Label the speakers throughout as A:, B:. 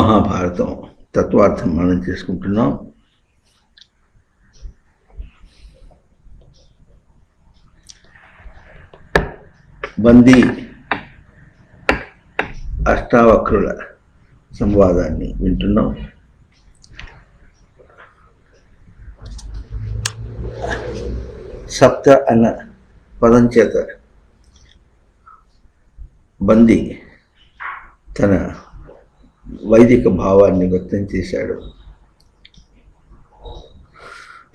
A: మహాభారతం తత్వార్థం మనం చేసుకుంటున్నాం. బందీ అష్టావక్రుల సంవాదాన్ని వింటున్నాం. సప్త అన్న పదం చేత బందీ తన వైదిక భావాన్ని వ్యక్తం చేశాడు.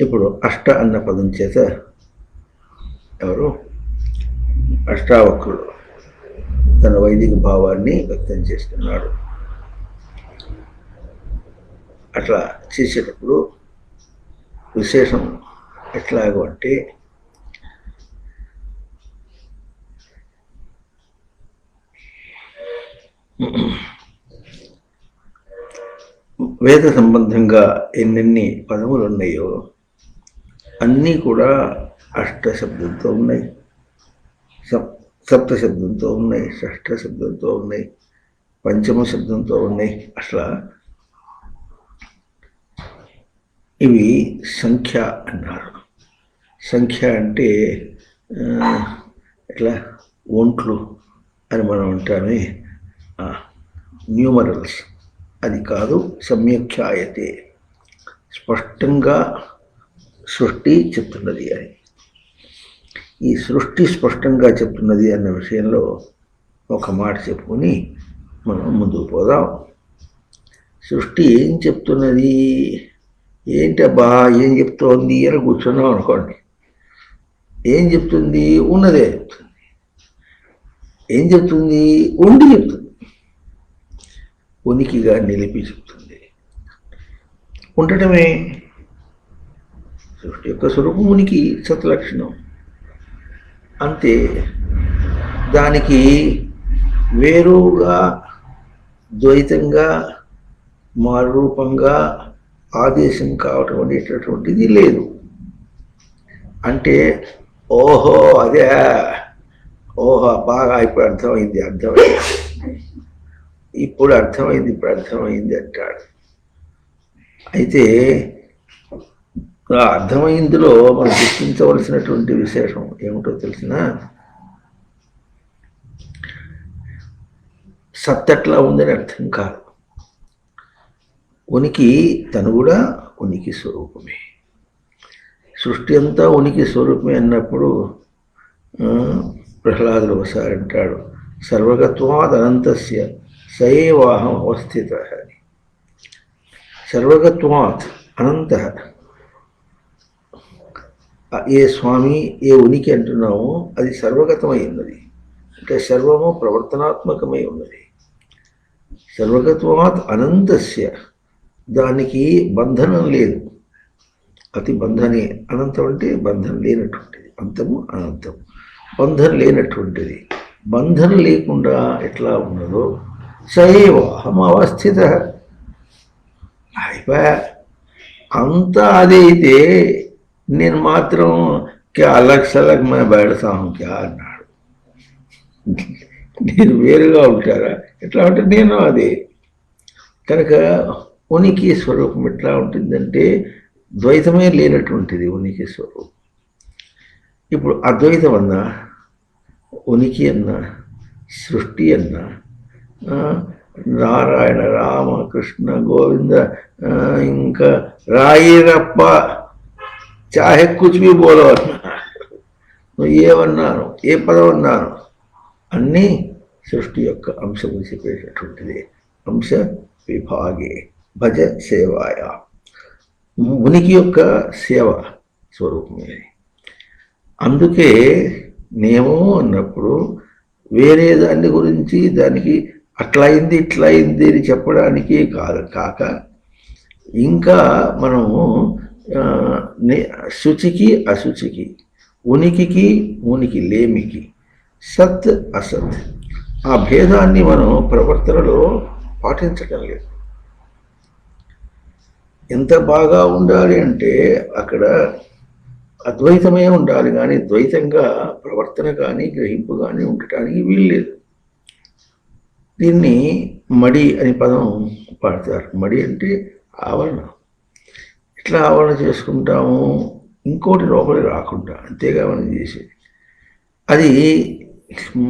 A: ఇప్పుడు అష్ట అన్న పదం చేత ఎవరు అష్టావక్రుడు తన వైదిక భావాన్ని వ్యక్తం చేస్తున్నాడు. అట్లా చేసేటప్పుడు విశేషం ఎట్లాగో అంటే వేద సంబంధంగా ఎన్నెన్ని పదములు ఉన్నాయో అన్నీ కూడా అష్ట శబ్దంతో ఉన్నాయి, సప్త శబ్దంతో ఉన్నాయి, షష్ఠ శబ్దంతో ఉన్నాయి, పంచమ శబ్దంతో ఉన్నాయి. అట్లా ఇవి సంఖ్య అన్నారు. సంఖ్య అంటే ఇట్లా ఒంట్లు అని మనం అంటామే, న్యూమరల్స్ అది కాదు. సమ్యఖ్యాయతే స్పష్టంగా సృష్టి చెప్తున్నది అని. ఈ సృష్టి స్పష్టంగా చెప్తున్నది అన్న విషయంలో ఒక మాట చెప్పుకొని మనం ముందుకు పోదాం. సృష్టి ఏం చెప్తున్నది, ఏంటబ్బా ఏం చెప్తోంది అని కూర్చున్నాం అనుకోండి. ఏం చెప్తుంది? ఉన్నదే చెప్తుంది. ఏం చెప్తుంది? ఉండి చెప్తుంది. ఉనికిగా నిలిపి చెప్తుంది. ఉండటమే సృష్టి యొక్క స్వరూపం, ఉనికి సత్లక్షణం అంతే. దానికి వేరుగా ద్వైతంగా మారూపంగా ఆదేశం కావటం అనేటటువంటిది లేదు. అంటే ఓహో అదే, ఓహో బాగా ఇప్పుడు అర్థమైంది ఇప్పుడు అర్థమైంది అంటాడు. అయితే ఆ అర్థమైందిలో మనం గుర్తించవలసినటువంటి విశేషం ఏమిటో తెలిసిన, సత్తట్లా ఉందని అర్థం కాదు. ఉనికి తను కూడా ఉనికి స్వరూపమే. సృష్టి అంతా ఉనికి స్వరూపమే అన్నప్పుడు ప్రహ్లాదుడు ఒకసారి అంటాడు, సర్వగత్వాద్ అనంతస్య సయేవాహం అవస్థిత అని. సర్వగత్వాత్ అనంత, ఏ స్వామి ఏ ఉనికి అంటున్నామో అది సర్వగతమై ఉన్నది. అంటే సర్వము ప్రవర్తనాత్మకమై ఉన్నది. సర్వగత్వాత్ అనంతస్య, దానికి బంధనం లేదు. అతి బంధనే. అనంతం అంటే బంధం లేనటువంటిది. అంతము అనంతం, బంధం లేనటువంటిది. బంధం లేకుండా ఎట్లా ఉన్నదో సయేవ అహం అవస్థిత, అయిపోయా అంతా అదే. అయితే నేను మాత్రం క్యా అలగ్ సలగ్ మే బయడతా హూ క్యా అన్నాడు. నేను వేరుగా ఉంటారా? ఎట్లా ఉంటే నేను అదే. కనుక ఉనికి స్వరూపం ఎట్లా ఉంటుందంటే ద్వైతమే లేనటువంటిది ఉనికి స్వరూపం. ఇప్పుడు అద్వైతం అన్నా, ఉనికి అన్నా, సృష్టి అన్నా, నారాయణ రామ కృష్ణ గోవింద ఇంకా రాయిరప్ప చాహే కుచ్ భీ బోలో అన్నా, నువ్వు ఏమన్నాను, ఏ పదం అన్నాను, అన్నీ సృష్టి యొక్క అంశము చెప్పేటటువంటిది. అంశ విభాగే భజ సేవాయ, ఉనికి యొక్క సేవ స్వరూపమే. అందుకే నియమము అన్నప్పుడు వేరే దాని గురించి దానికి అట్లా అయింది ఇట్లా అయింది అని చెప్పడానికి కాక, ఇంకా మనము శుచికి అశుచికి, ఉనికికి ఉనికి లేమికి, సత్ అసత్, ఆ భేదాన్ని మనం ప్రవర్తనలో పాటించడం లేదు. ఎంత బాగా ఉండాలి అంటే అక్కడ అద్వైతమే ఉండాలి, కానీ ద్వైతంగా ప్రవర్తన కానీ గ్రహింపు కానీ ఉండటానికి వీల్లేదు. దీన్ని మడి అని పదం వాడతారు. మడి అంటే ఆవరణ. ఇట్లా ఆవరణ చేసుకుంటాము, ఇంకోటి లోపలికి రాకుండా, అంతేగా మనం చేసేది. అది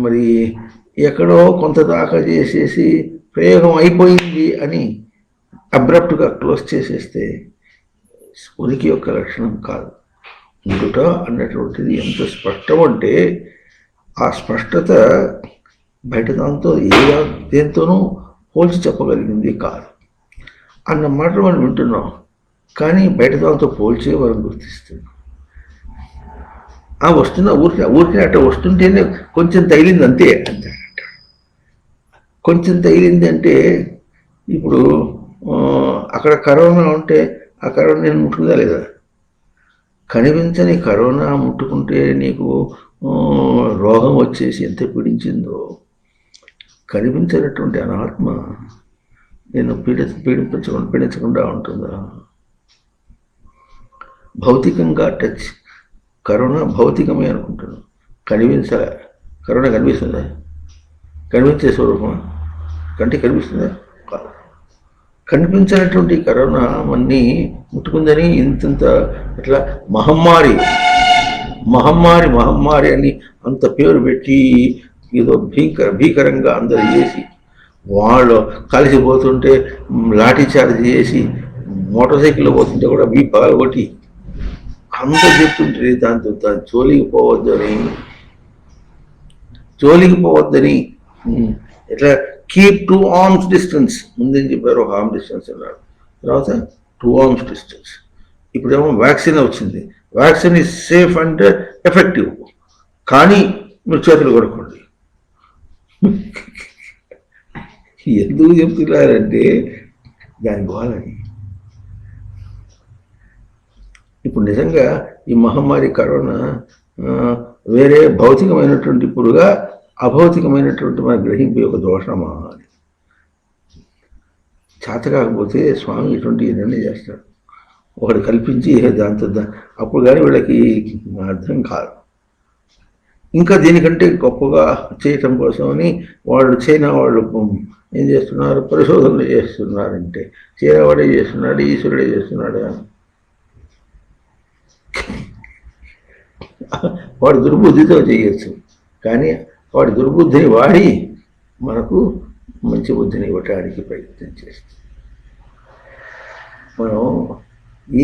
A: మరి ఎక్కడో కొంత దాకా చేసేసి ప్రయోగం అయిపోయింది అని అబ్రప్ట్గా క్లోజ్ చేసేస్తే ఉనికి యొక్క లక్షణం కాదు. ఉండుట అన్నటువంటిది ఎంత స్పష్టం అంటే ఆ స్పష్టత బయట దాంతో దేంతోనూ పోల్చి చెప్పగలిగింది కాదు అన్న మాట మనం వింటున్నాం. కానీ బయట దాంతో పోల్చే మనం గుర్తిస్తున్నాం. ఆ వస్తున్న ఊరికే అట్లా వస్తుంటేనే కొంచెం తగిలింది అంతే అంటాడు. కొంచెం తగిలింది అంటే ఇప్పుడు అక్కడ కరోనా ఉంటే ఆ కరోనా నేను ముట్టుకుందా లేదా? కనిపించని కరోనా ముట్టుకుంటే నీకు రోగం వచ్చేసి ఎంత పీడించిందో, కనిపించినటువంటి అనాత్మ నేను పీడించకుండా ఉంటుందా? భౌతికంగా టచ్, కరోనా భౌతికమే అనుకుంటున్నాను. కరోనా కనిపిస్తుందా? కనిపించే స్వరూపం కంటే కనిపిస్తుందా? కనిపించినటువంటి కరోనా మన్ని ముట్టుకుందని ఇంత ఇట్లా మహమ్మారి అని అంత పేరు పెట్టి ఏదో భీకరంగా అందరు చేసి వాళ్ళు కలిసిపోతుంటే లాఠీ చార్జ్ చేసి మోటార్ సైకిల్లో పోతుంటే కూడా పగలగొట్టి అంత చెప్తుంటే దాంతో జోలికి పోవద్దని ఇట్లా కీప్ 2 arms distance ముందేం చెప్పారు, ఒక ఆర్మ్ డిస్టెన్స్ అన్నారు. తర్వాత 2 arms distance. ఇప్పుడేమో వ్యాక్సిన్ వచ్చింది. Vaccine is safe and effective, కానీ మీరు చేతులు కొడుకోండి. ఎందుకు చెప్తున్నారంటే దాని బాలని. ఇప్పుడు నిజంగా ఈ మహమ్మారి కరోనా వేరే భౌతికమైనటువంటి పురుగా అభౌతికమైనటువంటి మన గ్రహింపు యొక్క దోషమా అని చేత కాకపోతే స్వామి ఇటువంటి నిర్ణయం చేస్తాడు. ఒకటి కల్పించి దాంతో అప్పుడు కానీ వీళ్ళకి అర్థం కాదు. ఇంకా దీనికంటే గొప్పగా చేయటం కోసమని చైనా వాళ్ళు ఏం చేస్తున్నారు, పరిశోధనలు చేస్తున్నారంటే చైనా వాడే చేస్తున్నాడు, ఈశ్వరుడే చేస్తున్నాడు అని. వాడు దుర్బుద్ధితో చేయొచ్చు, కానీ వాడి దుర్బుద్ధిని వాడి మనకు మంచి బుద్ధిని ఇవ్వటానికి ప్రయత్నం చేస్తుంది. మనం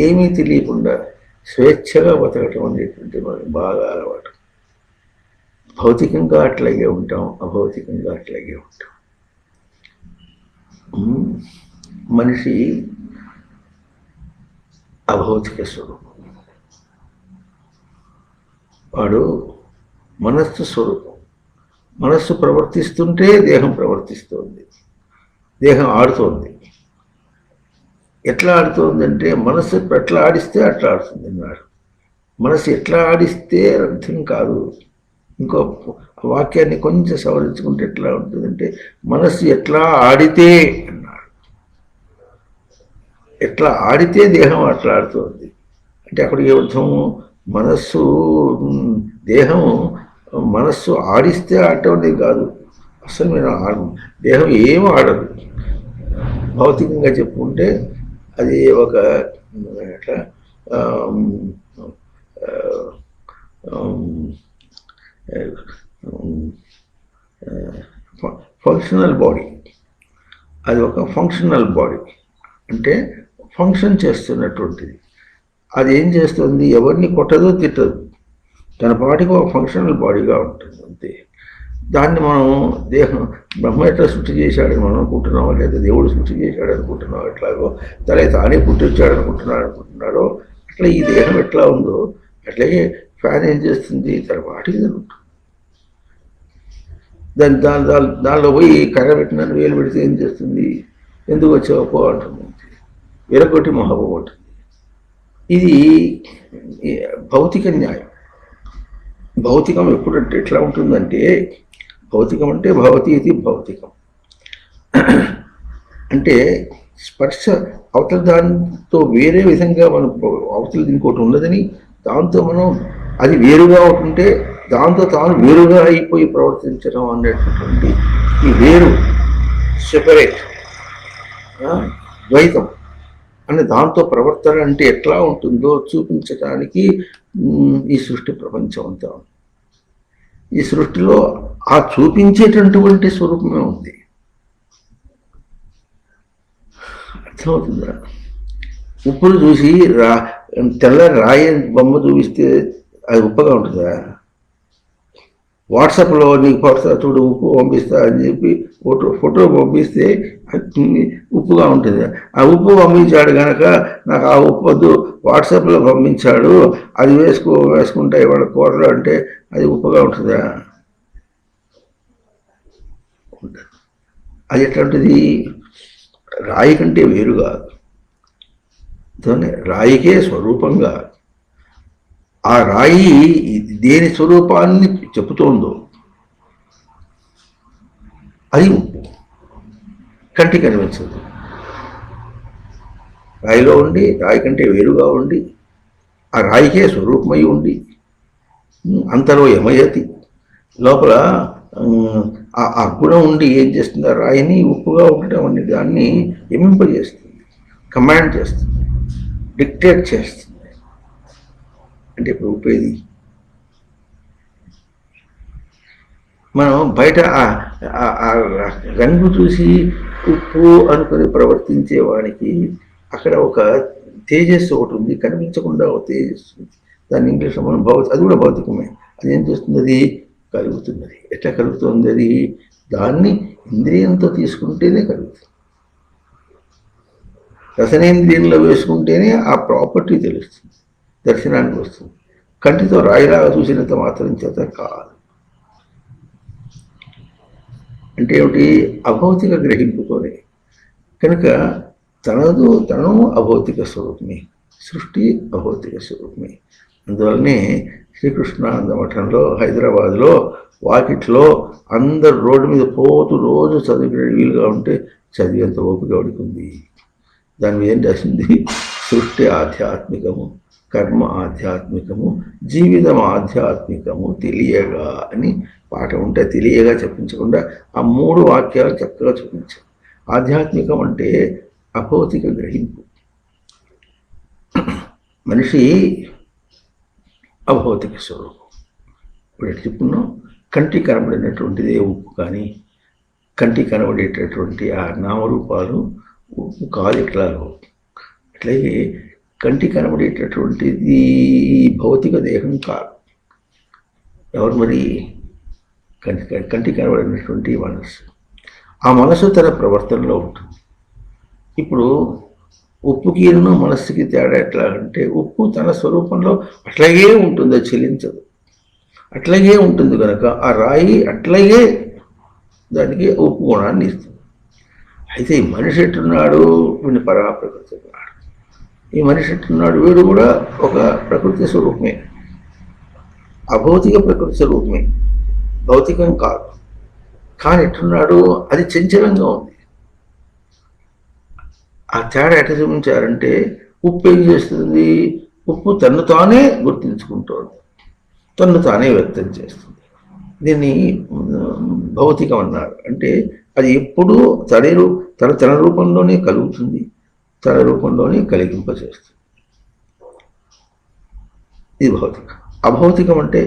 A: ఏమీ తెలియకుండా స్వేచ్ఛగా బతకటం అనేటువంటి మనకు బాగా అలవాటు. భౌతికంగా అట్లాగే ఉంటాం, అభౌతికంగా అట్లాగే ఉంటాం. మనిషి అభౌతిక స్వరూపం, వాడు మనస్సు స్వరూపం. మనస్సు ప్రవర్తిస్తుంటే దేహం ప్రవర్తిస్తుంది, దేహం ఆడుతోంది. ఎట్లా ఆడుతోందంటే మనస్సు ఎట్లా ఆడిస్తే అట్లా ఆడుతుంది అన్నాడు. మనస్సు ఎట్లా ఆడిస్తే అర్థం కాదు. ఇంకో వాక్యాన్ని కొంచెం సవరించుకుంటే ఎట్లా ఉంటుందంటే మనస్సు ఎట్లా ఆడితే అన్నాడు. ఎట్లా ఆడితే దేహం అట్లా ఆడుతోంది అంటే అక్కడికి అర్థం మనస్సు దేహం మనస్సు ఆడిస్తే ఆడటం కాదు. అసలు మీరు దేహం ఏం ఆడదు. భౌతికంగా చెప్పుకుంటే అది ఒక ఎట్లా ఫంక్షనల్ బాడీ. అది ఒక ఫంక్షనల్ బాడీ అంటే ఫంక్షన్ చేస్తున్నటువంటిది. అది ఏం చేస్తుంది, ఎవరిని కొట్టదో తిట్టదు, తన పాటికి ఒక ఫంక్షనల్ బాడీగా ఉంటుంది అంతే. దాన్ని మనం దేహం బ్రహ్మ ఎట్లా సృష్టి చేశాడని మనం అనుకుంటున్నామో, లేదా దేవుడు సృష్టి చేశాడు అనుకుంటున్నాం, ఎట్లాగో తానే పుట్టించాడు అనుకుంటున్నాడో అట్లా ఈ దేహం ఎట్లా ఉందో అట్లాగే ఫ్యాన్ ఏం చేస్తుంది, తన పాటికి జరుగుతుంది. దానిలో పోయి కర్ర పెట్టినని వేలు పెడితే ఏం చేస్తుంది, ఎందుకు వచ్చావు పో అంటుంది, ఎరగొట్టి మొహపోతుంది. ఇది భౌతిక న్యాయం. భౌతికం ఎప్పుడంటే ఎట్లా ఉంటుందంటే, భౌతికం అంటే భవతి ఇది భౌతికం అంటే స్పర్శ అవతల దాంతో వేరే విధంగా మనం అవతల ఇంకోటి ఉన్నదని దాంతో మనం అది వేరుగా ఉంటుంటే దాంతో తాను వేరుగా అయిపోయి ప్రవర్తించడం అనేటటువంటి ఈ వేరు సెపరేట్, ద్వైతం అని దాంతో ప్రవర్తన అంటే ఎట్లా ఉంటుందో చూపించడానికి ఈ సృష్టి ప్రపంచం అంతా. ఈ సృష్టిలో ఆ చూపించేటటువంటి స్వరూపమే ఉంది. అర్థమవుతుందా? ఉప్పును చూసి తెల్ల రాయి బొమ్మ చూపిస్తే అది ఉప్పగా ఉంటుందా? వాట్సాప్లో నీకు పడతా చూడు ఉప్పు పంపిస్తా అని చెప్పి ఫోటో పంపిస్తే ఉప్పుగా ఉంటుంది. ఆ ఉప్పు పంపించాడు కనుక నాకు ఆ ఉప్పు వద్దు, వాట్సాప్లో పంపించాడు, అది వేసుకుంటా ఇవాళ కూరలో అంటే అది ఉప్పుగా ఉంటుందా? ఉంటుంది. అది ఎట్లాంటిది? రాయి కంటే వేరు కాదు, రాయికే స్వరూపంగా ఆ రాయి దేని స్వరూపాన్ని చెబుతోందో అది ఉప్పు. కంటి కనిపించదు. రాయిలో ఉండి రాయి కంటే వేరుగా ఉండి ఆ రాయికే స్వరూపమై ఉండి అంతలో యమయతి లోపల ఆ గుణం ఉండి ఏం చేస్తుంది? ఆ రాయిని ఉప్పుగా ఉండటం అనే దాన్ని యమింపజేస్తుంది, కమాండ్ చేస్తుంది, డిక్టేట్ చేస్తుంది. అంటే ఇప్పుడు ఉపేది మనం బయట ఆ రంగు చూసి ఉప్పు అనుకుని ప్రవర్తించే వానికి అక్కడ ఒక తేజస్సు ఒకటి ఉంది, కనిపించకుండా ఒక తేజస్సు ఉంది. దాన్ని ఇంగ్లీష్లో మనం అది కూడా భౌతికమే. అది ఏం చేస్తుంది? అది కలుగుతున్నది. ఎట్లా కలుగుతుంది? అది దాన్ని ఇంద్రియంతో తీసుకుంటేనే కలుగుతుంది. రసనేంద్రియంలో వేసుకుంటేనే ఆ ప్రాపర్టీ తెలుస్తుంది, దర్శనానికి వస్తుంది. కంటితో రాయిలాగా చూసినంత మాత్రం చేత కాదు. అంటే ఏమిటి? అభౌతిక గ్రహింపుతోనే. కనుక తను అభౌతిక స్వరూపమే, సృష్టి అభౌతిక స్వరూపమే. అందువల్లనే శ్రీకృష్ణానంద మఠంలో హైదరాబాద్లో వాకిట్లో అందరు రోడ్డు మీద పోతూ రోజు చదివే వీలుగా ఉంటే చదివేంత ఓపిక ఉంది. దాని మీద ఏం రాసింది? సృష్టి ఆధ్యాత్మికము, కర్మ ఆధ్యాత్మికము, జీవితం ఆధ్యాత్మికము తెలియగా అని పాట ఉంటే తెలియగా చెప్పించకుండా ఆ 3 వాక్యాలు చక్కగా చూపించారు. ఆధ్యాత్మికం అంటే అభౌతిక గ్రహింపు. మనిషి అభౌతిక స్వరూపం. ఇప్పుడు ఎట్లా చెప్పుకున్నాం? కంటి కనబడినటువంటిదే ఉప్పు, కానీ కంటి కనబడేటటువంటి ఆ నామరూపాలు ఉప్పు కాదు. ఎట్లాగో అట్లాగే కంటి కనబడేటటువంటిది భౌతిక దేహం కాదు. ఎవరు మరి? కంటి కనబడినటువంటి మనస్సు. ఆ మనస్సు తన ప్రవర్తనలో ఉంటుంది. ఇప్పుడు ఉప్పుకి మనస్సుకి తేడా ఎట్లా అంటే, ఉప్పు తన స్వరూపంలో అట్లాగే ఉంటుంది, అది చెలించదు, అట్లాగే ఉంటుంది కనుక ఆ రాయి అట్లాగే దానికి ఉప్పు గుణాన్ని ఇస్తుంది. అయితే ఈ మనిషి ఎట్టున్నాడు? వీడిని పరాప్రకృతి ఉన్నాడు. ఈ మనిషి ఎట్టున్నాడు? వీడు కూడా ఒక ప్రకృతి స్వరూపమే, అభౌతిక ప్రకృతి స్వరూపమే, భౌతికం కాదు. కానీ ఎట్టున్నాడు? అది చంచలంగా ఉంది. ఆ తేడా ఎట్లా చూపించారంటే, ఉప్పు ఏం చేస్తుంది? ఉప్పు తన్ను తానే గుర్తించుకుంటోంది, తన్ను తానే వ్యక్తం చేస్తుంది. దీన్ని భౌతికం అన్నారు. అంటే అది ఎప్పుడూ తన రూపంలోనే కలుగుతుంది, తన రూపంలోనే కలిగింపచేస్తుంది. ఇది భౌతికం. అభౌతికం అంటే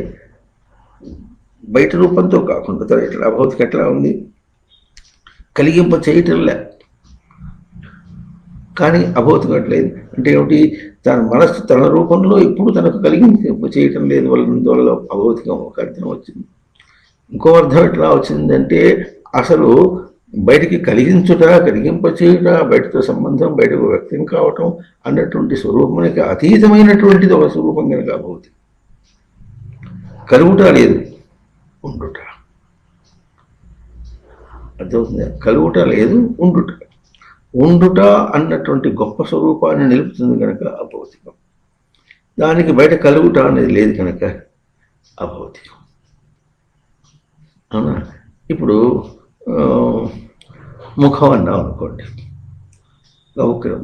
A: బయట రూపంతో కాకుండా తన ఎట్లా అభౌతికం ఎట్లా ఉంది? కలిగింప చేయటంలే, కానీ అభౌతికం అట్లేదు. అంటే ఏమిటి? తన మనస్సు తన రూపంలో ఎప్పుడు తనకు కలిగింప చేయటం లేదు వల్ల అభౌతికం ఒక అర్థం వచ్చింది. ఇంకో అర్థం ఎట్లా వచ్చిందంటే, అసలు బయటికి కలిగించుట, కలిగింపచేయుట, బయటతో సంబంధం, బయటకు వ్యక్తం కావటం అన్నటువంటి స్వరూపానికి అతీతమైనటువంటిది ఒక స్వరూపం కనుక అభౌతికం. కలుగుట లేదు, ఉండుట. అర్థమవుతుంది? కలుగుట లేదు, ఉండుట. ఉండుట అన్నటువంటి గొప్ప స్వరూపాన్ని నిలుపుతుంది కనుక అభౌతికం. దానికి బయట కలుగుట అనేది లేదు కనుక అభౌతికం. అవునా? ఇప్పుడు ముఖం అన్నాం అనుకోండి.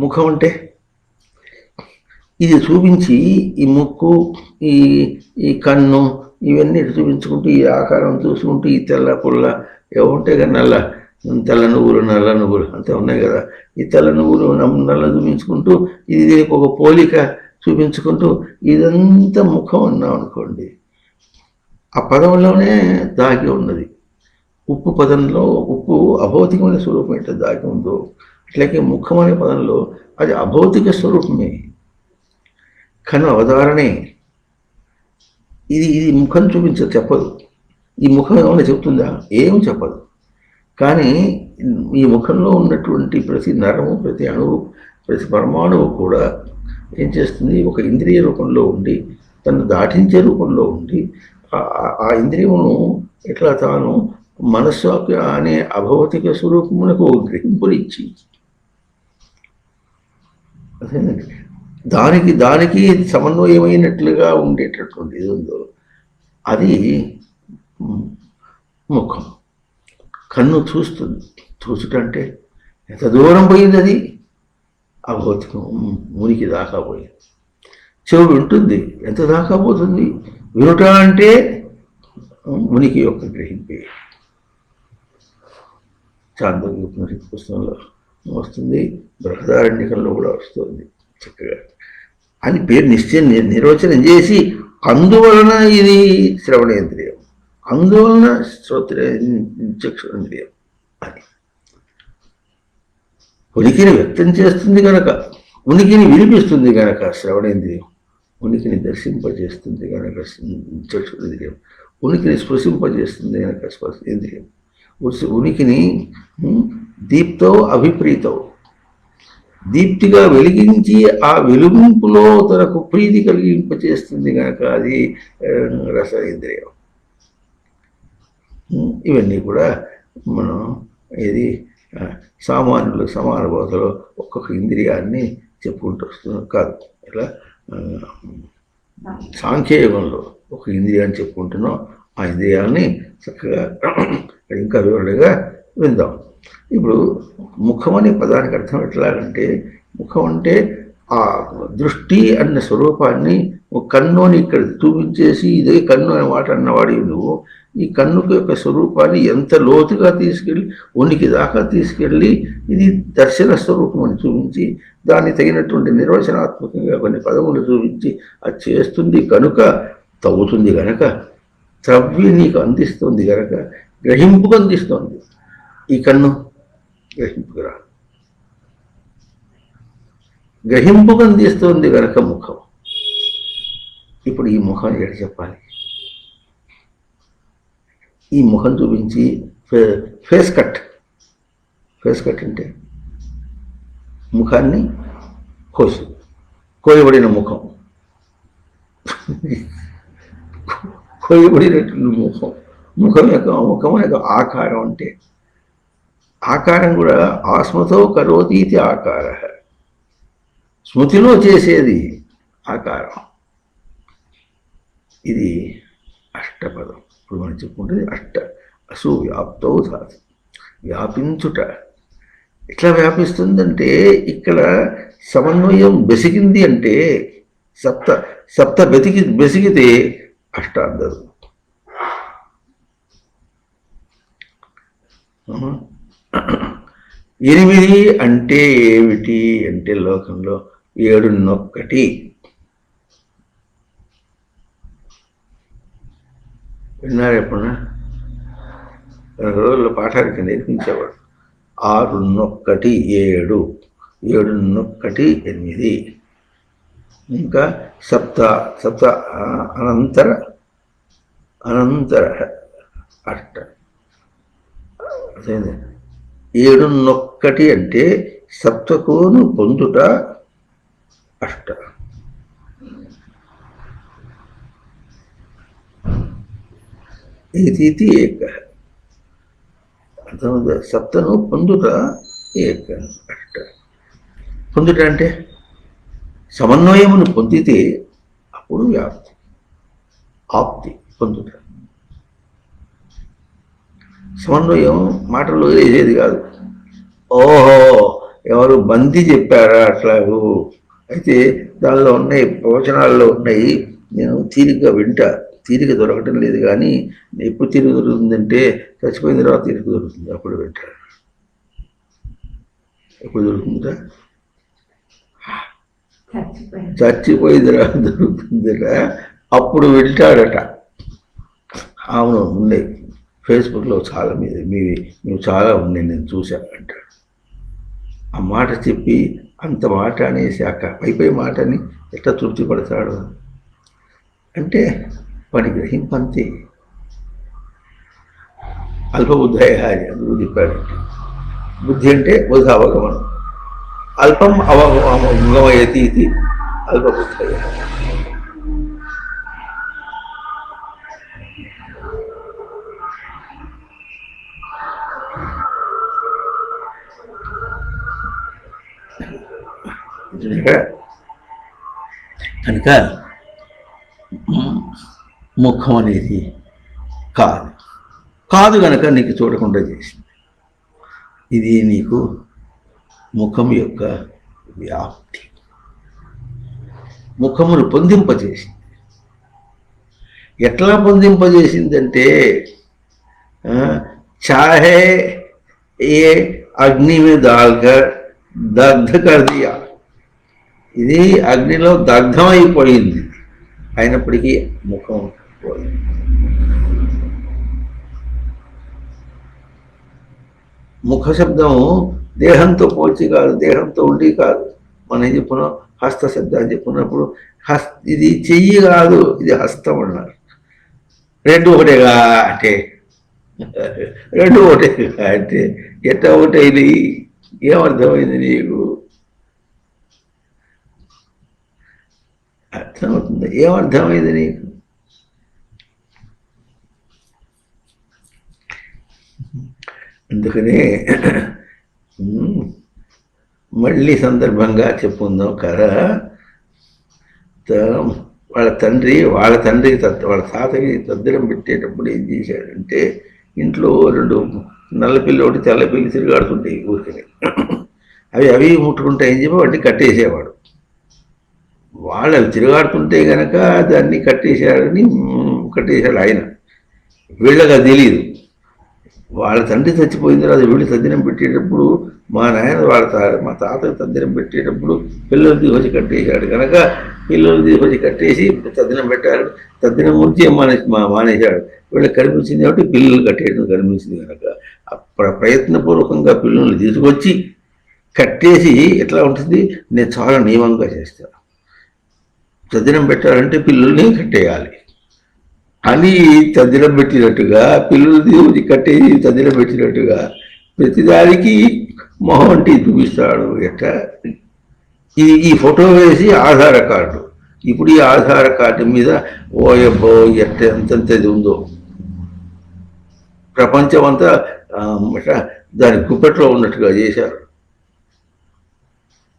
A: ముఖం అంటే ఇది చూపించి ఈ ముక్కు, ఈ కన్ను, ఇవన్నీ చూపించుకుంటూ, ఈ ఆకారం చూసుకుంటూ, ఈ తెల్ల పుల్ల ఏముంటే కానీ నల్ల తెల్ల నువ్వులు నల్ల నువ్వులు అంతే ఉన్నాయి కదా. ఈ తెల్ల నువ్వులు నల్ల చూపించుకుంటూ ఇది ఒక పోలిక చూపించుకుంటూ ఇదంతా ముఖం అన్నాం అనుకోండి, ఆ పదంలోనే దాగి ఉన్నది. ఉప్పు పదంలో ఉప్పు అభౌతికమైన స్వరూపం ఎట్లా దాగి ఉందో అట్లాగే ముఖం అనే పదంలో అది అభౌతిక స్వరూపమే, కానీ అవధారణే. ఇది ముఖం చెప్పదు. ఈ ముఖం ఏమైనా చెప్తుందా? ఏం చెప్పదు. కానీ ఈ ముఖంలో ఉన్నటువంటి ప్రతి నరము, ప్రతి అణువు, ప్రతి పరమాణువు కూడా ఏం చేస్తుంది? ఒక ఇంద్రియ రూపంలో ఉండి, తను దాటించే రూపంలో ఉండి, ఆ ఇంద్రియమును ఎట్లా తాను మనస్సు అనే అభౌతిక స్వరూపమునకు గ్రహింపునిచ్చి దానికి సమన్వయమైనట్లుగా ఉండేటటువంటి ఇది ఉందో అది ముఖం. కన్ను చూస్తుంది. చూసుటంటే ఎంత దూరం పోయింది అది? అభౌతికం మునికి దాకా పోయింది. చెవుడు ఉంటుంది, ఎంత దాకా పోతుంది? వినుట అంటే మునికి యొక్క గ్రహింపే. చాంద్రోగ్య ఉపనిషత్తు పుస్తకంలో వస్తుంది, బృహదారణ్యకంలో కూడా వస్తుంది చక్కగా. అని పేరు నిర్వచనం చేసి అందువలన ఇది శ్రవణేంద్రియం, అందువలన చక్షురేంద్రియం అని ఉనికిని వ్యక్తం చేస్తుంది కనుక, ఉనికిని వినిపిస్తుంది కనుక శ్రవణేంద్రియం, ఉనికిని దర్శింపజేస్తుంది కనుక చక్షురేంద్రియం, ఉనికిని స్పృశింపజేస్తుంది కనుక స్పర్శేంద్రియం, ఉనికిని దీప్తో అభిప్రీతో దీప్తిగా వెలిగించి ఆ వెలుగింపులో తనకు ప్రీతి కలిగింపచేస్తుంది కనుక అది రసేంద్రియం. ఇవన్నీ కూడా మనం ఇది సామాన్యులు సమాన బోధలో ఒక్కొక్క ఇంద్రియాన్ని చెప్పుకుంటూ వస్తున్నాం కాదు. ఇలా సాంఖ్యయుగంలో ఒక ఇంద్రియాన్ని చెప్పుకుంటున్నాం. ఆ ఇంద్రియాలని చక్కగా ఇంకా వివరణగా విందాం. ఇప్పుడు ముఖం అనే పదానికి అర్థం ఎట్లాగంటే, ముఖం అంటే ఆ దృష్టి అన్న స్వరూపాన్ని కన్ను అని ఇక్కడ చూపించేసి ఇదే కన్ను అనే మాట అన్నవాడి నువ్వు ఈ కన్నుకు యొక్క స్వరూపాన్ని ఎంత లోతుగా తీసుకెళ్ళి ఉనికి దాకా తీసుకెళ్ళి ఇది దర్శన స్వరూపం అని చూపించి దాన్ని తగినటువంటి నిర్వచనాత్మకంగా కొన్ని పదములు చూపించి అది చేస్తుంది కనుక, తవ్వుతుంది కనుక, త్రవ్వి నీకు అందిస్తుంది కనుక, గ్రహింపుకు అందిస్తుంది. ఈ కన్ను గ్రహింపుకు అందిస్తుంది కనుక ముఖం. ఇప్పుడు ఈ ముఖం ఎక్కడ చెప్పాలి? ఈ ముఖం చూపించి ఫేస్ కట్ అంటే ముఖాన్ని కోయబడిన ముఖం, కోయబడినటువంటి ముఖం యొక్క ఆకారం అంటే, ఆకారం కూడా ఆస్మతో కరోతీతి ఆకార, స్మృతిలో చేసేది ఆకారం. ఇది అష్టపదం. ఇప్పుడు మనం చెప్పుకుంటుంది అసు వ్యాప్తో ధాతు, వ్యాపించుట. ఎట్లా వ్యాపిస్తుందంటే ఇక్కడ సమన్వయం బెసిగింది అంటే సప్త బెసిగితే అష్టాందరు. ఎనిమిది అంటే ఏమిటి అంటే లోకంలో 7 విన్నారు ఎప్పుడన్నా? 2 రోజుల పాఠానికి నేర్పించేవాడు. 6 7, 7 8, ఇంకా సప్త అనంతర అష్ట. 7 అంటే సప్తకోను పొందుట అష్ట. ఇది ఏక. అర్థమవుతుంది? సప్తను పొందుట ఏక అష్ట. పొందుట అంటే సమన్వయమును పొందితే అప్పుడు వ్యాప్తి, ఆప్తి. పొందుట సమన్వయం మాటల్లో వేసేది కాదు. ఓహో ఎవరు బంది చెప్పారా అట్లాగూ, అయితే దానిలో ఉన్నాయి, ప్రవచనాల్లో ఉన్నాయి, నేను తీరిగ్గా వింటా. తీరిక దొరకటం లేదు, కానీ ఎప్పుడు తీరిక దొరుకుతుందంటే చచ్చిపోయిన తర్వాత తీరిక దొరుకుతుంది, అప్పుడు వింటారు. ఎప్పుడు దొరుకుతుందా? చచ్చిపోయిందిరా దొరుకుతుందిరా. అప్పుడు వెళ్తాడట. అవును ఉన్నాయి, ఫేస్బుక్లో చాలా మీద మేము చాలా ఉన్నాయి, నేను చూశాను అంటాడు. ఆ మాట చెప్పి అంత మాట అనేసి పైపై మాటని ఎట్లా తృప్తి పడతాడు అంటే వాడి గ్రహింపంతే. అల్పబుద్ధయ అని అందుకు చెప్పాడంటే, బుద్ధి అంటే బుధ అవగమనం, అల్పం అవగమయతి ఇది అల్పబుద్ధయ. కనుక ముఖం అనేది కాదు కనుక నీకు చూడకుండా చేసింది. ఇది నీకు ముఖం యొక్క వ్యాప్తి, ముఖమును పొందింపజేసింది. ఎట్లా పొందింపజేసిందంటే, చాహే ఏ అగ్ని మీద దాల్కర్ దగ్ధ కర్ దియా, ఇది అగ్నిలో దగ్ధమైపోయింది, అయినప్పటికీ ముఖం పోయింది. ముఖ శబ్దం దేహంతో పోల్చి కాదు, దేహంతో ఉండి కాదు. మనం చెప్పుకున్నాం హస్త శబ్దాన్ని చెప్పుకున్నప్పుడు ఇది చెయ్యి కాదు, ఇది హస్తం అన్నారు. రెండు ఒకటేగా అంటే, రెండు ఒకటేగా అంటే ఎట్లా ఒకటైంది? ఏమర్థమైంది నీకు? అర్థమవుతుంది? ఏమర్థమైంది నీకు? అందుకనే మళ్ళీ సందర్భంగా చెప్పుకుందాం కదా. వాళ్ళ తండ్రికి వాళ్ళ తాతకి తద్దిరం పెట్టేటప్పుడు ఏం చేశాడంటే, ఇంట్లో రెండు నల్లపిల్లి ఒకటి తెల్లపిల్లి తిరిగాడుతుంటాయి ఊరికి. అవి ముట్టుకుంటే ఏం చెప్పి వాటిని కట్టేసేవాడు. వాళ్ళు అవి తిరగాడుతుంటే కనుక దాన్ని కట్టేశాడు ఆయన. వీళ్ళకి అది తెలియదు. వాళ్ళ తండ్రి చచ్చిపోయిన తర్వాత వీళ్ళు తద్దినం పెట్టేటప్పుడు మా నాయన మా తాతకు తద్దినం పెట్టేటప్పుడు పిల్లలు తీసుకొచ్చి కట్టేశాడు కనుక పిల్లలు తీసుకొచ్చి కట్టేసి తద్దినం పెట్టాడు. తద్దినం ముంచి మానేశాడు. వీళ్ళకి కనిపించింది కాబట్టి పిల్లలు కట్టేయడం కనిపించింది కనుక ప్రయత్నపూర్వకంగా పిల్లల్ని తీసుకొచ్చి కట్టేసి ఎట్లా ఉంటుంది, నేను చాలా నియమంగా చేస్తాను. తద్దినం పెట్టాలంటే పిల్లల్ని కట్టేయాలి అని తద్దినం పెట్టినట్టుగా, పిల్లలు కట్టేసి తద్దినం పెట్టినట్టుగా ప్రతిదానికి మొహం అంటే చూపిస్తాడు. ఎట్లా ఈ ఫోటో వేసి ఆధార్ కార్డు, ఇప్పుడు ఈ ఆధార్ కార్డు మీద ఓయబ్బో ఎంతెంతది ఉందో ప్రపంచం అంతా దాని గుప్పెట్లో ఉన్నట్టుగా చేశారు.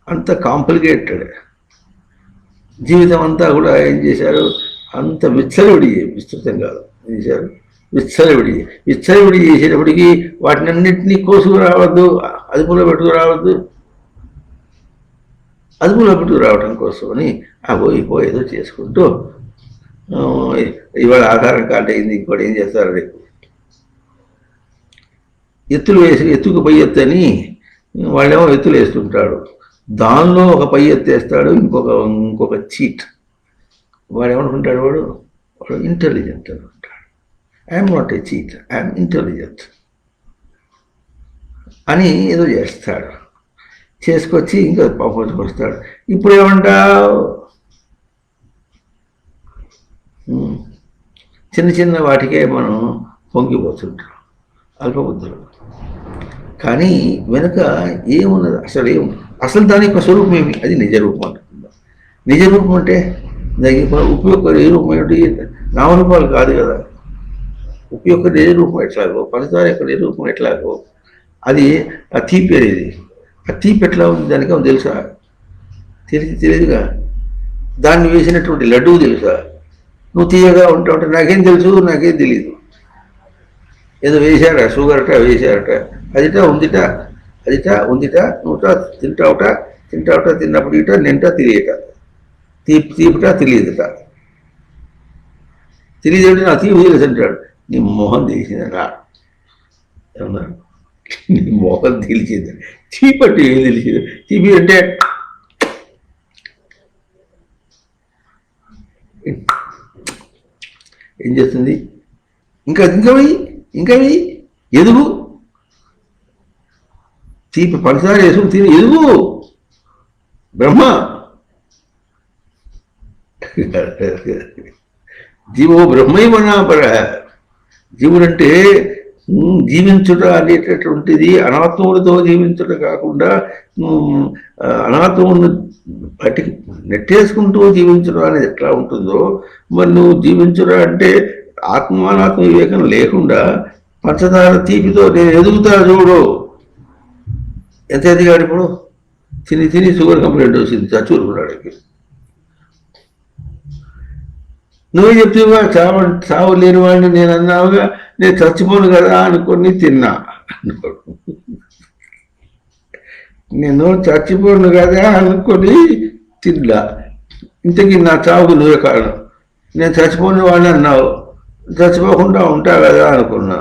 A: అంత కాంప్లికేటెడ్ జీవితం అంతా కూడా ఏం చేశారు, అంత విస్తృతం కాదు ఏం చేశారు, విచ్చలవిడి చేసేటప్పటికీ వాటిని అన్నింటినీ కోసుకురావద్దు, అదుపులో పెట్టుకురావద్దు. అదుపులో పెట్టుకురావడం కోసమని పోయేదో చేసుకుంటూ ఇవాళ ఆధారం కార్డు అయింది, ఇంకోటి ఏం చేస్తారు రేపు ఎత్తుకు పై ఎత్తు అని వాళ్ళేమో ఎత్తులు వేస్తుంటాడు. దానిలో ఒక పై ఎత్తు వేస్తాడు, ఇంకొక చీట్. వాడు ఏమనుకుంటాడు, వాడు ఇంటెలిజెంట్ అనుకుంటాడు. I'm not a cheat, I'm intelligent అని ఏదో చేస్తాడు. చేసుకొచ్చి ఇంకా పాపకి వస్తాడు. ఇప్పుడు ఏమంటావు, చిన్న వాటికే మనం పొంగిపోతుంటాం అల్పబుద్ధులు. కానీ వెనుక ఏమున్నది, అసలు దాని యొక్క స్వరూపం ఏమి, అది నిజ రూపం అంటుకుందాం. నిజ రూపం అంటే దానికి ఉప్పు యొక్క నిజ రూపం ఏమిటి, నామరూపాలు కాదు కదా. ఉప్పు యొక్క నిజ రూపం ఎట్లాగో, పంచదార యొక్క నిజ రూపం ఎట్లాగో, అది ఆ తీపి అనేది, ఆ తీపి ఎట్లా ఉంది దానికి తెలుసా? తెలియదుగా. దాన్ని వేసినటువంటి లడ్డూ తెలుసా? నువ్వు తీయగా ఉంటావు, నాకేం తెలుసు, నాకేం తెలీదు. ఏదో వేశారట, షుగర్ట వేశారట, అదిట ఉందిట నువ్వుట తింటావుట తిన్నప్పుడు ఇట నింట తెలియట, తీపిట తెలియదుట. తెలియదు, నా తీపి తెలుసు అంటాడు. నీ మొహం తెలిసిందట ఏమన్నారు. మోహన్ తెలిసింది. తీపి అంటే ఏం తెలిసింది? తీపి అంటే ఏం చేస్తుంది? ఇంకా ఎదుగు. తీపి పంచదార వేసుకుని తిని ఎదుగు బ్రహ్మ. జీవో బ్రహ్మైమనాపర. జీవుడంటే జీవించుట అనేటటువంటిది అనాత్మములతో జీవించుట కాకుండా అనాత్మను బయటికి నెట్టేసుకుంటూ జీవించడం అనేది ఎట్లా ఉంటుందో, మరి నువ్వు జీవించడం అంటే ఆత్మానాత్మ వివేకం లేకుండా పంచదార తీపితో నేను ఎదుగుతా చూడు. ఎంత ఎదిగాడు ఇప్పుడు? తిని షుగర్ కంప్లైంట్ వచ్చింది, చచ్చూరుకున్నాడు. నువ్వే చెప్తావుగా చావు లేని వాడిని నేను అన్నావుగా, నేను చచ్చిపోను కదా అనుకొని తిన్నా. నేను చచ్చిపోను కదా అనుకొని తిన్నా. ఇంతకీ నా చావుకు నువ్వే కారణం. నేను చచ్చిపోని వాడిని అన్నావు, చచ్చిపోకుండా ఉంటా కదా అనుకున్నా.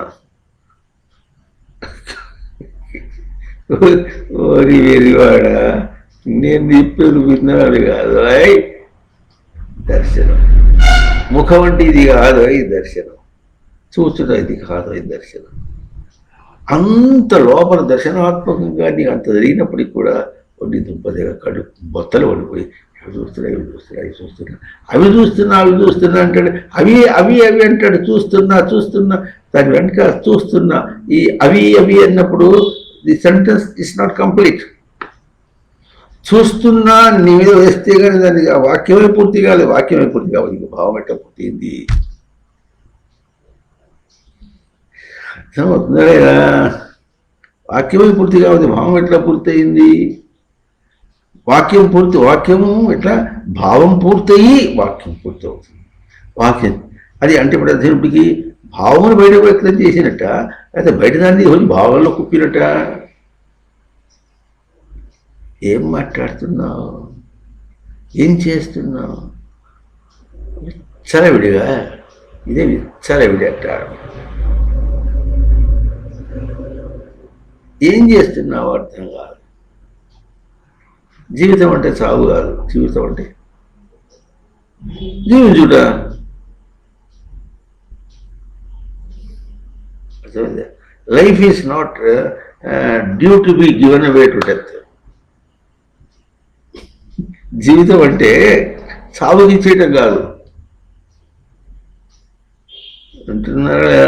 A: ఓరి వెరివాడా, నేను చెప్పాను విన్నాడు కాదు. దర్శనం ముఖం అంటే ఇది కాదు ఈ దర్శనం, చూచుట ఇది కాదు ఈ దర్శనం. అంత లోపల దర్శనాత్మకంగా నీకు అంత జరిగినప్పటికి కూడా కొన్ని దుంపదిగా కడుపు బొత్తలు పడిపోయి అవి చూస్తున్నా అంటాడు. అవి అంటాడు. చూస్తున్నా దాని వెనక చూస్తున్నా. ఈ అవి అన్నప్పుడు the sentence is not complete. చూస్తున్నా నీ మీద వేస్తే కానీ దాన్ని వాక్యమే పూర్తి కాలేదు. వాక్యమే పూర్తి కావాలి, ఇంక భావం ఎట్లా పూర్తయింది? అర్థమవుతుందా లేదా? వాక్యమే పూర్తి కావాలి, భావం ఎట్లా పూర్తయింది? వాక్యము ఎట్లా? భావం పూర్తయి వాక్యం పూర్తవుతుంది. వాక్యం అది అంటే ఇప్పుడు అధ్యయనప్పటికి భావమును బయట వ్యక్తం చేసినట్ట, అయితే బయట దాన్ని భావంలో కుప్పినట్ట. ఏం మాట్లాడుతున్నావు? ఏం చేస్తున్నావు? విచ్చలవిడిగా, ఇదే విచ్చలవిడి అంటారు. ఏం చేస్తున్నావు అర్థం కాదు. జీవితం అంటే చావు కాదు, జీవితం అంటే జీవించుట. Life is not due to be given away to death. జీవితం అంటే చావుకి చేయటం కాదు అంటున్నారా?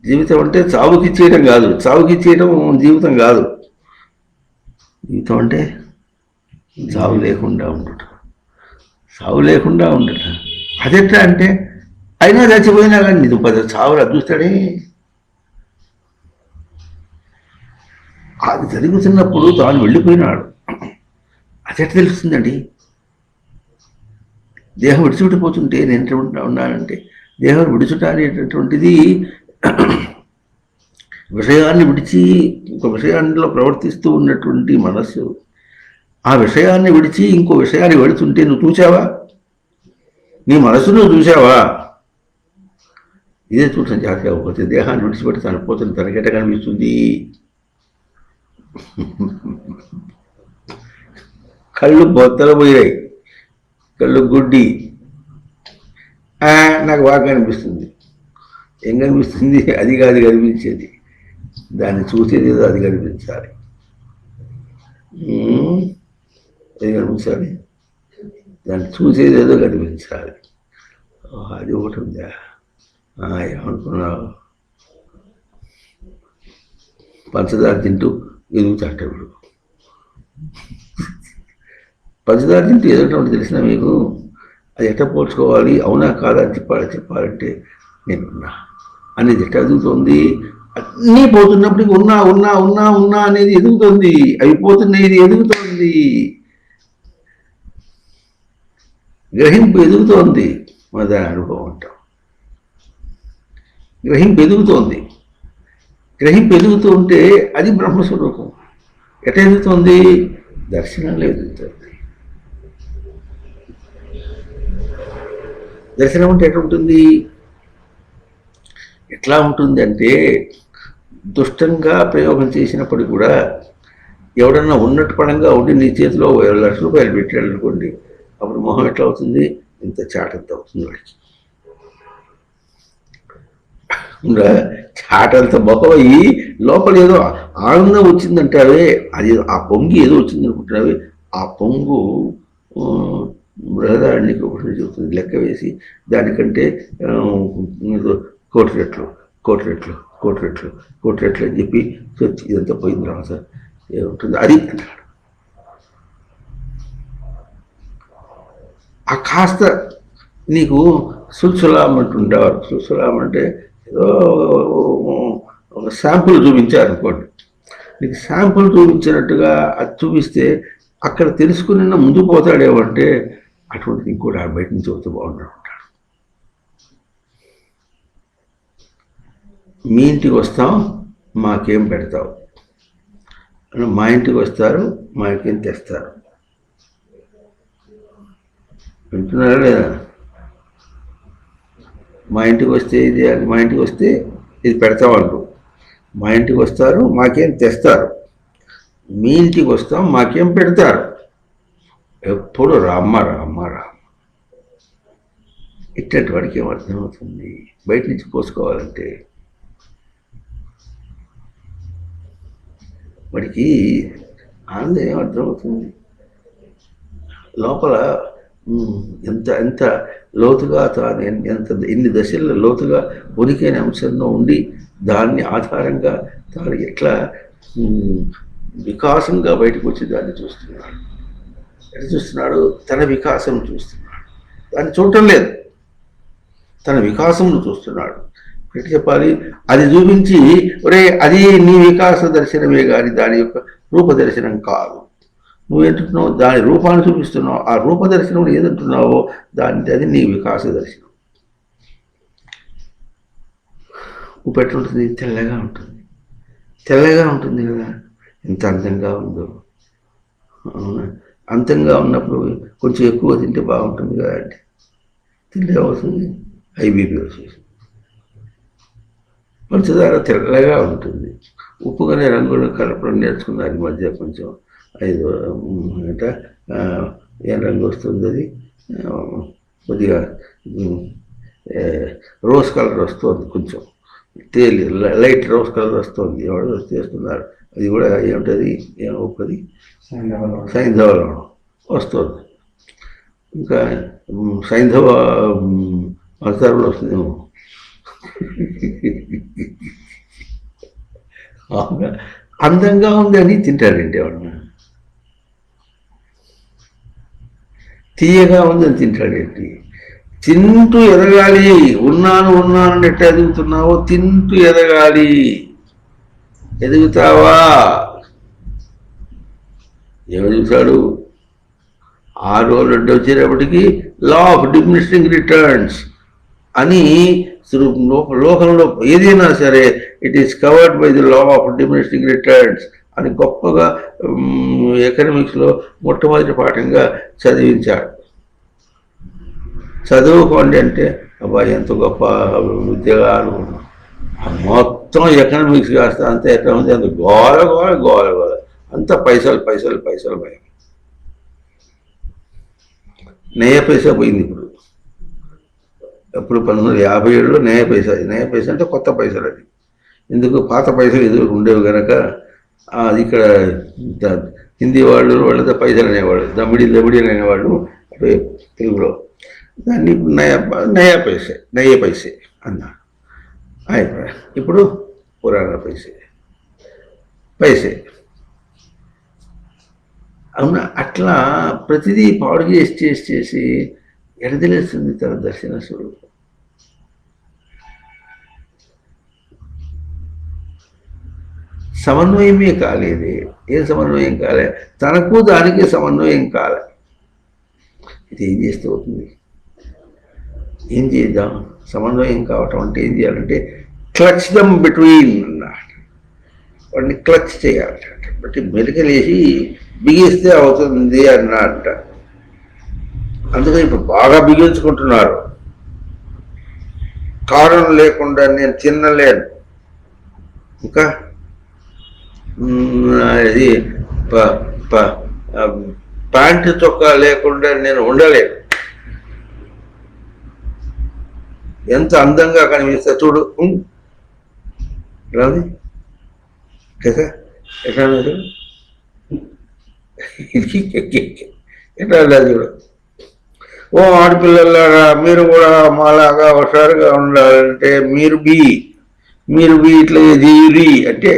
A: జీవితం అంటే చావుకి చేయటం కాదు, చావుకి చేయటం జీవితం కాదు. జీవితం అంటే చావు లేకుండా ఉండటం, అదెట్లా అంటే అయినా చచ్చిపోయినా కానీ నీకు 10 చావులు అదృస్తాడే. అది జరుగుతున్నప్పుడు తాను వెళ్ళిపోయినాడు, అదెట్లా తెలుస్తుందండి? దేహం విడిచిపెట్టిపోతుంటే నేను ఉన్నానంటే, దేహం విడిచుట అనేటటువంటిది విషయాన్ని విడిచి ఒక విషయాల్లో ప్రవర్తిస్తూ ఉన్నటువంటి మనస్సు, ఆ విషయాన్ని విడిచి ఇంకో విషయాన్ని వెళుతుంటే నువ్వు చూసావా? నీ మనస్సు నువ్వు చూసావా? ఇదే చూసిన జాగ్రత్త అవ్వకపోతే దేహాన్ని విడిచిపెట్టి తనపోతుంది, తనకెట కనిపిస్తుంది? కళ్ళు బొత్తలు పోయాయి, కళ్ళు గుడ్డి. నాకు బాగా కనిపిస్తుంది. ఏం కనిపిస్తుంది? అది కాదు కనిపించేది, దాన్ని చూసేది ఏదో అది కనిపించాలి. అది కనిపించాలి, దాన్ని చూసేది ఏదో కనిపించాలి. అది ఒకటి ఉందా? ఏమనుకున్నావు? పంచదార తింటూ ఎదుగుతాడు. పంచదార తింటూ ఎదుగుతామని తెలిసిన మీకు అది ఎట్లా పోల్చుకోవాలి? అవునా కాదా అని చెప్పాలంటే నేనున్నా అనేది ఎట్లా ఎదుగుతుంది? అన్నీ పోతున్నప్పటికీ ఉన్నా అనేది ఎదుగుతుంది. అవి పోతున్నాయి, ఇది ఎదుగుతోంది. గ్రహింపు ఎదుగుతోంది. మన దాని అనుభవం అంటాం. గ్రహింపు ఎదుగుతూ ఉంటే అది బ్రహ్మస్వరూపం. ఎట్లా ఎదుగుతోంది? దర్శనంలో ఎదుగుతుంది. దర్శనం అంటే ఎట్లా ఉంటుంది అంటే దుష్టంగా ప్రయోగం చేసినప్పుడు కూడా ఎవడన్నా ఉన్నట్టు పడంగా ఉండి నీ చేతిలో 2,00,000 రూపాయలు పెట్టాడు అనుకోండి, అప్పుడు మొహం ఎట్లా అవుతుంది? ఇంత చాటంత అవుతుంది వాడికి. చాటంత మొహం అయ్యి లోపల ఏదో ఆనందం వచ్చిందంటావే, అది ఆ పొంగి ఏదో వచ్చింది అనుకుంటున్నావే, ఆ పొంగు బృహదారణ్యక ఉపనిషత్తు చెబుతుంది, లెక్క వేసి దానికంటే 1,00,00,000 రెట్లు 1,00,00,000 రెట్లు 1,00,00,000 రెట్లు 1,00,00,000 రెట్లు అని చెప్పి ఇదంతా పోయిన తర్వాత ఏముంటుంది అది అంటాడు. ఆ కాస్త నీకు సుల్సులాం అంటుండేవారు. సుల్సులాం అంటే ఏదో ఒక శాంపుల్ చూపించారనుకోండి, నీకు శాంపుల్ చూపించినట్టుగా అది చూపిస్తే అక్కడ తెలుసుకుని ముందుకు పోతాడేమంటే అటువంటిది ఇంకోటి బయట నుంచి వస్తే బాగుంటాడు. మీ ఇంటికి వస్తాం, మాకేం పెడతావు, మా ఇంటికి వస్తారు, మాకేం తెస్తారు. వింటున్నారా లేదా? మా ఇంటికి వస్తే ఇది, మా ఇంటికి వస్తే ఇది పెడతామంటారు. మా ఇంటికి వస్తారు, మాకేం తెస్తారు. మీ ఇంటికి వస్తాం, మాకేం పెడతారు. ఎప్పుడు రామ్మ రామ్మ రామ్మ. ఇట్లాంటి వాడికి ఏం అర్థమవుతుంది? బయట నుంచి పోసుకోవాలంటే వాడికి ఆనందం ఏం అర్థమవుతుంది? లోపల ఎంత ఎంత లోతుగా తాను ఎన్ని దశల్లో లోతుగా ఉనికైన అంశంలో ఉండి దాన్ని ఆధారంగా తాను ఎట్లా వికాసంగా బయటకు వచ్చి దాన్ని చూస్తున్నాడు. ఎట్లా చూస్తున్నాడు? తన వికాసం చూస్తున్నాడు, దాన్ని చూడటం లేదు, తన వికాసంను చూస్తున్నాడు. ఎట్లా చెప్పాలి? అది చూపించి ఒరే అది నీ వికాస దర్శనమే కానీ దాని యొక్క రూపదర్శనం కాదు. నువ్వేంటున్నావు? దాని రూపాన్ని చూపిస్తున్నావు. ఆ రూపదర్శనం ఏదంటున్నావో అది నీ వికాస దర్శనం. ఉప్పు ఎట్లుంటుంది? తెల్లగా ఉంటుంది. తెల్లగా ఉంటుంది కదా, ఎంత అందంగా ఉందో. అవునా? అంతంగా ఉన్నప్పుడు కొంచెం ఎక్కువ తింటే బాగుంటుంది కదా అంటే తింటే అవుతుంది, ఐబీపీ వచ్చేసి. పంచదార తెల్లగా ఉంటుంది. ఉప్పుగానే రంగులు కలపడం నేర్చుకున్నారు ఈ మధ్య. కొంచెం 5 అంటే ఏం రంగు వస్తుంది అది, కొద్దిగా రోజ్ కలర్ వస్తుంది, కొంచెం తేలి లైట్ రోజ్ కలర్ వస్తుంది. ఎవరు చేస్తున్నారు అది కూడా ఏమిటది, ఏం ఉప్పది, సైంధవ వస్తుంది. ఇంకా సైంధవ అవతారంలో వస్తుందేమో. అందంగా ఉంది అని తింటారండి ఎవరన్నా? తీయగా ఉంది అని తింటాడేంటి? తింటూ ఎదగాలి. ఉన్నాను అన్నట్టు ఎదుగుతున్నావో తింటూ ఎదగాలి. ఎదుగుతావా? ఏమెదుగుతాడు? 6 రోజులు వచ్చేటప్పటికి లా ఆఫ్ డిమినిషింగ్ రిటర్న్స్ అని లోకంలో ఏదైనా సరే it is covered by the law of diminishing returns అని గొప్పగా ఎకనామిక్స్లో మొట్టమొదటి పాఠంగా చదివించాడు. చదువుకోండి అంటే అబ్బాయి ఎంత గొప్ప విద్యగా అనుకున్నాం. మొత్తం ఎకనామిక్స్ కాస్త అంత ఎట్లా ఉంది, అంత గోల గోల గోల గోల, అంత పైసలు పైసలు పైసలు భయం. నయ పైసా పోయింది ఇప్పుడు. ఎప్పుడు 1957లో నయ పైసా. నయ పైసా అంటే కొత్త పైసలు. అది ఎందుకు? పాత పైసలు ఎదురు ఉండేవి కనుక అది ఇక్కడ హిందీ వాళ్ళతో పైసలు అనేవాళ్ళు, దమిడి అనేవాళ్ళు తెలుగులో. దాన్ని నయా పైసే అన్నారు. ఇప్పుడు పురాణ పైసే. అవునా? అట్లా ప్రతిదీ పాడు చేసి ఎడదలేస్తుంది తన దర్శన స్వరూపం. సమన్వయమే కాలేదు. ఏం సమన్వయం కాలే? తనకు దానికి సమన్వయం కాలే. ఇది ఏం చేస్తే అవుతుంది? ఏం చేద్దాం? సమన్వయం కావటం అంటే ఏం చేయాలంటే క్లచ్ దమ్ బిట్వీన్ అన్నమాట. వాడిని క్లచ్ చేయాలట. బట్టి మెలికలేసి బిగిస్తే అవుతుంది అన్నట్ట. అందుకని ఇప్పుడు బాగా బిగించుకుంటున్నారు. కారణం లేకుండా నేను తినలేను, ఇంకా ఇది ప్యాంటు చొక్కా లేకుండా నేను ఉండలేను. ఎంత అందంగా కనిపిస్తా చూడు. ఎలా ఉంది కదా? ఎట్లా చూడు, ఎట్లా చూడు. ఓ ఆడపిల్లలారా, మీరు కూడా మాలాగా హుషారుగా ఉండాలంటే మీరు బి ఇట్లా రీ అంటే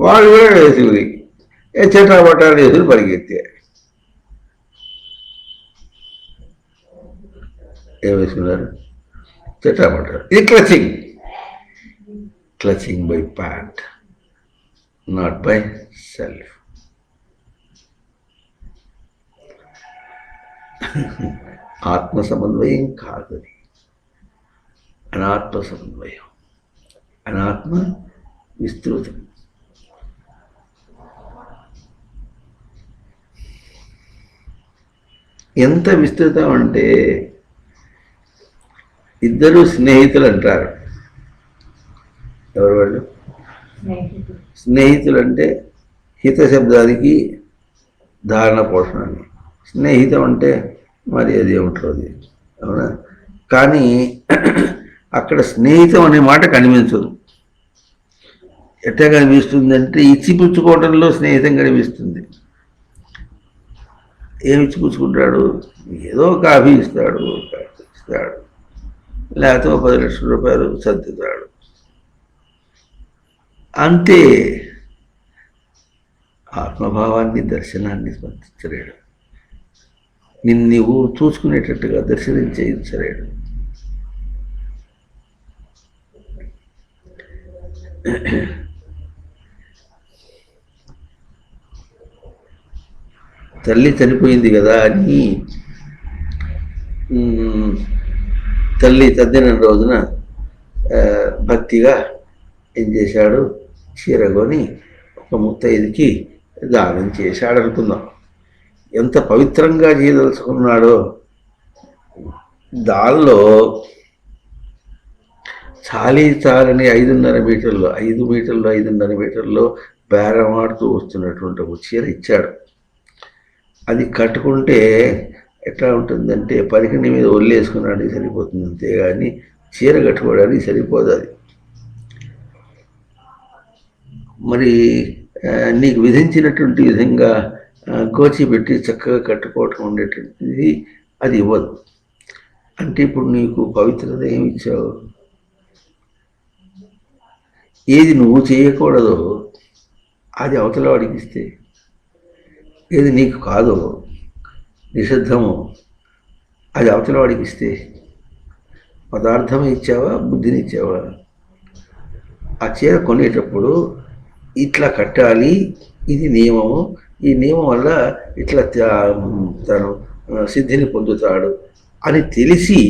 A: వాళ్ళు కూడా వేసుకుని చెట్టా పట్టాలు వేసుకుని పరిగెత్తే. ఏం వేసుకున్నారు? చెట్టా పట్టాలు. ఇది clutching by pant, not by self. ఆత్మ సమన్వయం కాదని, అనాత్మ సమన్వయం. అనాత్మ విస్తృతం. ఎంత విస్తృతం అంటే ఇద్దరు స్నేహితులు అంటారు. ఎవరు వాళ్ళు? స్నేహితులు అంటే హిత శబ్దానికి ధారణ పోషణని. స్నేహితం అంటే మరి అది ఏమిటది, అవునా? కానీ అక్కడ స్నేహితం అనే మాట కనిపించదు. ఎట్లా కనిపిస్తుంది అంటే ఇచ్చిపుచ్చుకోవడంలో స్నేహితం కనిపిస్తుంది. ఏమి ఇచ్చిపుచ్చుకుంటాడు? ఏదో కాఫీ ఇస్తాడు, లేకపోతే 10 లక్షల రూపాయలు సర్దుతాడు, అంతే. ఆత్మభావాన్ని, దర్శనాన్ని స్పందించలేడు. నువ్వు చూసుకునేటట్టుగా దర్శనించలేడు. తల్లి చనిపోయింది కదా అని తల్లి తద్దిన రోజున భక్తిగా ఏం చేశాడు? చీర కొని ఒక ముత్తైదుకి దానం చేశాడు అనుకుందాం. ఎంత పవిత్రంగా చేయదలుచుకున్నాడో. దానిలో చాలని 5.5 మీటర్లు 5.5 మీటర్లో బేరమాడుతూ వస్తున్నటువంటి ఒక చీర ఇచ్చాడు. అది కట్టుకుంటే ఎట్లా ఉంటుందంటే పరికిణి మీద ఒళ్ళేసుకున్నాడానికి సరిపోతుంది, అంతేగాని చీర కట్టుకోవడానికి సరిపోదు. అది మరి నీకు విధించినటువంటి విధంగా గోచి పెట్టి చక్కగా కట్టుకోవటం ఉండేటువంటిది అది ఇవ్వదు. అంటే ఇప్పుడు నీకు పవిత్రత ఏమి ఇచ్చావు? ఏది నువ్వు చేయకూడదో అది అవతల వాడికి ఇస్తే, ఏది నీకు కాదో నిషిద్ధమో అది అవతల వాడికి ఇస్తే, పదార్థం ఇచ్చావా, బుద్ధిని ఇచ్చావా? ఆ చీర కొనేటప్పుడు ఇట్లా కట్టాలి, ఇది నియమము, ఈ నియమం వల్ల ఇట్లా తను సిద్ధిని పొందుతాడు అని తెలిసి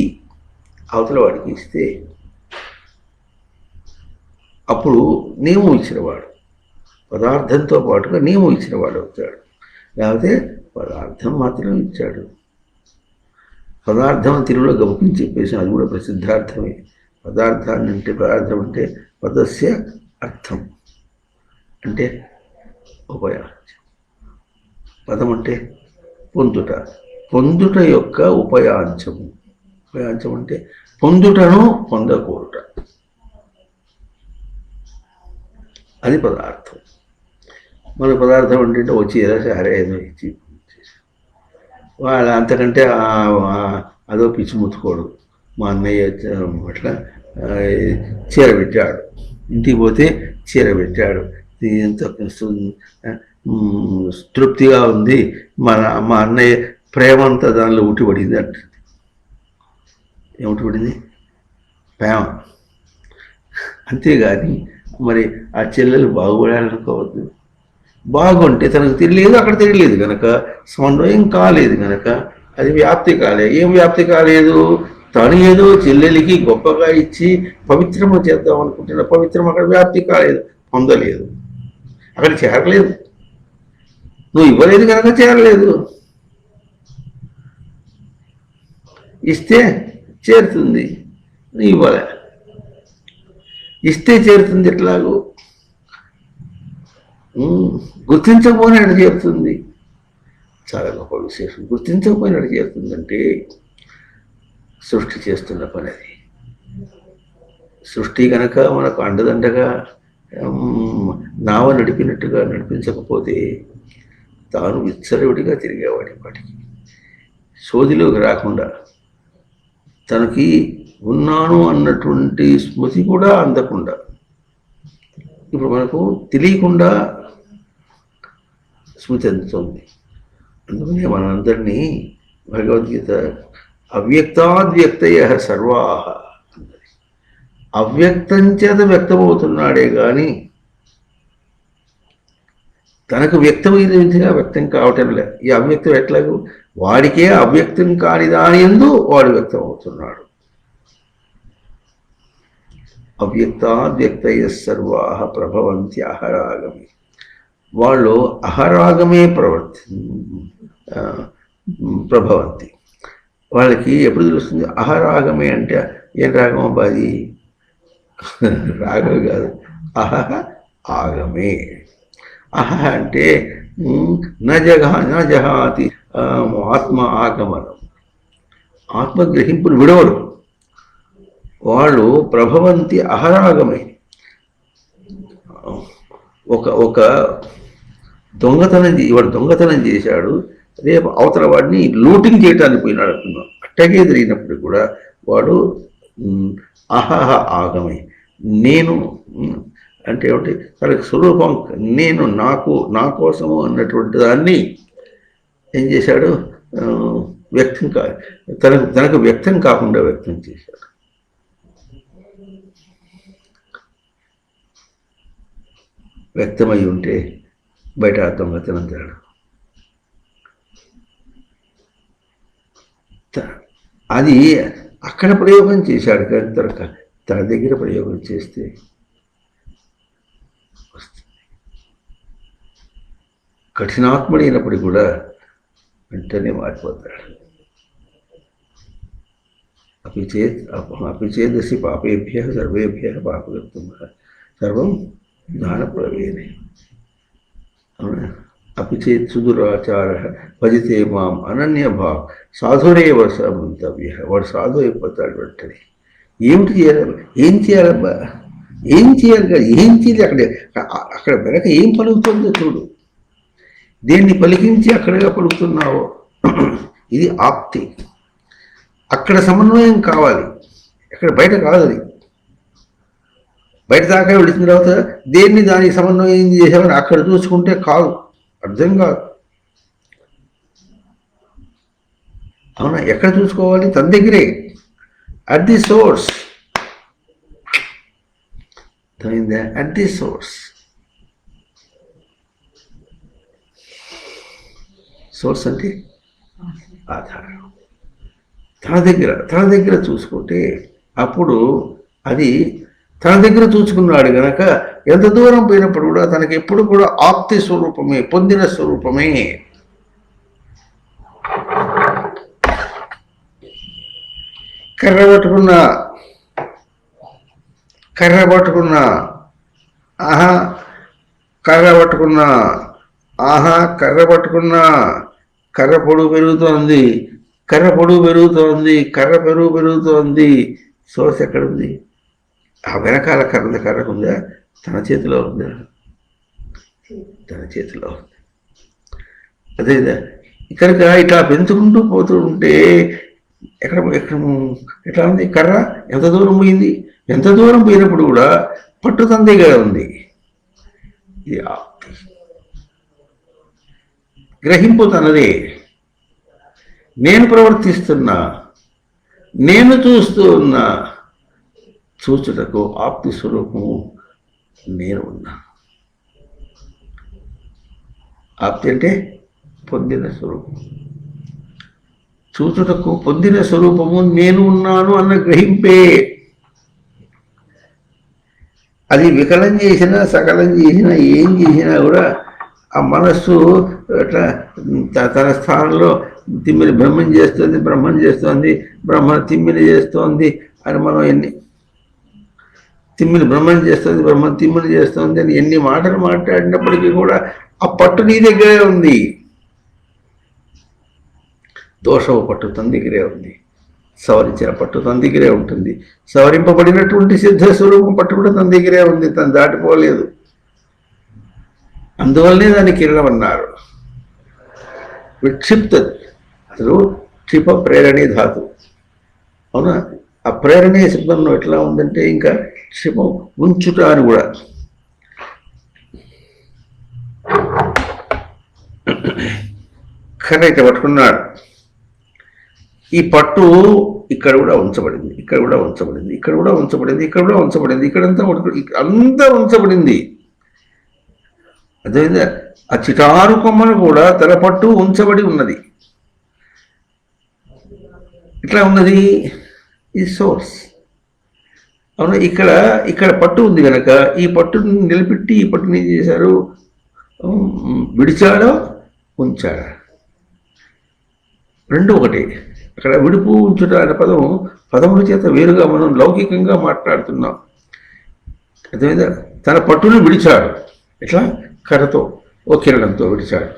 A: అవతల వాడికి ఇస్తే అప్పుడు నియమం ఇచ్చినవాడు, పదార్థంతో పాటుగా నియమం ఇచ్చినవాడు అవుతాడు. లేకపోతే పదార్థం మాత్రం ఇచ్చాడు. పదార్థం తెలుగులో గమనించి చెప్పేసి అది కూడా ప్రసిద్ధార్థమే. పదార్థాన్ని అంటే పదార్థం అంటే పదస్య అర్థం అంటే ఉపయార్థం. పదం అంటే పొందుట యొక్క ఉపయాంశము. ఉపయాంశం అంటే పొందుటను పొందకూడట, అది పదార్థం. మన పదార్థం అంటే వచ్చి ఏదో సరే ఏదో ఇచ్చి వాళ్ళు అంతకంటే అదో పిచ్చి ముత్తుకోడు. మా అన్నయ్య అట్లా చీర పెట్టాడు, ఇంటికి పోతే చీర పెట్టాడు, ఎంత తృప్తిగా ఉంది, మా అన్నయ్య ప్రేమంతా దానిలో ఉట్టిపడింది అంటుంది. ఏముట్టిపడింది? ప్రేమ. అంతేగాని మరి ఆ చెల్లెలు బాగుపడాలనుకోవద్దు. బాగుంటే తనకు తెలియలేదు, అక్కడ తెలియలేదు కనుక సమన్వయం కాలేదు కనుక అది వ్యాప్తి కాలేదు. ఏం వ్యాప్తి కాలేదు? తను ఏదో చెల్లెలికి గొప్పగా ఇచ్చి పవిత్రము చేద్దాం అనుకుంటున్న పవిత్రం అక్కడ వ్యాప్తి కాలేదు, పొందలేదు, అక్కడ చేరలేదు. నువ్వు ఇవ్వలేదు కనుక చేరలేదు. ఇస్తే చేరుతుంది, నువ్వు ఇవ్వలే. ఇస్తే చేరుతుంది ఎట్లాగో, గుర్తించకపోయినాడు చేరుతుంది. చాలా గొప్ప విశేషం. గుర్తించకపోయినాడు చేరుతుందంటే సృష్టి చేస్తున్న పని అది. సృష్టి కనుక మనకు అండదండగా నావ నడిపినట్టుగా నడిపించకపోతే తాను విచ్చలవిడిగా తిరిగేవాడి వాటికి, సోదిలోకి రాకుండా, తనకి ఉన్నాను అన్నటువంటి స్మృతి కూడా అందకుండా, ఇప్పుడు మనకు తెలియకుండా స్మృతి అందుతుంది. అందుకనే మనందరినీ భగవద్గీత అవ్యక్తాద్వ్యక్తయ సర్వాహ అన్నది. అవ్యక్తం చేత వ్యక్తమవుతున్నాడే కానీ తనకు వ్యక్తమైన విధంగా వ్యక్తం కావటం లేదు. ఈ అవ్యక్తం ఎట్లాగూ వాడికే అవ్యక్తం కాని దాని యందు వాడు వ్యక్తం అవుతున్నాడు. అవ్యక్తాద్వ్యక్తయ సర్వాహ ప్రభవంతి అహరాగమే. వాళ్ళు అహరాగమే ప్రభవంతి. వాళ్ళకి ఎప్పుడు తెలుస్తుంది అహరాగమే అంటే? ఏం రాగం అబ్బా అది? రాగం కాదు, అహ ఆగమే. అహ అంటే నజహాతి ఆత్మ ఆగమనం, ఆత్మగ్రహింపులు విడవరు. వాళ్ళు ప్రభవంతి అహరాగమే. ఒక వాడు దొంగతనం చేశాడు, రేపు అవతల వాడిని లూటింగ్ చేయటానికి పోయినాడు అనుకున్నాం. అట్టగే జరిగినప్పుడు కూడా వాడు అహహ ఆగమే. నేను అంటే ఏమిటి? తనకి స్వరూపం నేను, నా కోసము అన్నటువంటి దాన్ని ఏం చేశాడు? వ్యక్తం తనకు వ్యక్తం కాకుండా వ్యక్తం చేశాడు. వ్యక్తమై ఉంటే బయట దొంగతనం జరగదు. అది అక్కడ ప్రయోగం చేశాడు కానీ తన దగ్గర ప్రయోగం చేస్తే వస్తుంది. కఠినాత్ముడైనప్పుడు కూడా వెంటనే మారిపోతాడు. అపిచేదసి పాపేభ్య సర్వేభ్య పాపకృతం సర్వం జ్ఞానప్రవేణే. అపిచేత్ సుదురాచార భజితే మాం అనన్యభావ్ సాధురేవ సమంతవ్య. వాడు సాధు అయిపోతాడు వెంటనే. ఏమిటి చేయాలి? ఏం చేయాలబ్బా? ఏం చేయాలి కదా? ఏం చేయాలి? అక్కడ వెనక ఏం పలుకుతుందో చూడు. దేన్ని పలికించి అక్కడగా పలుకుతున్నావో ఇది ఆప్తి. అక్కడ సమన్వయం కావాలి, అక్కడ బయట కాదు. అది బయట దాకా వెళ్ళిన తర్వాత దేన్ని దానికి సమన్వయం చేసామని అక్కడ చూసుకుంటే కాదు, అర్థం కాదు. అవునా? ఎక్కడ చూసుకోవాలి? తన దగ్గరే, at the source. At the source. Source అంటే ఆధారం. తన దగ్గర చూసుకుంటే అప్పుడు అది తన దగ్గర చూసుకున్నాడు గనక ఎంత దూరం పోయినప్పుడు కూడా తనకి ఎప్పుడు కూడా ఆప్తి స్వరూపమే, పొందిన స్వరూపమే. కర్ర పట్టుకున్నా ఆహా, కర్ర పొడుగు పెరుగుతోంది, కర్ర పెరుగుతోంది. సోర్స్ ఎక్కడుంది? ఆ వెనకాల కర్రకు ఉందా? తన చేతిలో ఉందా? తన చేతిలో ఉంది. అదే ఇక్కడికి ఇట్లా పెంచుకుంటూ పోతూ ఉంటే ఎట్లా ఉంది? కర్ర ఎంత దూరం పోయింది? ఎంత దూరం పోయినప్పుడు కూడా పట్టు తన దగ్గర ఉంది. ఇది ఆప్తి. గ్రహింపు తనదే. నేను ప్రవర్తిస్తున్నా, నేను చూస్తూ ఉన్నా. చూచుటకు ఆప్తి స్వరూపము నేను ఉన్నా. ఆప్తి అంటే పొందిన స్వరూపం. చూచుటకు పొందిన స్వరూపము నేను ఉన్నాను అన్న గ్రహింపే. అది వికలం చేసినా సకలం చేసినా ఏం చేసినా కూడా ఆ మనస్సు అట్లా తన స్థానంలో తిమ్మిని బ్రహ్మం చేస్తోంది, బ్రహ్మ తిమ్మిని చేస్తోంది అని మనం తిమ్మిని బ్రహ్మని చేస్తుంది, బ్రహ్మని తిమ్మిని చేస్తుంది అని ఎన్ని మాటలు మాట్లాడినప్పటికీ కూడా ఆ పట్టు నీ దగ్గరే ఉంది. దోషము పట్టు తన దగ్గరే ఉంది, సవరించిన పట్టు తన దగ్గరే ఉంటుంది, సవరింపబడినటువంటి సిద్ధ స్వరూపం పట్టు కూడా తన దగ్గరే ఉంది, తను దాటిపోలేదు. అందువల్లనే దాన్ని కిరణం అన్నారు. విక్షిప్తది అసలు క్షిప ప్రేరణి ధాతు. అవునా? ఆ ప్రేరణీయ శబ్దంలో ఎట్లా ఉందంటే ఇంకా క్షిపం ఉంచుట అని కూడా. కర్ర ఇట్లా పట్టుకున్నాడు. ఈ పట్టు ఇక్కడ కూడా ఉంచబడింది, ఇక్కడ కూడా ఉంచబడింది, ఇక్కడ కూడా ఉంచబడింది, ఇక్కడ కూడా ఉంచబడింది, ఇక్కడంతా అంతా ఉంచబడింది. అదేవిధంగా ఆ చిటారు కొమ్మను కూడా తన పట్టు ఉంచబడి ఉన్నది. ఇట్లా ఉన్నది ఈ సోర్స్. అవునా? ఇక్కడ పట్టు ఉంది కనుక ఈ పట్టుని నిలబెట్టి ఈ పట్టుని ఏం చేశారు? విడిచాడో ఉంచాడా? రెండు ఒకటి. అక్కడ విడుపు ఉంచుట అనే పదముల చేత వేరుగా మనం లౌకికంగా మాట్లాడుతున్నాం. అదేవిధంగా తన పట్టును విడిచాడు. ఎట్లా? కర్రతో, ఓ కిరణంతో విడిచాడు.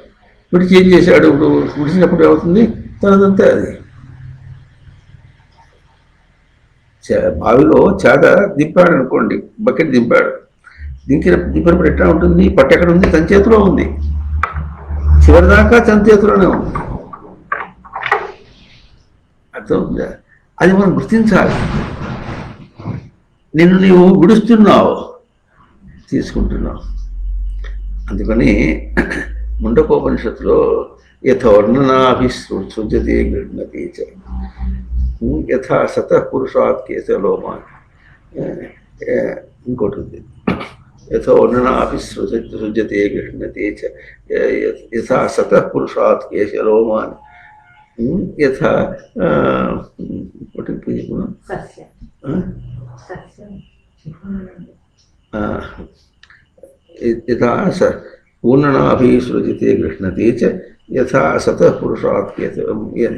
A: విడిచి ఏం చేశాడు? ఇప్పుడు విడిచినప్పుడు ఏమవుతుంది? తనదంతా అది. బావిలో చేద దింపాడు అనుకోండి, బకెట్ దింపాడు. దింపినప్పుడు ఎట్లా ఉంటుంది? పట్టు ఎక్కడ ఉంది? తన చేతిలో ఉంది, చివరిదాకా తన చేతిలోనే ఉంది. అర్థమవుతుందా? అది మనం గుర్తించాలి. నిన్ను నీవు విడుస్తున్నావు, తీసుకుంటున్నావు. అందుకని ముండకోపనిషత్తులో యథవర్ణనాభిసృజ్యతే గృహ్ణతి చ యథా సతః పురుషాత్ కేశలోమాన్. ఇంకోటి ఉంది, యథవర్ణనాభిసృజ్యతే గృహ్ణతి చ యథా సతః పురుషాత్ కేశలోమాన్. యథా యథా పూర్ణనాభిసృజితే గృహ్ణతి చ యథా సతః పురుషాత్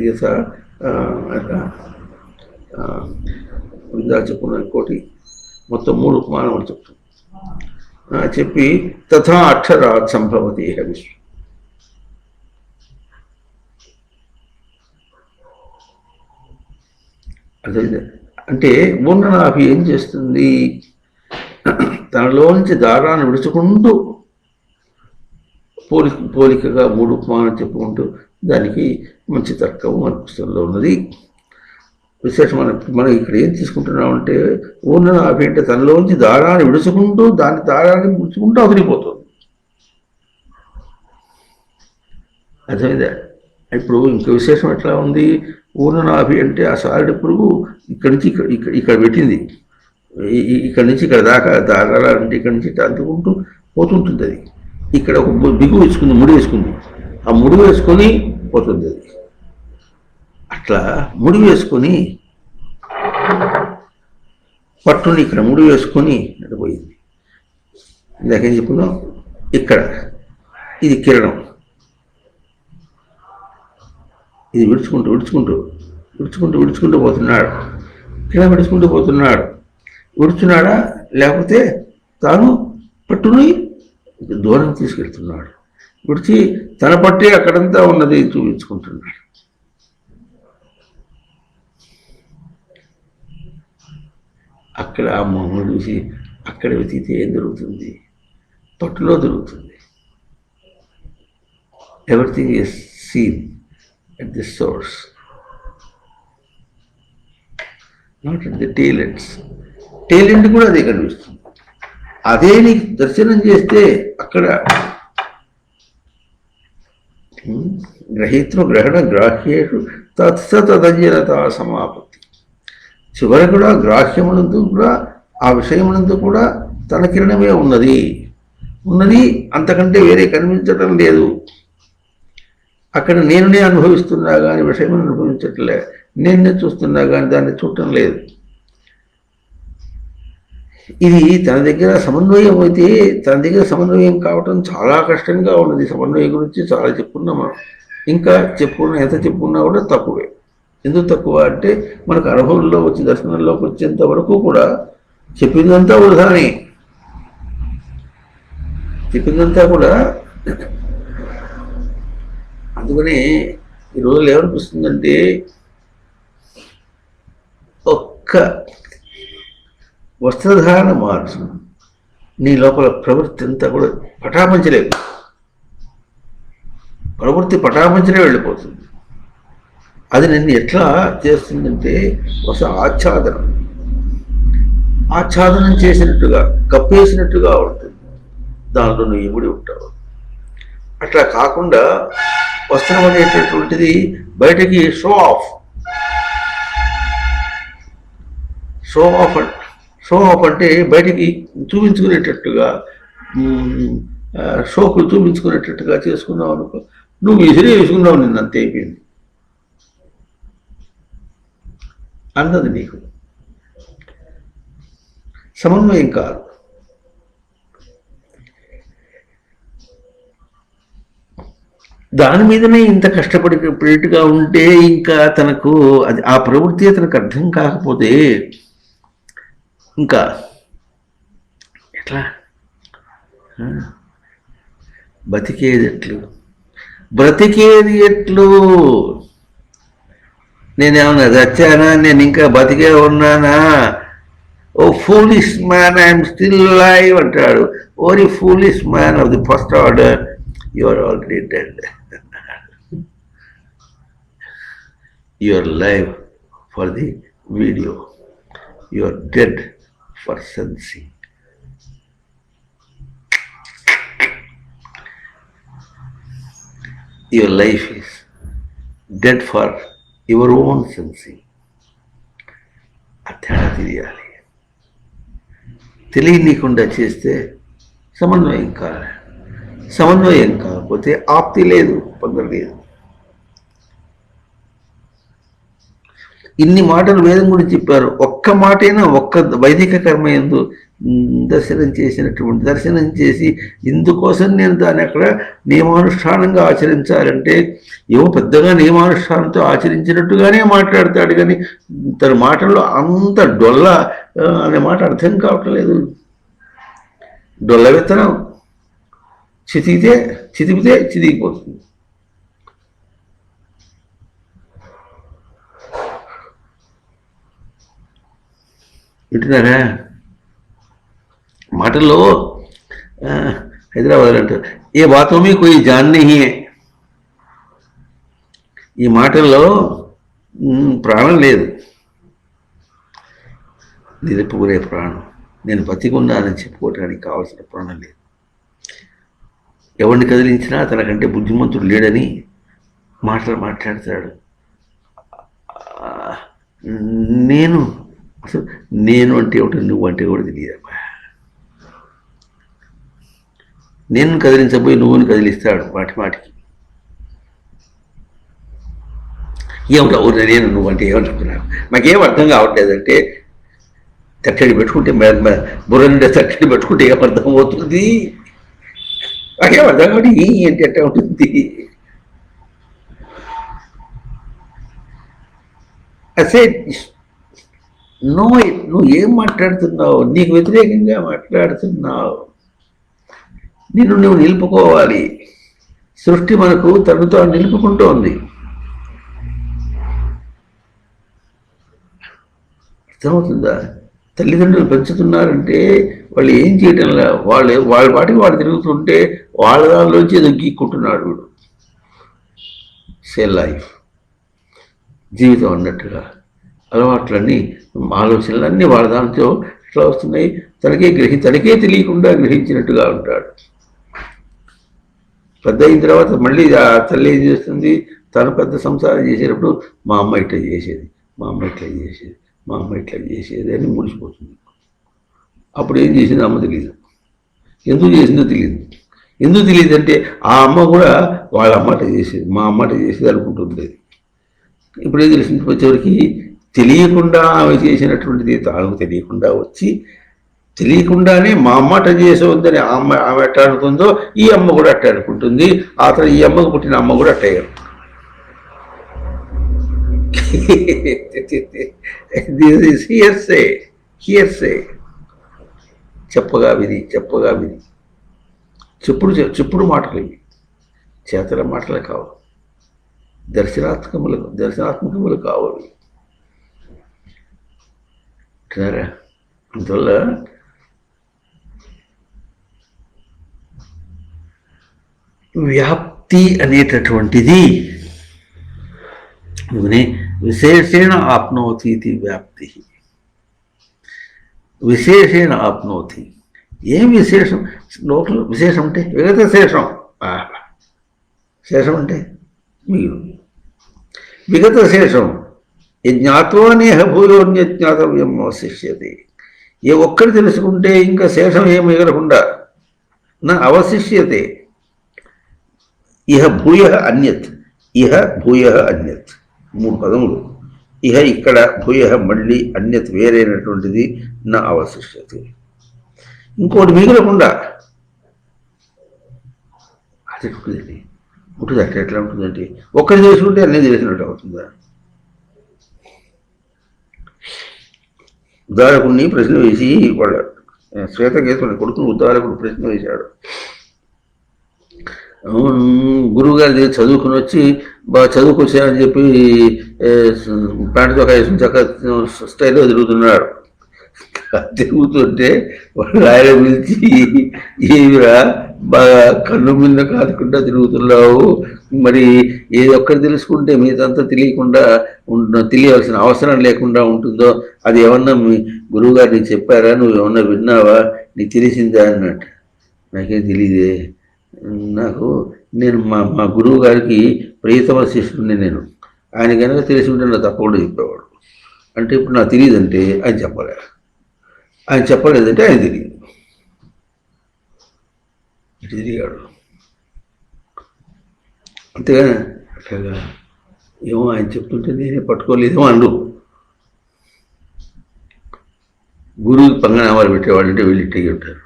A: యథా ఇందా చెప్పుకున్న ఇంకోటి మొత్తం 3 ఉపమానములు చెప్తాం. చెప్పి తథా అక్షరాత్ సంభవతి విశ్వం. అదే అంటే పూర్ణనాభి ఏం చేస్తుంది? తనలోంచి దారాన్ని విడుచుకుంటూ పోలికగా 3 ఉపమానం చెప్పుకుంటూ దానికి మంచి తర్కం మన పుస్తకంలో ఉన్నది. విశేషం మనం ఇక్కడ ఏం తీసుకుంటున్నామంటే పూర్ణనాభి అంటే తనలోంచి దారాన్ని విడుచుకుంటూ దారాన్ని విడుచుకుంటూ అదిరిపోతుంది. అర్థమైందా? ఇప్పుడు ఇంకో విశేషం ఎట్లా ఉంది? పూర్ణనాభి అంటే ఆ సారడి పురుగు ఇక్కడి నుంచి ఇక్కడ పెట్టింది, ఇక్కడి నుంచి ఇక్కడ దాకా దారాలంటే ఇక్కడి నుంచి అందుకుంటూ పోతుంటుంది. అది ఇక్కడ ఒక బిగు వేసుకుంది, ముడి వేసుకుంది, ఆ ముడి వేసుకొని పోతుంది. అది అట్లా ముడి వేసుకొని పట్టుని ఇక్కడ ముడి వేసుకొని పోయింది. ఇందాకేం చెప్పుకున్నాం? ఇక్కడ ఇది కిరణం, ఇది విడుచుకుంటూ పోతున్నాడు. కిరణం విడుచుకుంటూ పోతున్నాడు. విడుచున్నాడా? లేకపోతే తాను పట్టుని దూరం తీసుకెళ్తున్నాడు. విడిచి తన పట్టే అక్కడంతా ఉన్నది చూపించుకుంటున్నాడు. అక్కడ ఆ మొహం చూసి అక్కడ వెతికితే ఏం దొరుకుతుంది? పట్టులో దొరుకుతుంది. Everything is seen at the source, not at the tail ends. tail end కూడా అదే కనిపిస్తుంది. అదే నీకు దర్శనం చేస్తే అక్కడ గ్రహీతృ గ్రహణ గ్రాహ్యేషు తత్సతదంజనత సమాపత్తి. చివరి కూడా గ్రాహ్యమునందు కూడా ఆ విషయమునందు కూడా తన కిరణమే ఉన్నది, అంతకంటే వేరే కనిపించటం లేదు. అక్కడ నేనే అనుభవిస్తున్నా కానీ విషయం అనుభవించట్లే, నేనే చూస్తున్నా కానీ దాన్ని చూడటం లేదు. ఇది తన దగ్గర సమన్వయం అయితే, తన దగ్గర సమన్వయం కావటం చాలా కష్టంగా ఉన్నది. సమన్వయం గురించి చాలా చెప్పుకున్నాం మనం. ఇంకా ఎంత చెప్పుకున్నా కూడా తక్కువే. ఎందుకు తక్కువ అంటే మనకు అనుభవంలో వచ్చి దర్శనంలోకి వచ్చేంత వరకు కూడా చెప్పిందంతా వృధాని, చెప్పిందంతా కూడా. అందుకని ఈ రోజులు ఏమనిపిస్తుందంటే ఒక్క వస్త్రధారణ మార్చు, నీ లోపల ప్రవృత్తి అంతా కూడా పటాపంచలేదు, ప్రవృత్తి పటాపంచలే వెళ్ళిపోతుంది. అది నిన్ను ఎట్లా చేస్తుందంటే ఒక ఆచ్ఛాదనం చేసినట్టుగా, కప్పేసినట్టుగా ఉంటుంది, దాంట్లో నువ్వు ఇముడి ఉంటావు. అట్లా కాకుండా వస్త్రం అనేటటువంటిది బయటకి షో ఆఫ్ అంటే బయటికి చూపించుకునేటట్టుగా, షోకు చూపించుకునేటట్టుగా చేసుకున్నావు అనుకో, నువ్వు విసిరి వేసుకున్నావు, నిన్ను అంతే అయిపోయింది అన్నది నీకు సమన్వయం కాదు. దాని మీదనే ఇంత కష్టపడినట్టుగా ఉంటే ఇంకా తనకు అది ఆ ప్రవృత్తి అతనికి అర్థం కాకపోతే ఇంకా ఎట్లా బ్రతికేది ఎట్లు? నేనేమన్నా చచ్చానా? నేను ఇంకా బతికే ఉన్నానా? Oh foolish man, I'm still live అంటాడు. ఓరి foolish man of the first order, you are already dead. You are alive for the video. You are dead for sensing. Your life is dead for your own sensing. తేడా తెలియాలి. తెలియనీయకుండా చేస్తే సమన్వయం కాదు. సమన్వయం కాకపోతే ఆప్తి లేదు, పొందలేదు. ఇన్ని మాటలు వేదం గురించి చెప్పారు. ఒక్క మాటైనా, ఒక్క వైదిక కర్మ యందు దర్శనం చేసి ఇందుకోసం నేను దాన్ని అక్కడ నియమానుష్ఠానంగా ఆచరించాలంటే ఏమో పెద్దగా నియమానుష్ఠానంతో ఆచరించినట్టుగానే మాట్లాడతాడు, కానీ తన మాటల్లో అంత డొల్ల అనే మాట అర్థం కావట్లేదు. డొల్ల విత్తనం చితికితే చితికిపోతుంది. వింటున్నారా? మాటల్లో హైదరాబాద్ అంటారు, ఏ బాతో మీ కోయి జాన్ నహీ హై. ఈ మాటల్లో ప్రాణం లేదు, నిలుపుకునే ప్రాణం. నేను బతికున్నానని చెప్పుకోవటానికి కావాల్సిన ప్రాణం లేదు. ఎవరిని కదిలించినా తనకంటే బుద్ధిమంతుడు లేడని మాట్లాడతాడు. నేను అంటే ఏమిటో నువ్వు అంటే కూడా తెలియదమ్మా. నేను కదిలించబోయి నువ్వుని కదిలిస్తాడు మాటికి. ఏమిటో నేను నువ్వు అంటే ఏమనుకుంటున్నావు? మాకేం అర్థం కావట్లేదంటే తట్టడి పెట్టుకుంటే బుర్ర నిండా తట్టడి పెట్టుకుంటే ఏమర్థం అవుతుంది? మాకేం అర్థం కాబట్టి అంటే ఎట్లా ఉంటుంది? అసే నువ్వు ఏం మాట్లాడుతున్నావు? నీకు వ్యతిరేకంగా మాట్లాడుతున్నావు. నువ్వు నిలుపుకోవాలి. సృష్టి మనకు తనతో నిలుపుకుంటోంది. అర్థమవుతుందా? తల్లిదండ్రులు పెంచుతున్నారంటే వాళ్ళు ఏం చేయటంలా, వాళ్ళ వాటికి వాళ్ళు తిరుగుతుంటే వాళ్ళ దానిలోంచి ఏదో గీక్కుంటున్నాడు వీడు. సెల్ లైఫ్, జీవితం అన్నట్టుగా అలవాట్లన్నీ, ఆలోచనలన్నీ వాళ్ళ దాంతో ఇట్లా వస్తున్నాయి. తనకే తెలియకుండా గ్రహించినట్టుగా ఉంటాడు. పెద్ద అయిన తర్వాత మళ్ళీ ఆ తల్లి ఏం చేస్తుంది? తను పెద్ద సంసారం చేసేటప్పుడు మా అమ్మ ఇట్లా చేసేది, మా అమ్మ ఇట్లా చేసేది, మా అమ్మ ఇట్లా చేసేది అని ముడిచిపోతుంది. అప్పుడు ఏం చేసింది అమ్మ తెలియదు, ఎందుకు చేసిందో తెలియదు. ఎందుకు తెలియదు అంటే ఆ అమ్మ కూడా వాళ్ళ అమ్మట చేసేది, మా అమ్మట చేసేది అనుకుంటుంది. ఇప్పుడు ఏం తెలిసింది? వచ్చేవరికి తెలియకుండా ఆమె చేసినటువంటిది తాను తెలియకుండా వచ్చి, తెలియకుండానే మా అమ్మట చేసేవద్దని ఆమె ఎట్లా అనుకుందో ఈ అమ్మ కూడా అట్ట అనుకుంటుంది. ఆ తర్వాత ఈ అమ్మకు పుట్టిన అమ్మ కూడా అట్ట అయ్యారు. This is hearsay. చెప్పగా విధి, చెప్పగా విధి. చెప్పుడు మాటలు ఇవి, చేతల మాటలే కావు, దర్శనాత్మకములు కావు అవి. అంటున్నారా? అందువల్ల వ్యాప్తి అనేటటువంటిది విశేషేణ ఆప్నోతి ఇది వ్యాప్తి. విశేషేణ ఆప్నోతి. ఏం విశేషం? లోపల విశేషం అంటే విగత శేషం. శేషం అంటే మీరు విగత శేషం. జ్ఞాత్వానేహ భూయోన్యజ్ఞాతవ్యం అవశిష్యతే. ఏ ఒక్కటి తెలుసుకుంటే ఇంకా శేషం ఏం మిగలకుండా నా అవశిష్యతే. ఇహ భూయ అన్యత్, ఇహ భూయ అన్యత్, 3 పదములు. ఇహ ఇక్కడ, భూయ మళ్ళీ, అన్యత్ వేరైనటువంటిది, నా అవశిష్యతే. ఇంకోటి మిగలకుండా అది ఉంటుందండి. ఉంటుంది అట్లా. ఎట్లా ఉంటుందండి? ఒక్కటి తెలుసుకుంటే అన్నీ తెలిసినట్టు అవుతుందా? ఉద్దారకుడిని ప్రశ్న వేసి, వాళ్ళ శ్వేతకేతుని కొడుకుని ఉద్దారకుడు ప్రశ్న వేశాడు. గురువుగారి దగ్గర చదువుకుని వచ్చి బాగా చదువుకొచ్చానని చెప్పి ప్యాంటు చొక్కా వేసుకుని చక్కగా స్టైల్లో తిరుగుతున్నాడు. తిరుగుతుంటే వాళ్ళు ఆయన పిలిచి, ఏమిరా బాగా కన్ను మీద కాకుండా తిరుగుతున్నావు, మరి ఏది ఒక్కటి తెలుసుకుంటే మీదంతా తెలియవలసిన అవసరం లేకుండా ఉంటుందో అది ఏమన్నా మీ గురువుగారు నీకు చెప్పారా, నువ్వు ఏమన్నా విన్నావా, నీకు తెలిసిందా అన్నట్టు. నాకేం తెలియదే, నేను మా గురువు గారికి ప్రియతమ శిష్యుడిని నేను, ఆయన కనుక తెలిసి ఉంటే నాకు తప్పకుండా చెప్పేవాడు. అంటే ఇప్పుడు నాకు తెలియదంటే ఆయన చెప్పలే, ఆయన చెప్పలేదంటే ఆయన తెలియదు. ఇటు తిరిగాడు. అంతేగాని అట్లాగా ఏమో ఆయన చెప్తుంటే నేనే పట్టుకోలేదేమో అండు. గురువుకి పంగనామాలు పెట్టేవాళ్ళు అంటే వీళ్ళు ఇట్టయి ఉంటారు.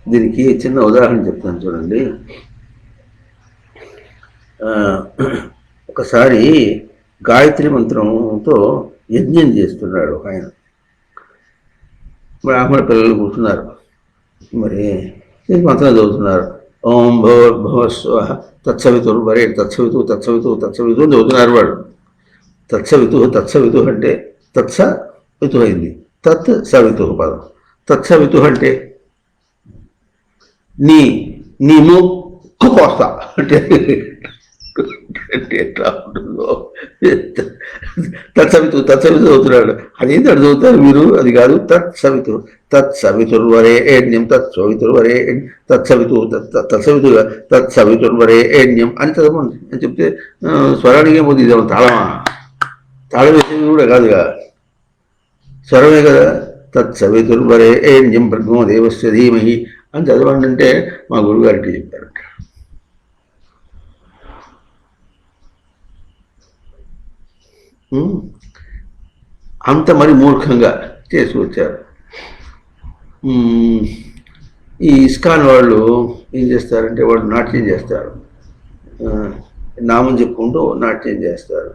A: దీనికి చిన్న ఉదాహరణ చెప్తాను చూడండి. ఒకసారి గాయత్రి మంత్రంతో యజ్ఞం చేస్తున్నాడు ఆయన. బ్రాహ్మణ పిల్లలు కూర్చున్నారు, మరి మంత్రం చదువుతున్నారు. ఓం భూర్భువస్వ తత్సవితుర్వరే తత్సవితు తత్సవితు తత్సవితు అని చదువుతున్నారు వాడు. తత్సవితు అంటే తత్సవితు అయింది. తత్ సవితు పదం. తత్సవితు అంటే నీ ముక్కు కోస్తా అంటే ఎట్లా ఉంటుందో. తత్సవితు చదువుతున్నాడు. అదేంటి అటు చదువుతారు మీరు? అది కాదు. తత్సవితుర్వరేణ్యం తత్సవితుర్వరేణ్యం అని చదవండి అని చెప్తే స్వరానికి ఏమో ఇదేమో తాళం వేసేది కూడా కాదుగా, స్వరమే కదా. తత్సవితుర్వరేణ్యం భర్గో దేవస్య ధీమహి అని చదవండి అంటే మా గురువుగారికి చెప్పారట. అంత మరి మూర్ఖంగా చేసుకొచ్చారు. ఈ ఇస్కాన్ వాళ్ళు ఏం చేస్తారంటే వాళ్ళు నాట్యం చేస్తారు, నామం చెప్పుకుంటూ నాట్యం చేస్తారు.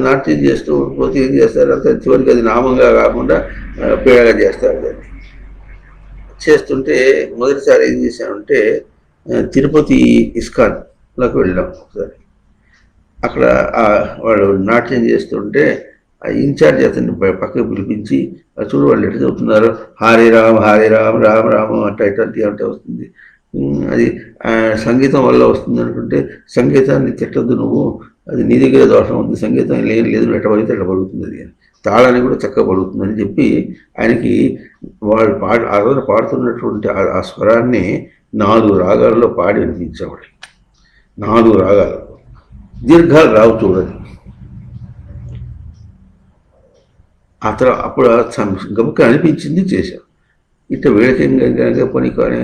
A: నాట్యం చేస్తూ పోతే ఏం చేస్తారు అంత చివరికి అది నామంగా కాకుండా పీడగా చేస్తారు. దాన్ని చేస్తుంటే మొదటిసారి ఏం చేశామంటే తిరుపతి ఇస్కాన్లోకి వెళ్ళాం ఒకసారి. అక్కడ వాళ్ళు నాట్యం చేస్తుంటే ఆ ఇన్ఛార్జ్ అతన్ని పక్కకు పిలిపించి చూడు వాళ్ళు ఎట్లా చదువుతున్నారు, హరే రామ్ రామ రామ అంటే వస్తుంది. అది సంగీతం వల్ల వస్తుంది అనుకుంటే సంగీతాన్ని తిట్టద్దు నువ్వు, అది నీ దగ్గర దోషం ఉంది, సంగీతం లేదు ఎట్లా పడితే ఎట్లా పడుతుంది, అది తాళాన్ని కూడా చక్కగా పడుతుందని చెప్పి ఆయనకి వాళ్ళు ఆ రోజు పాడుతున్నటువంటి ఆ స్వరాన్ని 4 రాగాల్లో పాడి వినిపించేవాడు. 4 రాగాలు, దీర్ఘాలు రావు చూడదు. అప్పుడు గమక అనిపించింది చేశాం. ఇట్లా వీళ్ళకి పని కానీ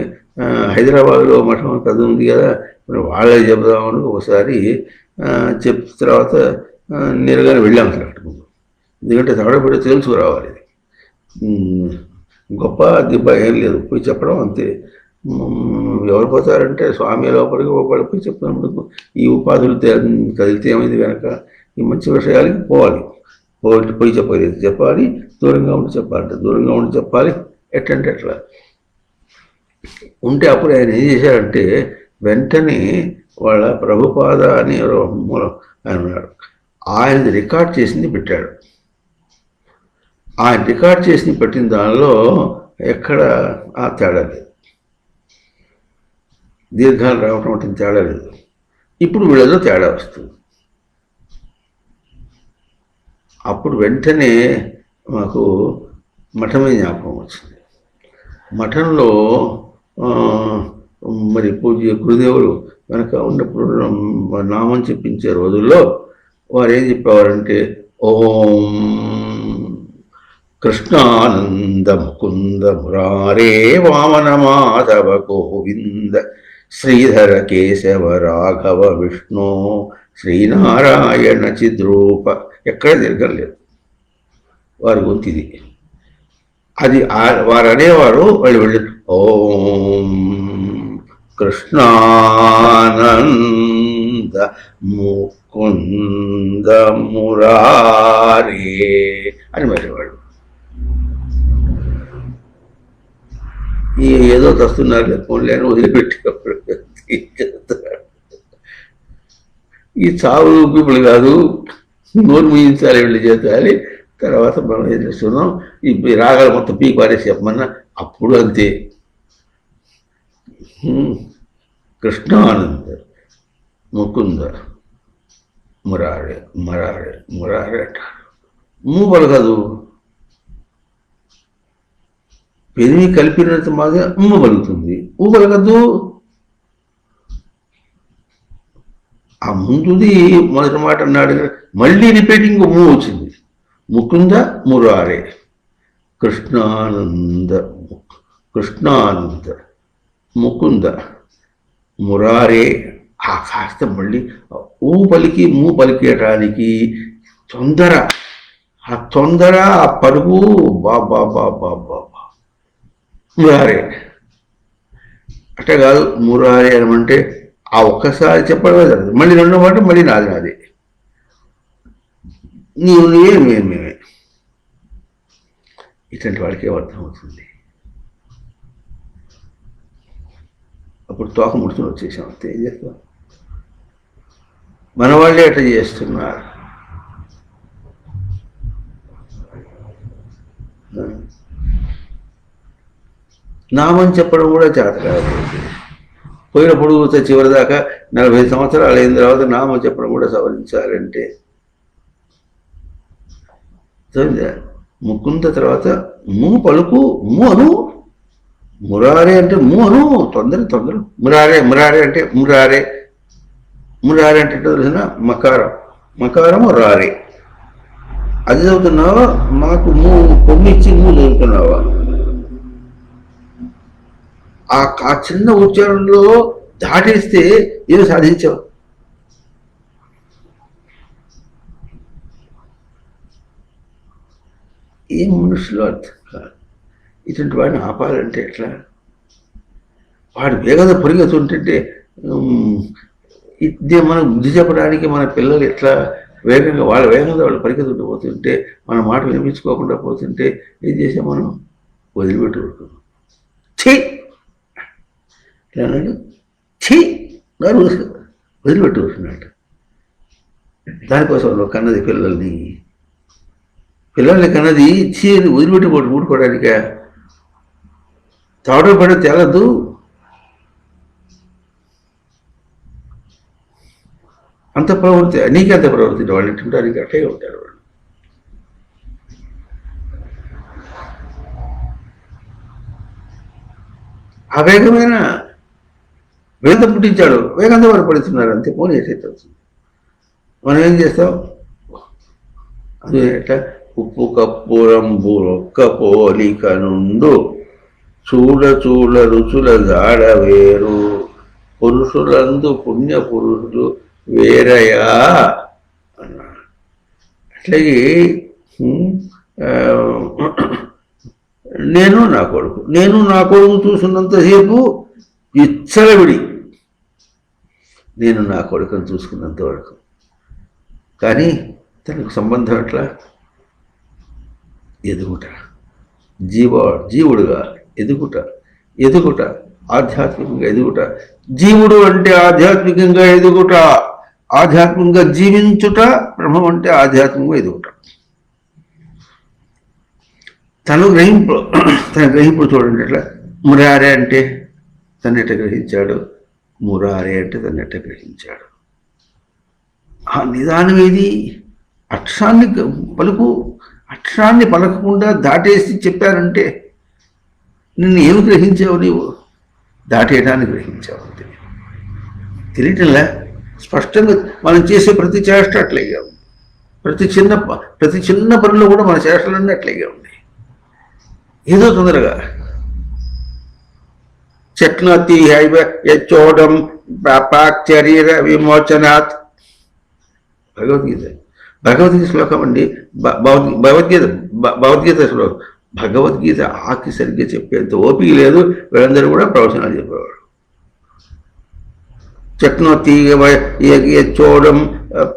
A: హైదరాబాద్లో మఠం కథ ఉంది కదా, మరి వాళ్ళే చెబుదామని ఒకసారి చెప్పిన తర్వాత నేరుగానే వెళ్ళాము అసలు అక్కడ ముందు. ఎందుకంటే తగడబడి తెలుసుకురావాలి. గొప్ప దిబ్బ ఏం లేదు, పోయి చెప్పడం అంతే. ఎవరు పోతారంటే స్వామి లోపలికి పోయి చెప్పినప్పుడు ఈ ఉపాధులు కదిలితే ఏమైంది కనుక ఈ మంచి విషయాలకి పోవాలి. పోయి చెప్పాలి, చెప్పాలి, దూరంగా ఉండి చెప్పాలి, దూరంగా ఉండి చెప్పాలి. ఎట్లంటే ఎట్లా ఉంటే అప్పుడు ఆయన ఏం చేశారంటే వెంటనే వాళ్ళ ప్రభుపాద అని ఆయన ఉన్నాడు, ఆయనది రికార్డ్ చేసింది పెట్టాడు. ఆయన రికార్డ్ చేసింది పెట్టిన దానిలో ఎక్కడ ఆ తేడా లేదు, దీర్ఘాలు రావటం అంటే తేడా లేదు. ఇప్పుడు వీళ్ళలో తేడా వస్తుంది. అప్పుడు వెంటనే మాకు మఠమే జ్ఞాపకం వచ్చింది. మఠంలో మరి పూజ్య గురుదేవులు వెనక ఉన్నప్పుడు నామం చెప్పించే రోజుల్లో వారు ఏం చెప్పేవారంటే, ఓం కృష్ణానంద ముకుంద మురారే వామన మాధవ గోవింద శ్రీధర కేశవ రాఘవ విష్ణు శ్రీనారాయణ చిద్రూప. ఎక్కడ తిరగలేదు వారి గొంతిది. అది వారు అనేవారు, వాళ్ళు వెళ్ళి ఓం కృష్ణానంద ముకుంద మురారే అని వెళ్ళేవాడు. ఏదో తస్తున్నారు ఫోన్లేని వదిలిపెట్టేవాడు. ఈ చావు పీపుల్ కాదు, నోరు ముయించాలి వీళ్ళు చేయాలి. తర్వాత మనం ఏం చేస్తున్నాం, ఈ రాగాలు మొత్తం పీకి పారేసి చెప్పమన్నా అప్పుడు అంతే. కృష్ణానంద ముకుంద మురారే మురారే మురారే అంటారు. పలకదు, పెరిగి కలిపినంత మాదిరి పలుకుతుంది, పలకద్దు. ఆ ముందుది మొదటి మాట అన్నాడు, మళ్ళీ రిపీటింగ్ వచ్చింది. ముకుంద మురారే కృష్ణానంద కృష్ణానంద ముకుంద మురారే. ఆ కాస్త మళ్ళీ పలికి పలికేయటానికి తొందర, ఆ తొందర, ఆ పరుగు, బాబా బాబా బాబా మురారే. అట్టే కాదు, మురారే అనమంటే ఆ ఒక్కసారి చెప్పడమే జరగదు, మళ్ళీ రెండో మాట మళ్ళీ నాది నీవు మేమే. ఇట్లాంటి వాడికి అర్థమవుతుంది. అప్పుడు తోక ముడుచుని వచ్చేసాం, అంతే. ఏం చేస్తాం, మన వాళ్ళే అట్లా చేస్తున్నారు. నామం చెప్పడం కూడా చేత కాకపోతే పోయినప్పుడు చివరిదాకా 40 సంవత్సరాలు అయిన తర్వాత నామం చెప్పడం కూడా సవరించాలంటే ముకుంద తర్వాత పలుకు, అను. మురారే అంటే అను, తొందర. మురారే అంటే మురారే అంటే తెలిసిన మకారము రారే. అది చదువుతున్నావా, మాకు పొమ్మిచ్చి చదువుతున్నావా? ఆ చిన్న ఉచ్చారణలో దాటేస్తే ఏం సాధించావు? ఏం మనుషులు అర్థం కాదు. ఇటువంటి వాడిని ఆపాలంటే ఎట్లా? వాడు వేగంగా పరిగెత్తుంటే ఇదే మనం బుద్ధి చెప్పడానికి మన పిల్లలు ఎట్లా వేగంగా వాళ్ళు పరిగెత్తుంటూ పోతుంటే మన మాట వినిపించుకోకుండా పోతుంటే ఏం చేసాం మనం? వదిలిపెట్టి ఊరుకున్నాం. ఛీ ఇలా అన్నాడు, ఛీ నారు వదిలిపెట్టి ఊరుకున్నాడు. దానికోసం కన్నది పిల్లల్ని కన్నది ఛీ వదిలిపెట్టి ఊడుకోవడానిక? తాడు పడి తేలద్దు. అంత ప్రవృత్తి, నీకంత ప్రవృత్తి. వాళ్ళు ఎట్టుంటారు, అట్లే ఉంటారు వాళ్ళు. ఆ వేగమైన వేగంత పుట్టించాడు, వేగంతో వారు పడుతున్నారు, అంతే. పోనీ ఎట్లయితే అవుతుంది. మనం ఏం చేస్తాం? అది ఎట్లా? ఉప్పు కప్పురంబు ఒక్క పోలిక నుండు చూడ రుచుల జాడ వేరు పురుషులందు పుణ్య పురుషులు వేరయా అన్నాడు. అట్లాగే నేను నా కొడుకు చూసుకున్నంతసేపు ఇచ్చలవిడి, నేను నా కొడుకుని చూసుకున్నంత వరకు కానీ తనకు సంబంధం ఎట్లా? ఎదుగుట, జీవుడుగా ఎదుగుట, ఆధ్యాత్మికంగా ఎదుగుట. జీవుడు అంటే ఆధ్యాత్మికంగా ఎదుగుట, ఆధ్యాత్మికంగా జీవించుట. బ్రహ్మం అంటే ఆధ్యాత్మికంగా ఎదుగుట. తన గ్రహింపు చూడండి ఎట్లా. మురారే అంటే తన్నెట్ట గ్రహించాడు, మురారే అంటే తన్నెట్ట గ్రహించాడు. ఆ నిదానం ఏది? అక్షరాన్ని పలకకుండా దాటేసి చెప్పారంటే నిన్ను ఏమి గ్రహించావు? నీవు దాటేయడానికి గ్రహించావు అంతే. తెలియటంలా స్పష్టంగా మనం చేసే ప్రతి చేష్ట అట్లాగే ఉంది. ప్రతి చిన్న పనిలో కూడా మన చేష్టలన్నీ అట్లాగే ఉన్నాయి. ఏదో తొందరగా చక్నతి చూడం ప్రాక్ శరీర విమోచనాత్. భగవద్గీత శ్లోకం అండి. భగవద్గీత శ్లోకం. భగవద్గీత ఆకి సరిగ్గా చెప్పేంత ఓపిక లేదు. వీళ్ళందరూ కూడా ప్రవచనాలు చెప్పేవాడు. చక్నోతి చూడం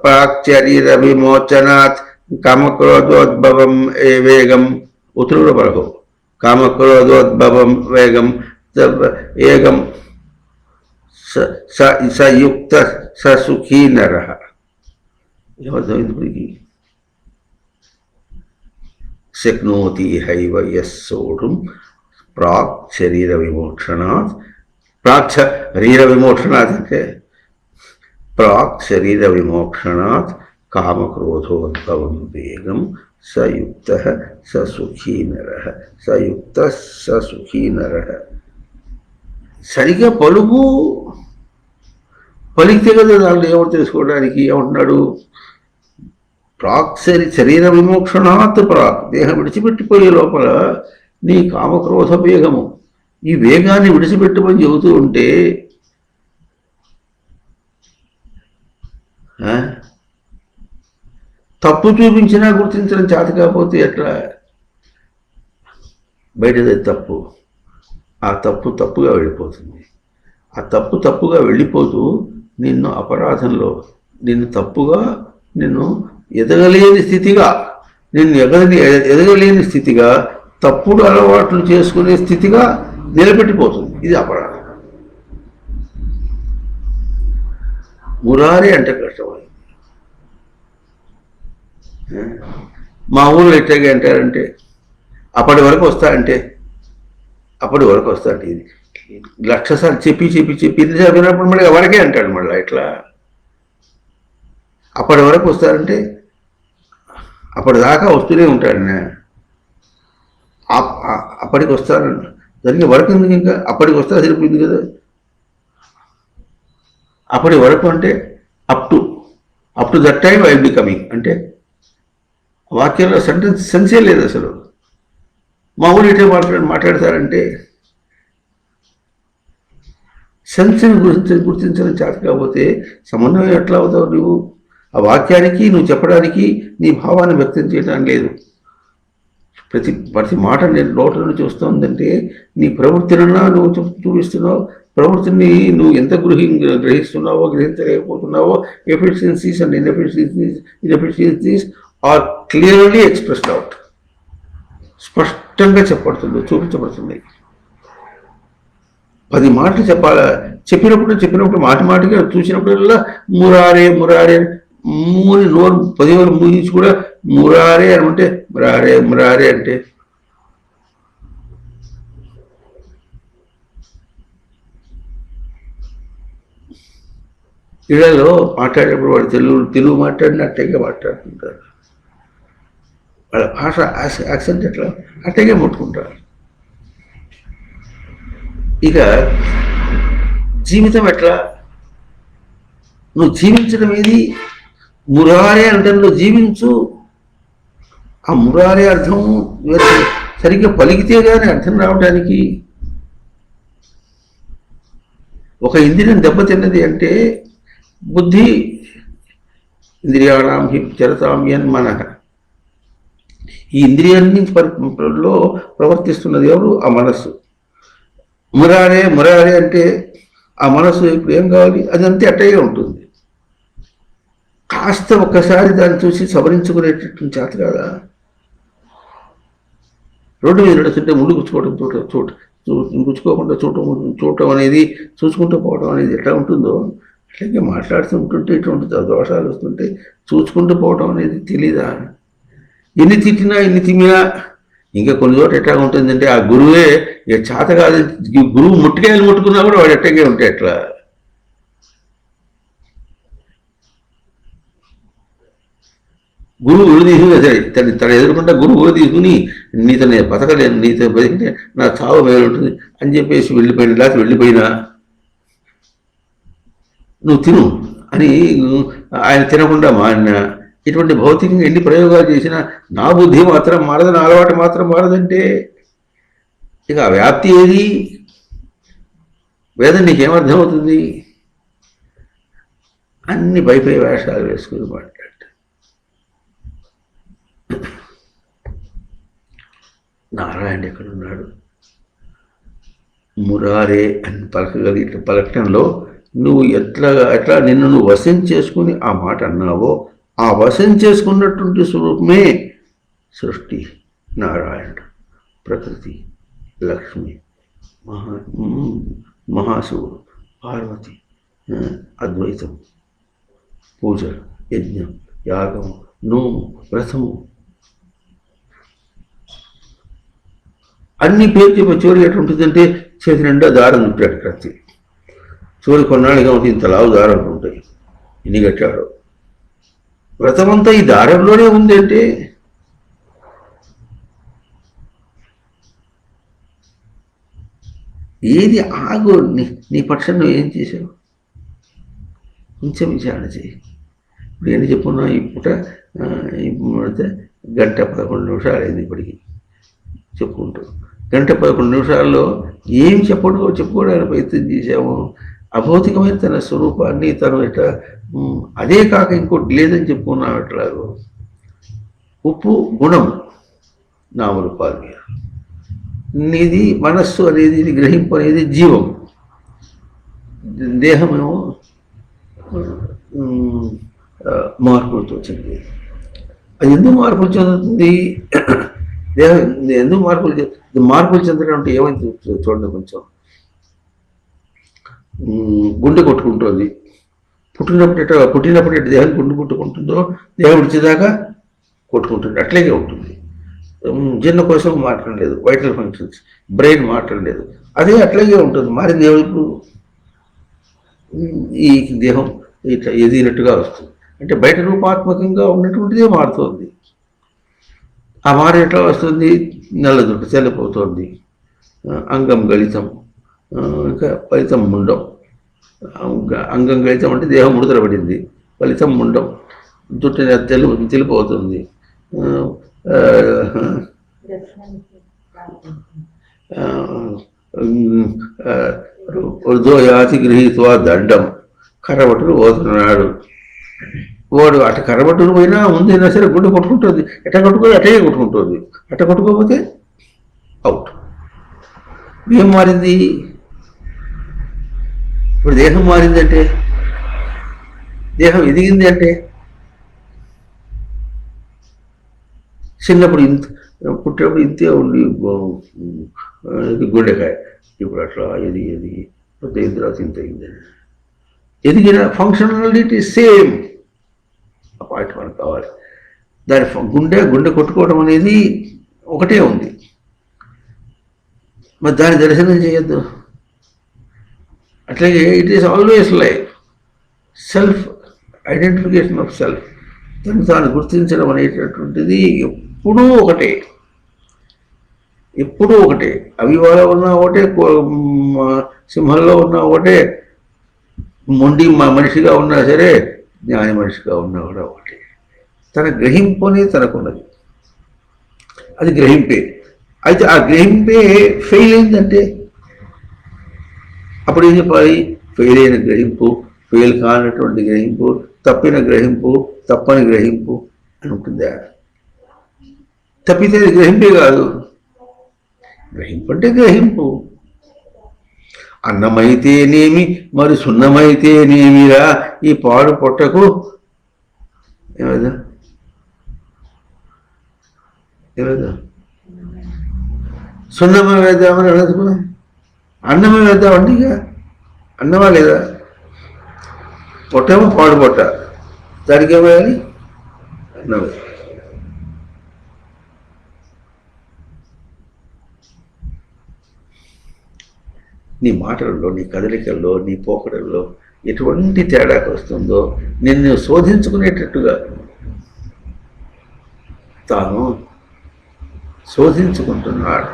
A: ప్రాక్ శరీర విమోచనాత్ కామక్రోధోద్భవం వేగం. ఉత్తరుడు పలకం. కామక్రోధోద్భవం వేగం ఏగం సయుక్త సుఖీ నర. ఏమర్థమైంది? శక్నోతి హైవ యస్సోఢుం ప్రాక్ శరీర విమోక్షణాత్. అంటే ప్రాక్ శరీర విమోక్షణాత్ కామక్రోధోద్భవం వేగం సయుక్త సుఖీ నర. సరిగా పలికితే కదా దాంట్లో ఎవరు తెలుసుకోవడానికి. ఏమంటున్నాడు? ప్రాక్ శరీర విమోక్షణాత్ ప్రాక్. దేహం విడిచిపెట్టిపోయే లోపల నీ కామక్రోధ వేగము, ఈ వేగాన్ని విడిచిపెట్టమని చెబుతూ ఉంటే తప్పు చూపించినా గుర్తించడం చేత కాకపోతే ఎట్లా? బయటది తప్పు, ఆ తప్పు తప్పుగా వెళ్ళిపోతుంది. ఆ తప్పుగా వెళ్ళిపోతూ నిన్ను అపరాధంలో, నిన్ను ఎదగలేని స్థితిగా, తప్పుడు అలవాట్లు చేసుకునే స్థితిగా నిలబెట్టిపోతుంది. ఇది అపరాధం. మురారి అంటే కష్టమైంది. మా ఊళ్ళో ఎట్లాగే అంటారంటే అప్పటి వరకు వస్తా అంటే ఇది లక్షసార్లు చెప్పి ఇది చదివినప్పుడు మళ్ళీ ఎవరికే అంటాడు. మళ్ళీ ఇట్లా అప్పటి వరకు వస్తారంటే అప్పటిదాకా వస్తూనే ఉంటాడు. అప్పటికి వస్తాను దానికి వరకు ఎందుకు? ఇంకా అప్పటికి వస్తా సరిపోయింది కదా. అప్పటి వరకు అంటే up to that time I be coming అంటే వాక్యంలో సెన్సే లేదు అసలు. మా ఊరు ఇటే మాట్లాడతారంటే సెన్స్ని గుర్తించడం చేత కాకపోతే సమన్వయం ఎట్లా అవుతావు నువ్వు? ఆ వాక్యానికి నువ్వు చెప్పడానికి నీ భావాన్ని వ్యక్తం చేయడానికి లేదు. ప్రతి మాట నేను నోట్లను చూస్తుందంటే నీ ప్రవృత్తినన్నా నువ్వు చూపిస్తున్నావు. ప్రవృత్తిని నువ్వు ఎంత గ్రహిస్తున్నావో, గ్రహించలేకపోతున్నావో, efficiencies and inefficiencies are clearly expressed out. స్పష్టంగా చూపించబడుతుంది. 10 మాటలు చెప్పినప్పుడు మాటిగా చూసినప్పుడల్లా మురారే మూని నోరు 10 వేలు మూగించి కూడా మురారే అని అంటే మురారే అంటే ఇళ్లలో మాట్లాడేటప్పుడు వాళ్ళు తెలుగు మాట్లాడినట్టేగా మాట్లాడుతుంటారు. వాళ్ళ భాష యాక్సెంట్ ఎట్లా అట్టగే ముట్టుకుంటారు. ఇక జీవితం ఎట్లా? నువ్వు జీవించడం ఏది? మురారే అంటే నువ్వు జీవించు. ఆ మురారే అర్థం సరిగ్గా పలికితే కానీ అర్థం రావడానికి. ఒక ఇంద్రియం దెబ్బతిన్నది అంటే బుద్ధి ఇంద్రియాణం హి చరతామ్యన్ మనః. ఈ ఇంద్రియాన్ని ప్రవర్తిస్తున్నది ఎవరు? ఆ మనస్సు. మురారే అంటే ఆ మనస్సు ఇప్పుడు ఏం కావాలి? అదంతే అట్టగే ఉంటుంది. కాస్త ఒక్కసారి దాన్ని చూసి సవరించుకునేటటువంటి చేత కదా. రోడ్డు మీద నడుస్తుంటే ముళ్ళు గుచ్చుకోవడం గుచ్చుకోకుండా చూడటం అనేది, చూసుకుంటూ పోవడం అనేది ఎట్లా ఉంటుందో అట్లాగే మాట్లాడుతుంటుంటే ఇటువంటి దోషాలు వస్తుంటే చూసుకుంటూ పోవడం అనేది తెలీదా? ఎన్ని తిట్టినా ఎన్ని తిమ్మినా ఇంకా కొన్ని చోట ఎట్లా ఉంటుందంటే ఆ గురువే ఇక చేత కాదు, గురువు ముట్టికాయలు ముట్టుకున్నా కూడా వాడు ఎట్టగే ఉంటాయి. ఎట్లా గురువు తీసుకుని తన ఎదురుకుండా గురువు తీసుకుని నీతో నేను బతకలేను, నీతో బతికితే నా చావు మేలుంటుంది అని చెప్పేసి వెళ్ళిపోయిన, లేకపోతే వెళ్ళిపోయినా నువ్వు తిను అని ఆయన తినకుండా మారిన, ఇటువంటి భౌతికంగా ఎన్ని ప్రయోగాలు చేసినా నా బుద్ధి మాత్రం మారదు, నా అలవాటు మాత్రం మారదంటే ఇక ఆ వ్యాప్తి ఏది? వేదం నీకేమర్థమవుతుంది? అన్ని పైపై వేషాలు వేసుకుని మాట్లాడు. నారాయణ ఎక్కడున్నాడు? మురారే అని పలకగలిగిన పలకటంలో నువ్వు ఎట్లా నిన్ను నువ్వు వశం చేసుకుని ఆ మాట అన్నావో ఆ వశం చేసుకున్నటువంటి స్వరూపమే సృష్టి, నారాయణుడు, ప్రకృతి, లక్ష్మి, మహాశివుడు, పార్వతి, అద్వైతం, పూజ, యజ్ఞం, యాగము, నోము, వ్రతము, అన్ని పేరు చెప్పే చివరి ఎట్లుంటుందంటే చేతి నిండా దారం చుట్టాడు కత్తి. చివరి కొన్నాళ్ళుగా ఉంటే ఇంత లావు దారం ఉంటాయి, ఇన్ని కట్టాడు. వ్రతమంతా ఈ దారంలోనే ఉంది అంటే ఏది ఆగు? నీ పక్షం నువ్వు ఏం చేసావు? కొంచెం విచారణ చేయి. ఇప్పుడు ఏం చెప్పున్నా ఈ పూట గంట 11 నిమిషాలు అయింది ఇప్పటికి చెప్పుకుంటూ. గంట 11 నిమిషాల్లో ఏం చెప్పుకోవడానికి ప్రయత్నం చేశాము? అభౌతికమైన తన స్వరూపాన్ని తను ఇట్లా అదే కాక ఇంకోటి లేదని చెప్పుకున్నాం. ఎట్లాగో ఉప్పు గుణం నామరూపాలు మీద నీది మనస్సు అనేది, ఇది గ్రహింపు అనేది జీవం, దేహమేమో మార్పులతో వచ్చింది. అది ఎందుకు మార్పులు చెందుతుంది? దేహం ఎందుకు మార్పులు చెందడం అంటే ఏమైంది చూడండి. కొంచెం గుండె కొట్టుకుంటుంది. పుట్టినప్పుడు దేహం గుండె కొట్టుకుంటుందో దేహం విడిచేదాకా కొట్టుకుంటుంది, అట్లాగే ఉంటుంది. జీర్ణ కోసం మాత్రం లేదు, వైటల్ ఫంక్షన్స్, బ్రెయిన్ మాత్రం లేదు, అదే అట్లాగే ఉంటుంది. మారింది ఏమైపు ఈ దేహం ఇట్లా ఎదిగినట్టుగా వస్తుంది. అంటే బయట రూపాత్మకంగా ఉన్నటువంటిదే మారుతుంది. ఆ మారు ఎట్లా వస్తుంది? నల్లదుట్టు తెల్లపోతుంది, అంగం గళితం, ఇంకా ఫలితం ముండం. అంగం గళితం అంటే దేహం ముడతలపడింది, ఫలితం ముండం, జుట్టు తెలిపోతుంది. ఉర్ధోయాతి గృహీత్వా దండం. కర్రబట్టును పోతున్నాడు వాడు. అటు కర్రబట్టును పోయినా ముందైనా సరే గుండె కొట్టుకుంటుంది. ఎట్లా కొట్టుకోదు అట్లాగే కొట్టుకుంటుంది. అట్లా కొట్టుకోకపోతే అవుట్. ఏం మారింది? ఇప్పుడు దేహం మారిందంటే, దేహం ఎదిగింది అంటే, చిన్నప్పుడు పుట్టినప్పుడు ఇంతే ఉండి గుండెకాయ, ఇప్పుడు అట్లా ఎదిగి పెద్ద తర్వాత ఇంత అయింది. ఎదిగిన ఫంక్షనాలిటీ సేమ్. ఆ పాయింట్ మనకు కావాలి. దాని గుండె కొట్టుకోవడం అనేది ఒకటే ఉంది. మరి దాని దర్శనం చేయొద్దు. అట్లాగే it is always life, self identification of self, తను తాను గుర్తించడం అనేటటువంటిది ఎప్పుడూ ఒకటే, ఎప్పుడూ ఒకటే. అవివాలో ఉన్నా ఒకటే, సింహంలో ఉన్నా ఒకటే, మొండి మనిషిగా ఉన్నా సరే, జ్ఞాని మనిషిగా ఉన్నా కూడా ఒకటే. తన గ్రహింపు అనేది తనకున్నది, అది గ్రహింపే. అయితే ఆ గ్రహింపే ఫెయిల్ అయిందంటే అప్పుడు ఏం చెప్పాలి? ఫెయిల్ అయిన గ్రహింపు, ఫెయిల్ కానటువంటి గ్రహింపు, తప్పిన గ్రహింపు, తప్పని గ్రహింపు అని ఉంటుందా? తప్పితే అది గ్రహింపే కాదు. గ్రహింపు అంటే గ్రహింపు. అన్నమైతేనేమి మరి సున్నమైతేనేమిరా ఈ పాడు పొట్టకు ఏమైందా ఏమైందా సున్నమే వేద్దామని అనదుకు అన్నమే వేద్దామండి. ఇక అన్నమా లేదా? పొట్టేమో పాడు పొట్ట, దానికి ఏమేయాలి? అన్నమే. నీ మాటలలో, నీ కదలికల్లో, నీ పోకడల్లో ఎటువంటి తేడాకు వస్తుందో నిన్ను శోధించుకునేటట్టుగా తాను శోధించుకుంటున్నాడు.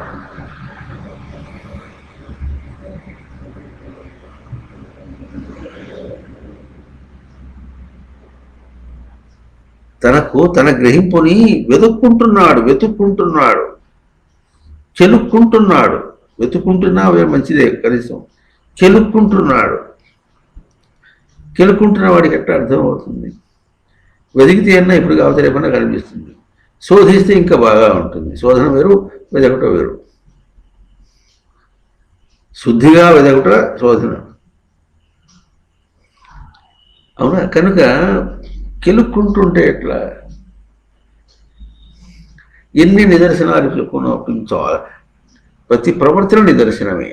A: తన గ్రహింపుని వెతుక్కుంటున్నాడు, చెలుక్కుంటున్నాడు. వెతుక్కుంటున్నా మంచిదే, కనీసం కెలుక్కుంటున్న వాడికి ఎట్లా అర్థమవుతుంది? వెతికితే అన్నా ఇప్పుడు కావచ్చు రేపన్నా కనిపిస్తుంది. శోధిస్తే ఇంకా బాగా ఉంటుంది. శోధన వేరు, వెదకట వేరు. శుద్ధిగా వెదకట శోధన. అవునా? కనుక కెలుక్కుంటుంటే ఎట్లా? ఎన్ని నిదర్శనాలు చెప్పుకున్నా ప్రతి ప్రవర్తన నిదర్శనమే.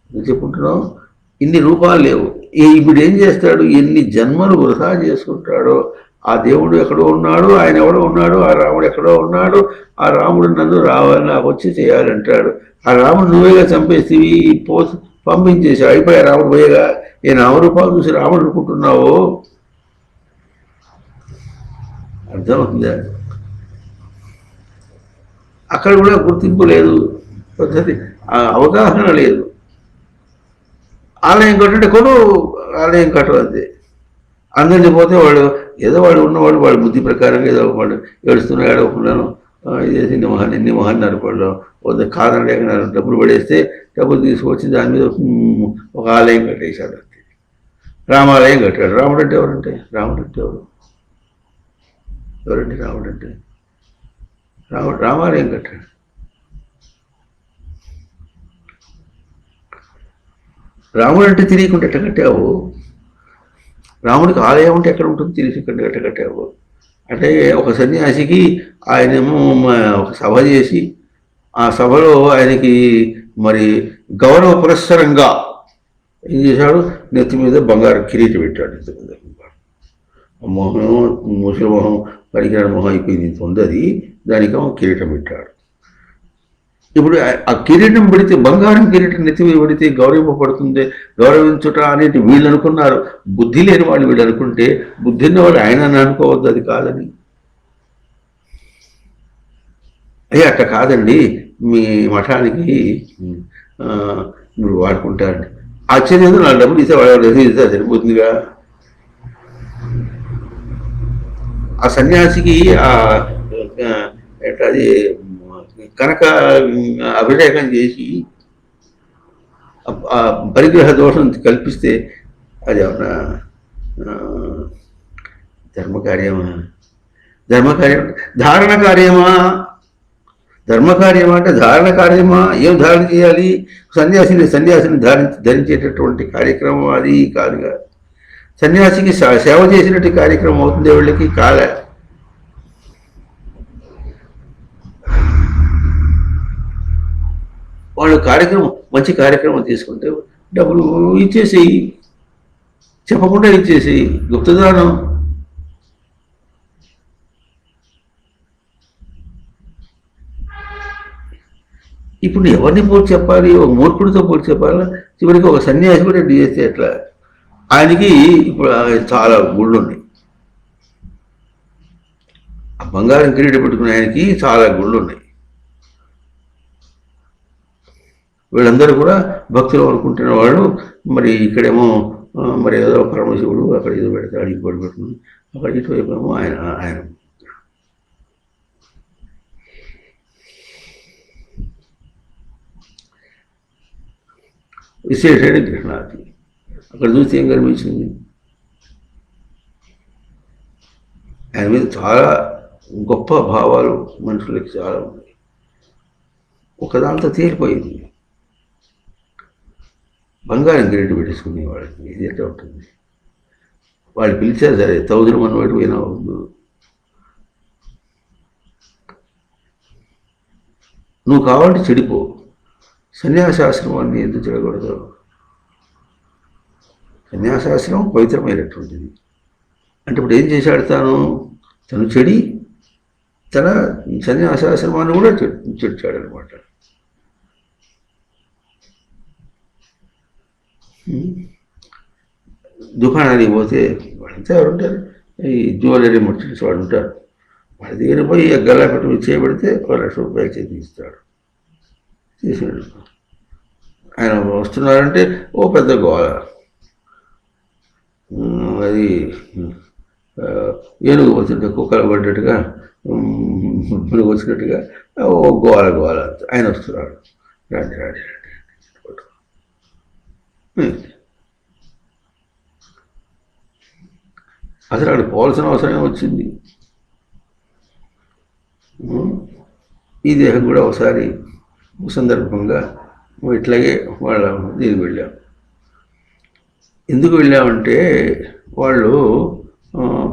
A: చెప్పుకుంటున్నాం, ఇన్ని రూపాలు లేవు. ఇప్పుడు ఏం చేస్తాడు? ఎన్ని జన్మలు వృధా చేసుకుంటాడో. ఆ దేవుడు ఎక్కడో ఉన్నాడు, ఆయన ఎవడో ఉన్నాడు, ఆ రాముడు ఎక్కడో ఉన్నాడు, ఆ రాముడు నన్ను రావాలి, నాకు వచ్చి చేయాలంటాడు. ఆ రాముడు నువ్వేగా చంపేస్తేవి, పంపించేసావు, అయిపోయా రాముడు పోయేగా. ఏ నామరూపాలు చూసి రాముడు అనుకుంటున్నావో అర్థమవుతుందా? అక్కడ కూడా గుర్తింపు లేదు, పద్ధతి అవగాహన లేదు. ఆలయం కట్టుంటే ఆలయం కట్టవద్దే. అందరినీ పోతే వాడు ఉన్నవాడు వాడు బుద్ధి ప్రకారంగా ఏదో వాడు ఏడుస్తున్నాడు, ఏడవకున్నాను, ఇదేసి నిన్న మొహాన్ని అనుకోవడం వద్ద కాదని లేక డబ్బులు పడేస్తే డబ్బులు తీసుకొచ్చి దాని మీద ఒక ఆలయం కట్టేశాడు. అంతే. రామాలయం కట్టాడు. రాముడు అంటే ఎవరంటే? ఎవరంటే రాముడు అంటే? రామాలయం కట్టాడు. రాముడు అంటే తెలియకుండా ఎట్ట కట్టావు? రాముడికి ఆలయం అంటే ఎక్కడ ఉంటుంది తెలియకుండా ఎట్ట కట్టావు? అంటే ఒక సన్యాసికి ఆయనేమో ఒక సభ చేసి ఆ సభలో ఆయనకి మరి గౌరవ పురస్సరంగా ఏం చేశాడు? నెత్తి మీద బంగారు కిరీటం పెట్టాడు. నెత్తి మీద మొహం, ముసలి మొహం, పనికిరాని మొహం అయిపోయింది, ఇంత ఉంది అది. దానికేమో కిరీటం పెట్టాడు. ఇప్పుడు ఆ కిరీటం పెడితే, బంగారం కిరీటం నెత్తి మీద పెడితే గౌరవింపబడుతుంది, గౌరవించుట అనేది వీళ్ళు అనుకున్నారు. బుద్ధి లేని వాళ్ళు వీళ్ళు అనుకుంటే, బుద్ధి ఉన్న వాళ్ళు ఆయన అనుకోవద్దు అది కాదని. అయ్యా అట్ట కాదండి, మీ మఠానికి మీరు వాడుకుంటారండి. ఆశ్చర్యం, నా డబ్బులు ఇస్తే వాడు ఇస్తే సరిపోతుందిగా. ఆ సన్యాసికి అది కనుక అభిషేకం చేసి పరిగ్రహ దోషం కల్పిస్తే అది ఏమన్నా ధర్మకార్యమా? ధారణ కార్యమా? ధర్మకార్యమా అంటే ధారణ కార్యమా? ఏం ధారణ చేయాలి? సన్యాసిని ధరించేటటువంటి కార్యక్రమం అది కాదుగా. సన్యాసికి సేవ చేసినట్టు కార్యక్రమం అవుతుంది, వాళ్ళకి కాలే. వాళ్ళు మంచి కార్యక్రమం తీసుకుంటే డబ్బులు ఇచ్చేసేయి, చెప్పకుండా ఇచ్చేసేయి, గుప్తదానం. ఇప్పుడు ఎవరిని పోల్చి చెప్పాలి? ఒక మూర్ఖుడితో పోల్చి చెప్పాలా? చివరికి ఒక సన్యాసి కూడా చేస్తే ఎట్లా? ఆయనకి ఇప్పుడు చాలా గుళ్ళు ఉన్నాయి. ఆ బంగారం కిరీటం పెట్టుకున్న ఆయనకి చాలా గుళ్ళు ఉన్నాయి. వీళ్ళందరూ కూడా భక్తులు అనుకుంటున్న వాళ్ళు. మరి ఇక్కడేమో మరి ఏదో పరమశివుడు, అక్కడ ఏదో పెడతాడు, ఇంకోటి పెట్టుకుని, అక్కడ ఇటువైపు ఏమో ఆయన విశేషమైన గ్రహణాది. అక్కడ చూస్తే ఏం కనిపించింది? ఆయన మీద చాలా గొప్ప భావాలు మనుషులకి చాలా ఉన్నాయి. ఒకదాంతో తేలిపోయింది. బంగారం కిరీటం పెట్టేసుకునే వాళ్ళకి ఇది ఎట్లా ఉంటుంది? వాళ్ళు పిలిచారు సరే, తౌదురు మనవాడు పోయినా నువ్వు కావాలంటే చెడిపో, సన్యాసాశ్రమాన్ని ఎందుకు చెడకూడదు? సన్యాసాశ్రమం పవిత్రమైనటువంటిది. అంటే ఇప్పుడు ఏం చేశాడు తను చెడి తన సన్యాసాశ్రమాన్ని కూడా చెడిచాడు అనమాట. దుకాణానికి పోతే వాళ్ళంతా ఎవరు ఉంటారు, ఈ జ్యువెలరీ మర్చెంట్స్ వాళ్ళు ఉంటారు. వాళ్ళ దగ్గర పోయి గల్లా పెట్టి చేయబడితే 1,00,000 చేతికి ఇస్తాడు. చేసాడు. ఆయన వస్తున్నారంటే ఓ పెద్ద గోల, అది ఏనుగు వచ్చినట్టు కుక్కలు పడ్డట్టుగా పురుగు వచ్చినట్టుగా ఓ గోల గోల. ఆయన వస్తున్నాడు, రండి రండి రండి. అసలు అక్కడ పోవాల్సిన అవసరమే వచ్చింది. ఈ దేహం కూడా ఒకసారి సందర్భంగా ఇట్లాగే వాళ్ళ దీనికి వెళ్ళాం. ఎందుకు వెళ్ళామంటే వాళ్ళు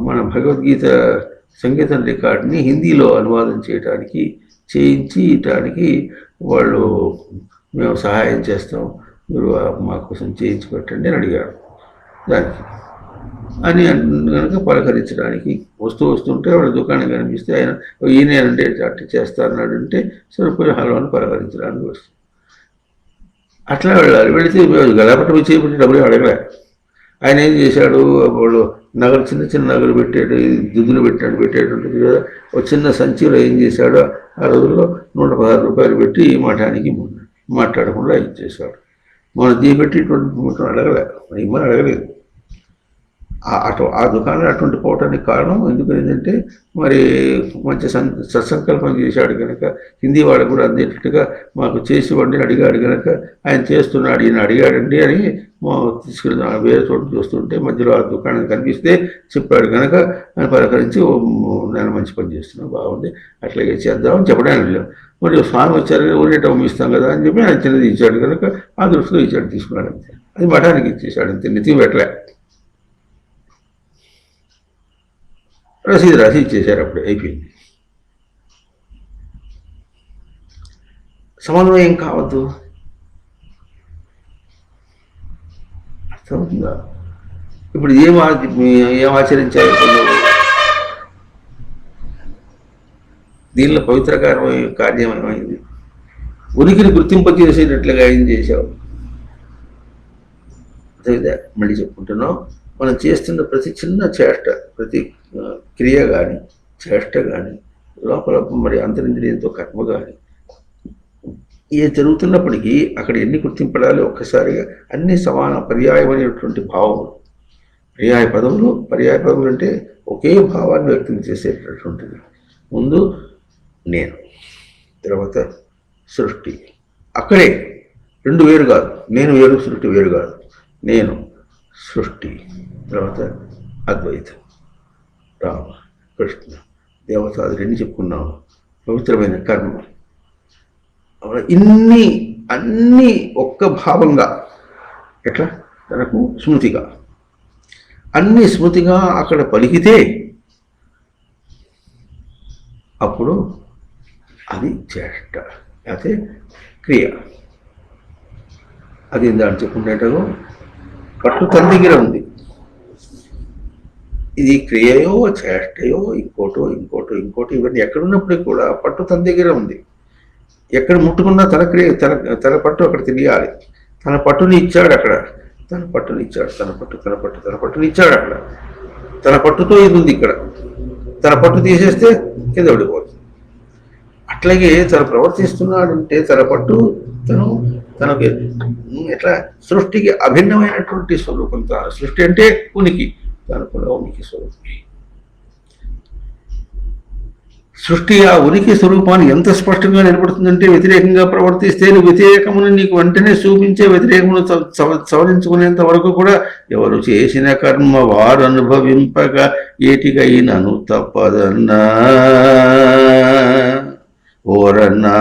A: మన భగవద్గీత సంగీతం రికార్డుని హిందీలో అనువాదం చేయించడానికి వాళ్ళు మేము సహాయం చేస్తాం, మీరు మా కోసం చేయించి పెట్టండి అని అడిగారు. దానికి అని కనుక పలకరించడానికి వస్తుంటే వాళ్ళ దుకాణం కనిపిస్తే ఆయన ఈయనంటే అట్లా చేస్తారన్నాడు. అంటే సరిపోయి హలో అని పలకరించడానికి వస్తుంది. అట్లా వెళ్ళాలి. వెళితే గలాపట్ట చేపట్టి డబ్బులు అడగలే. ఆయన ఏం చేశాడు, వాళ్ళు నగలు చిన్న చిన్న నగలు పెట్టాడు, దుద్దులు పెట్టేటుంటుంది కదా, ఒక చిన్న సంచిలో ఏం చేశాడు, ఆ రోజుల్లో 116 రూపాయలు పెట్టి మఠానికి మాట్లాడకుండా ఇచ్చేశాడు. మనం దీపెట్టి 20 అడగలే, ఇమ్మని అడగలేదు. ఆ దుకాణం అటువంటి పోవటానికి కారణం ఎందుకంటే మరి మంచి సత్సంకల్పం చేశాడు కనుక హిందీ వాడు కూడా అందేటట్టుగా మాకు చేసి ఇవ్వండి అడిగాడు కనుక ఆయన చేస్తున్నాడు, ఈయన అడిగాడండి అని తీసుకెళ్తాం. వేరే చోటు చూస్తుంటే మధ్యలో ఆ దుకాణం కనిపిస్తే చెప్పాడు కనుక ఆయన పలకరించి నేను మంచి పని చేస్తున్నాను, బాగుంది, అట్లాగే చేద్దామని చెప్పడానికి వెళ్ళాం. మరి స్వామి వచ్చారు కదా, ఊరేట ఇస్తాం కదా అని చెప్పి ఆయన చిన్నది ఇచ్చాడు కనుక ఆ దృష్టిలో ఇచ్చాడు, తీసుకున్నాడు అంతే. అది మఠానికి ఇచ్చేసాడు అంతే, నెత్తి పెట్టలే. రసీదు రాసి ఇచ్చేశారు, అప్పుడు అయిపోయింది. సమన్వయం కావద్దు, అర్థమవుతుందా? ఇప్పుడు ఏం ఆచరించాలి? దీనిలో పవిత్రకరమైన కార్యం ఏమైంది? ఉనికిని గుర్తింపజేసేటట్లుగా ఏం చేశావు? అదేవిధంగా మళ్ళీ చెప్పుకుంటున్నాం, మనం చేస్తున్న ప్రతి చిన్న చేష్ట, ప్రతి క్రియ కానీ చేష్ట కానీ లోపల మరి అంతరింద్రియంతో కర్మ కానీ ఏ జరుగుతున్నప్పటికీ అక్కడ ఎన్ని గుర్తింపడాలి ఒక్కసారిగా అన్ని సమాన పర్యాయమైనటువంటి భావములు. పర్యాయ పదములు అంటే ఒకే భావాన్ని వ్యక్తం చేసేటటువంటిది. ముందు నేను, తర్వాత సృష్టి. అక్కడే రెండు వేరు కాదు, నేను వేరు సృష్టి వేరు కాదు. నేను సృష్టి, తర్వాత అద్వైతం, రామ కృష్ణ దేవతాది రెండు చెప్పుకున్నాము. పవిత్రమైన కర్మ, అన్నీ ఒక్క భావంగా ఎట్లా తనకు స్మృతిగా అన్ని స్మృతిగా అక్కడ పలికితే అప్పుడు అది చేష్ట, అయితే క్రియ. అది దాన్ని చెప్పుకునేటో పట్టు తన దగ్గర ఉంది. ఇది క్రియయో చేష్టయో ఇంకోటో ఇవన్నీ ఎక్కడున్నప్పటికీ కూడా పట్టు తన దగ్గర ఉంది. ఎక్కడ ముట్టుకున్నా తన క్రియ తన పట్టు అక్కడ తెలియాలి. తన పట్టుని ఇచ్చాడు అక్కడ, తన పట్టుని ఇచ్చాడు, తన పట్టుని ఇచ్చాడు అక్కడ. తన పట్టుతో ఇది ఉంది ఇక్కడ, తన పట్టు తీసేస్తే కింద పడిపోతుంది. అట్లాగే తను ప్రవర్తిస్తున్నాడంటే తన పట్టు తనకి ఎట్లా సృష్టికి అభిన్నమైనటువంటి స్వరూపం. సృష్టి అంటే ఉనికి, తను కూడా ఉనికి స్వరూపం. సృష్టి ఆ ఉనికి స్వరూపాన్ని ఎంత స్పష్టంగా నిలబడుతుందంటే వ్యతిరేకంగా ప్రవర్తిస్తే వ్యతిరేకమును నీకు వెంటనే చూపించే వ్యతిరేకమును సవరించుకునేంత వరకు కూడా ఎవరు చేసిన కర్మ వారు అనుభవింపక ఏటికైనను తప్పదన్నా ఓరన్నా.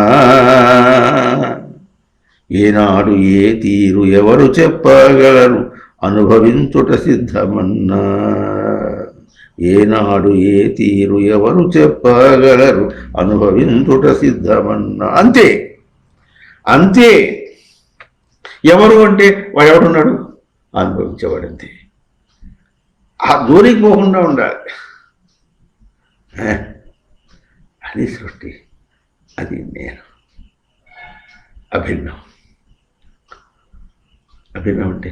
A: ఏనాడు ఏ తీరు ఎవరు చెప్పగలరు, అనుభవించుట సిద్ధమన్నా ఏనాడు ఏ తీరు ఎవరు చెప్పగలరు అనుభవించుట సిద్ధమన్నా. అంతే అంతే. ఎవరు అంటే వాడు ఎవడున్నాడు? అనుభవించేవాడు. అంతే. ఆ జోలికి పోకుండా ఉండాలి. అది సృష్టి, అది నేను. అభిన్నం. అభిన్నం అంటే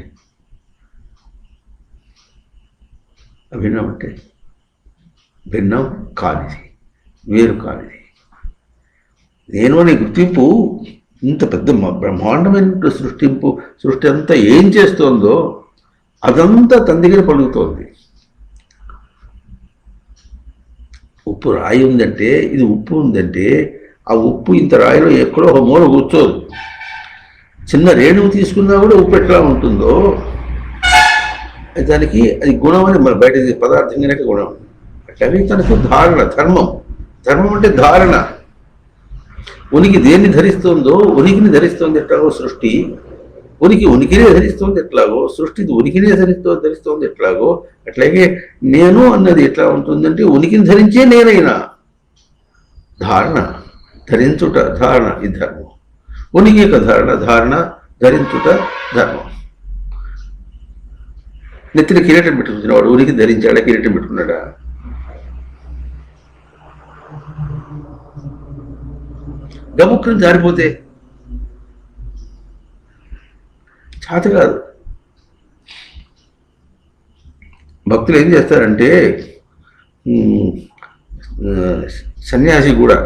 A: అభిన్నం అంటే భిన్నం కానిది, వేరు కానిది. నేను అనే గుర్తింపు ఇంత పెద్ద బ్రహ్మాండమైన సృష్టి అంతా ఏం చేస్తోందో అదంతా తన దగ్గర పలుకుతోంది. ఉప్పు రాయి ఉందంటే, ఇది ఉప్పు ఉందంటే, ఆ ఉప్పు ఇంత రాయిలో ఎక్కడో ఒక మూల కూర్చోదు. చిన్న రేణువు తీసుకున్నా కూడా ఉప్పు ఎట్లా ఉంటుందో దానికి అది గుణం అని మన బయట పదార్థం కనుక గుణం. అట్లాగే తనకు ధారణ, ధర్మం. ధర్మం అంటే ధారణ. ఉనికి దేన్ని ధరిస్తుందో, ఉనికిని ధరిస్తుంది ఎట్లాగో సృష్టి, ఉనికినే ధరిస్తుంది ఎట్లాగో సృష్టి ఉనికినే ధరిస్తోంది ఎట్లాగో, అట్లాగే నేను అన్నది ఎట్లా ఉంటుందంటే ఉనికిని ధరించే నేనైనా. ధారణ, ధరించుట, ధారణ, ఈ ధర్మం. ఉనికి యొక్క ధారణ, ధరించుట ధర్మం. నెత్తిన కిరీటం పెట్టుకున్నవాడు ఉనికి ధరించాడా? కిరీటం పెట్టుకున్నాడా? గబుక్కుని జారిపోతే చేత కాదు. భక్తులు ఏం చేస్తారంటే, సన్యాసి కూడా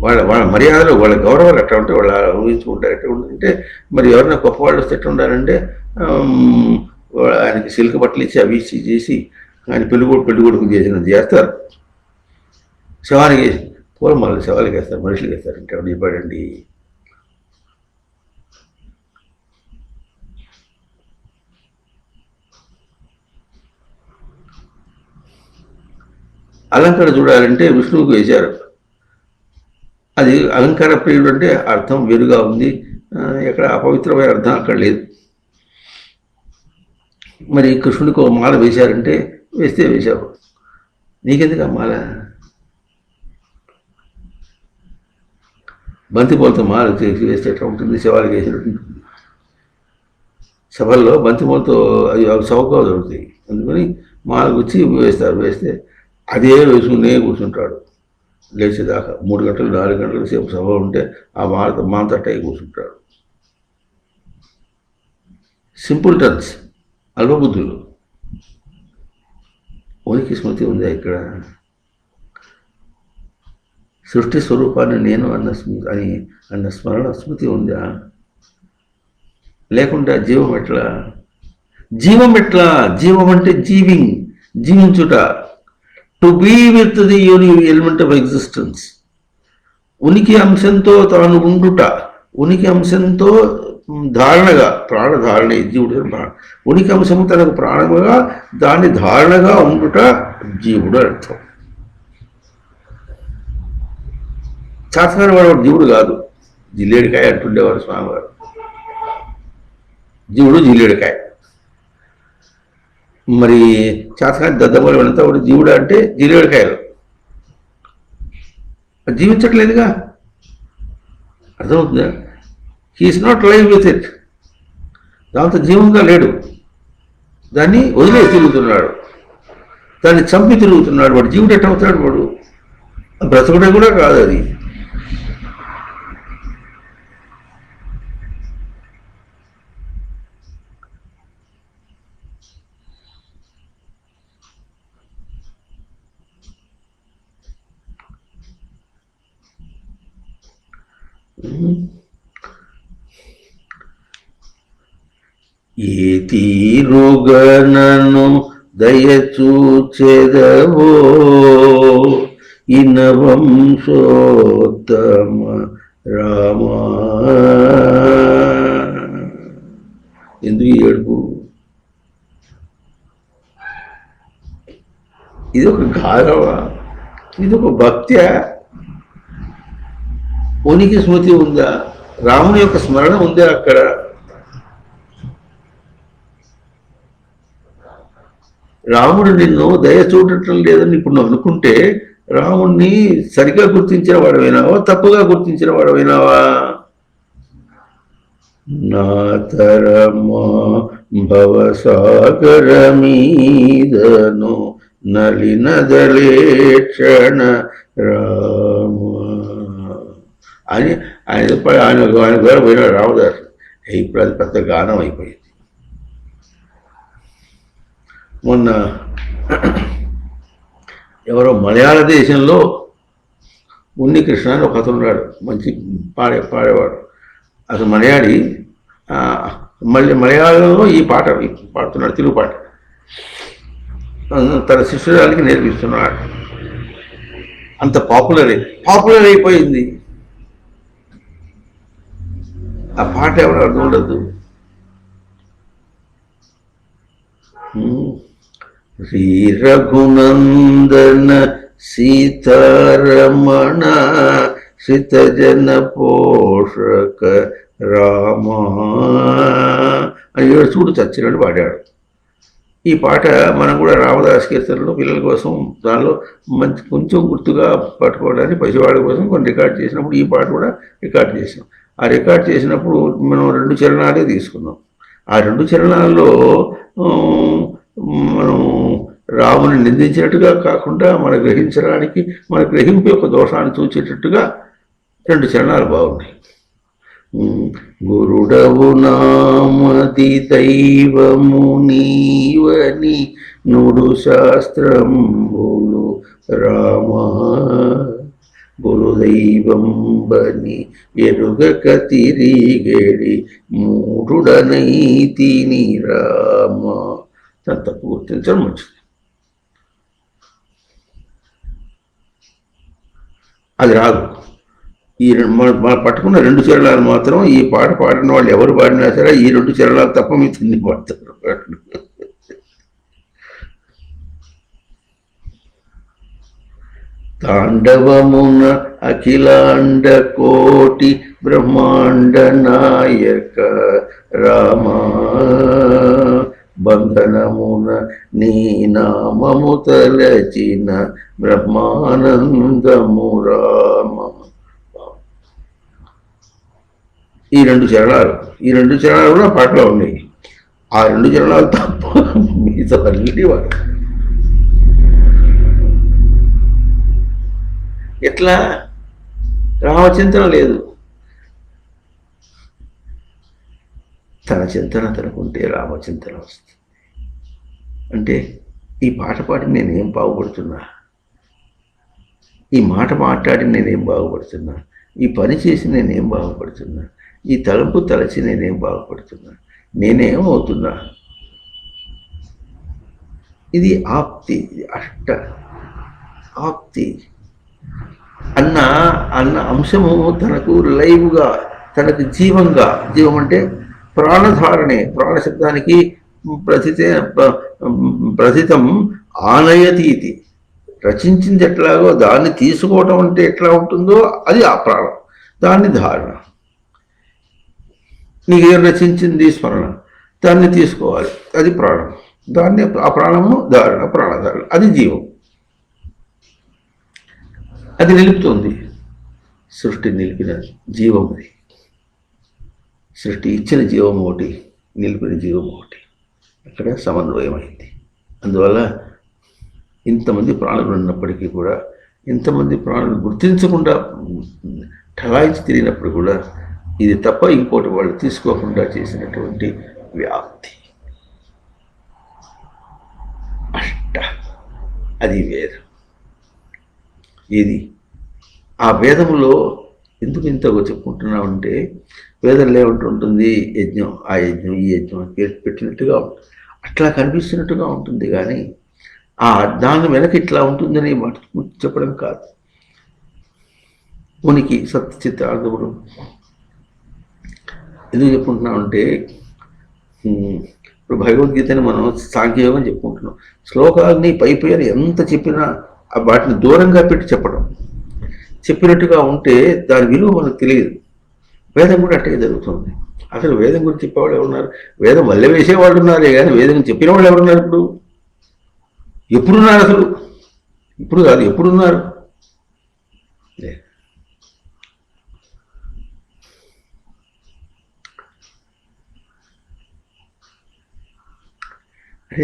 A: వాళ్ళ మర్యాదలు, వాళ్ళ గౌరవాలు ఎట్లా ఉంటే వాళ్ళు ఊహించుకుంటారు. ఎట్లా ఉంటుందంటే, మరి ఎవరైనా గొప్ప వాళ్ళు వస్తే ఎట్లా ఉండాలంటే, ఆయనకి సిల్క్ బట్టలు ఇచ్చి అవి ఇచ్చి చేసి ఆయన పెళ్లి కొడుకు చేసినది చేస్తారు. శవానికి పూలమాలలు శవాలకి వేస్తారు, మనుషులకి వేస్తారు. అంటే ఎవరు చెప్పాడండి? అలంకారం చూడాలంటే విష్ణువుకు వేశారు. అది అలంకార ప్రియుడు అంటే అర్థం వేరుగా ఉంది. ఎక్కడ అపవిత్రమైన అర్థం అక్కడ లేదు. మరి కృష్ణుడికి ఒక మాల వేశారంటే వేస్తే వేశావు, నీకెందుకు ఆ మాల? బంతిపూలతో మాల వేస్తే ఎట్లా ఉంటుంది? శవాలకి వేసినట్టు ఉంటుంది. సభల్లో బంతిపూలతో అవి చౌకగా దొరుకుతాయి, అందుకని మాల గుచ్చి వేస్తారు. వేస్తే అదే వేసుకునే కూర్చుంటాడు లేచేదాకా. 3 గంటలు 4 గంటల సేపు సభ ఉంటే ఆ మాంతట్టయి కూర్చుంటాడు. సింపుల్ టర్న్స్, అల్పబుద్ధులు. ఉనికి స్మృతి ఉందా ఇక్కడ? సృష్టి స్వరూపాన్ని నేను అన్న స్మరణ స్మృతి ఉందా? లేకుండా జీవం ఎట్లా? జీవం అంటే జీవించుట. To be with the element of existence. ఉనికి అంశంతో తాను ఉండుట, ఉనికి అంశంతో ధారణగా, ప్రాణధారణ, జీవుడు ఉనికి అంశము తనకు ప్రాణముగా దాన్ని ధారణగా ఉండుట జీవుడు అర్థం. శాస్త్రాన్ని వాడు జీవుడు కాదు, జిల్లేడికాయ అంటుండేవారు స్వామివారు. జీవుడు జిల్లేడికాయ. మరి శాస్త్రాన్ని దద్దమ్మలు వెళ్తా వాడు జీవుడు అంటే జిల్లేడికాయలు. జీవించట్లేదుగా, అర్థమవుతుందా? He is not live with it. దాంతో జీవంగా లేడు, దాన్ని వదిలేసి తిరుగుతున్నాడు, దాన్ని చంపి తిరుగుతున్నాడు. వాడు జీవుడు ఎట్టవుతాడు? వాడు బ్రతకుడే కూడా కాదు అది. ఏ తీరుగనను దయచూచెదవో ఇనవంశోత్తమ రామా. ఎందుకు ఏడుపు? ఇది ఒక గారవ, ఇది ఒక భక్త్య. ఉనికి స్మృతి ఉందా? రాముని యొక్క స్మరణ ఉందా అక్కడ? రాముడు నిన్ను దయ చూడటం లేదని ఇప్పుడు నువ్వు అనుకుంటే రాముణ్ణి సరిగా గుర్తించిన వాడమైనావా, తప్పుగా గుర్తించిన వాడమైనావా? నాతరమా భవసాగర మీదను నలినదలేక్షణ రామ అని ఆయన ఆయన ద్వారా పోయినాడు రామదాసు. ఇప్పుడు అది పెద్ద గానం అయిపోయింది. మొన్న ఎవరో మలయాళ దేశంలో ఉన్నికృష్ణ అని ఒక అతను ఉన్నాడు, మంచి పాడేవాడు. అతను మలయాళి, మళ్ళీ మలయాళంలో ఈ పాట పాడుతున్నాడు, తెలుగు పాట. తన శిష్యురాలికి నేర్పిస్తున్నాడు. అంత పాపులర్ అయిపోయింది. ఆ పాట ఎవరు అర్థం ఉండదు. శ్రీ రఘునందన సీతారమణ శ్రితజన పోషక రామ అని చూడు చచ్చినట్టు పాడాడు. ఈ పాట మనం కూడా రామదాస్ కీర్తనలో పిల్లల కోసం దానిలో మంచి కొంచెం గుర్తుగా పట్టుకోవడానికి పసివాడి కోసం కొన్ని రికార్డ్ చేసినప్పుడు ఈ పాట కూడా రికార్డ్ చేసాం. ఆ రికార్డ్ చేసినప్పుడు మనం 2 చరణాలే తీసుకున్నాం. ఆ 2 చరణాల్లో మనం రాముని నిందించినట్టుగా కాకుండా మన గ్రహించడానికి, మన గ్రహింపు యొక్క దోషాన్ని చూచేటట్టుగా 2 చరణాలు బాగున్నాయి. గురుడవు నామది దైవము నీవని నుడు శాస్త్రంబులు రామా గురుదైవంబని ఎరుగక తిరిగేడి మూఢుడనైతిని రామ. తను తప్పు గుర్తించడం మంచిది. అది రాదు. ఈ మన పట్టుకున్న 2 చరణాలు మాత్రం, ఈ పాట పాడిన వాళ్ళు ఎవరు పాడినా సరే ఈ 2 చరణాలు తప్ప మీ తిండి పాడతారు. తాండవమున అఖిలాండ కోటి బ్రహ్మాండ నాయక రామా బంధనమున నీ నామము తలచిన బ్రహ్మానందము రామ. ఈ 2 చరణాలు కూడా పాటలో ఉన్నాయి. ఆ 2 చరణాలు తప్ప మీతో అన్నిటి వాడు. ఎట్లా? రామచింతన లేదు. తన చింతన తనకుంటే రామచింతన వస్తుంది. అంటే ఈ పాట పాడి నేనేం బాగుపడుతున్నా, ఈ మాట మాట్లాడి నేనేం బాగుపడుతున్నా, ఈ పని చేసి నేనేం బాగుపడుతున్నా, ఈ తలంపు తలచి నేనేం బాగుపడుతున్నా, నేనేమవుతున్నా? ఇది ఆప్తి, అష్ట ఆప్తి అన్న అంశము తనకు లైవ్గా, తనకు జీవంగా, జీవం అంటే ప్రాణధారణే. ప్రాణశబ్దానికి ప్రథితం ఆనయతీతి. రచించింది ఎట్లాగో దాన్ని తీసుకోవటం అంటే ఎట్లా ఉంటుందో అది ఆ ప్రాణం, దాన్ని ధారణ. నీకేం రచించింది స్మరణ, దాన్ని తీసుకోవాలి, అది ప్రాణం. దాన్ని ఆ ప్రాణము ధారణ, ప్రాణధారణ, అది జీవం. అది నిలుపుతుంది. సృష్టి నిలిపిన జీవం అది. సృష్టి ఇచ్చిన జీవం ఒకటి, నిలిపిన జీవం ఒకటి. అక్కడ సమన్వయమైంది. అందువల్ల ఇంతమంది ప్రాణులు ఉన్నప్పటికీ కూడా, ఇంతమంది ప్రాణులు గుర్తించకుండా ఠలాయించి తిరిగినప్పుడు కూడా ఇది తప్ప ఇంకోటి వాళ్ళు తీసుకోకుండా చేసినటువంటి వ్యాప్తి అష్ట, అది వేదం. ఇది ఆ వేదములో ఎందుకు ఇంతగా చెప్పుకుంటున్నామంటే, వేదంలో ఏమంటుంటుంది? యజ్ఞం, ఆ యజ్ఞం, ఈ యజ్ఞం పెట్టినట్టుగా ఉంటుంది, అట్లా కనిపిస్తున్నట్టుగా ఉంటుంది. కానీ దాని వెనక ఇట్లా ఉంటుందని చెప్పడం కాదు. ఉనికి సత్చిత్తార్థముడు ఎందుకు చెప్పుకుంటున్నామంటే, ఇప్పుడు భగవద్గీతని మనం సాంఖ్యయోగం చెప్పుకుంటున్నాం. శ్లోకాలని పై ఎంత చెప్పినా వాటిని దూరంగా పెట్టి చెప్పినట్టుగా ఉంటే దాని విలువ మనకు తెలియదు. వేదం కూడా అట్టే జరుగుతుంది. అసలు వేదం గురించి చెప్పేవాళ్ళు ఎవరున్నారు? వేదం వల్ల వేసేవాళ్ళు ఉన్నారే కానీ వేదం చెప్పిన వాళ్ళు ఎవరున్నారు? ఇప్పుడు ఎప్పుడున్నారు అసలు? ఇప్పుడు కాదు, ఎప్పుడున్నారు?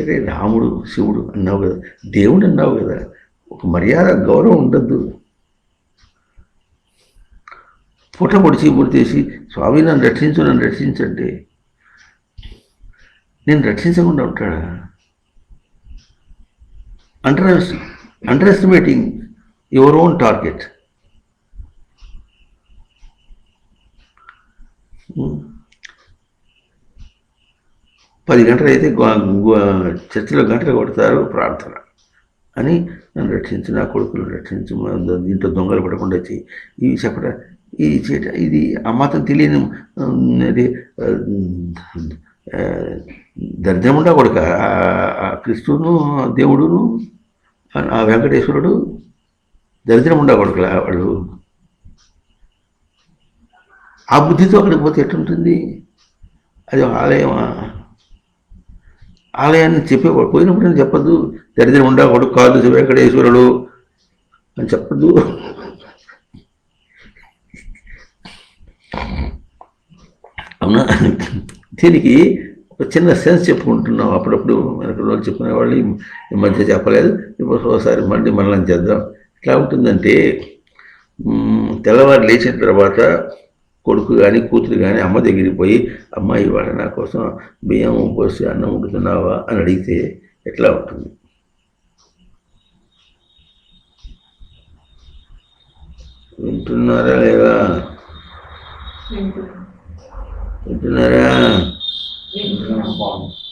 A: అదే రాముడు శివుడు అన్నావు కదా, దేవుడు అన్నావు కదా, ఒక మర్యాద గౌరవం ఉండద్దు. పూట పొడిచి పొడిచేసి స్వామి నన్ను రక్షించు, నన్ను రక్షించండి, నేను రక్షించకుండా ఉంటాడా? Under estimating your own target. పది గంటలు అయితే చర్చిలో గంటలు కొడతారు ప్రార్థన అని, నన్ను రక్షించు, నా కొడుకులు రక్షించు, దీంట్లో దొంగలు పడకుండా వచ్చి ఇవి చెప్పడం, ఇది చేయటం, ఇది ఆ మాత్రం తెలియని అది దరిద్రముండా కొడుక కృష్ణును దేవుడును ఆ వెంకటేశ్వరుడు దరిద్రముండా కొడుకులా వాళ్ళు. ఆ బుద్ధితో అక్కడికి పోతే ఎట్లుంటుంది? అది ఆలయమా? ఆలయాన్ని చెప్పేవాడు పోయినప్పుడు నేను చెప్పద్దు, దరిద్రం ఉండా కొడుకు కాదు వెంకటేశ్వరుడు అని చెప్పద్దు. అవునా? దీనికి ఒక చిన్న సెన్స్ చెప్పుకుంటున్నాం అప్పుడప్పుడు. మనకు రోజు చెప్పుకునే వాళ్ళు ఈ మధ్య చెప్పలేదు, ఇప్పుడు ఒకసారి మళ్ళీ మనల్ని చేద్దాం. ఎట్లా ఉంటుందంటే, తెల్లవారు లేచిన తర్వాత కొడుకు కానీ కూతురు కానీ అమ్మ దగ్గరికి పోయి, అమ్మ ఇవాళ నా కోసం బియ్యం పోసి అన్నం వండుతున్నావా అని అడిగితే ఎట్లా ఉంటుంది? వింటున్నారా లేదా? వింటున్నారా?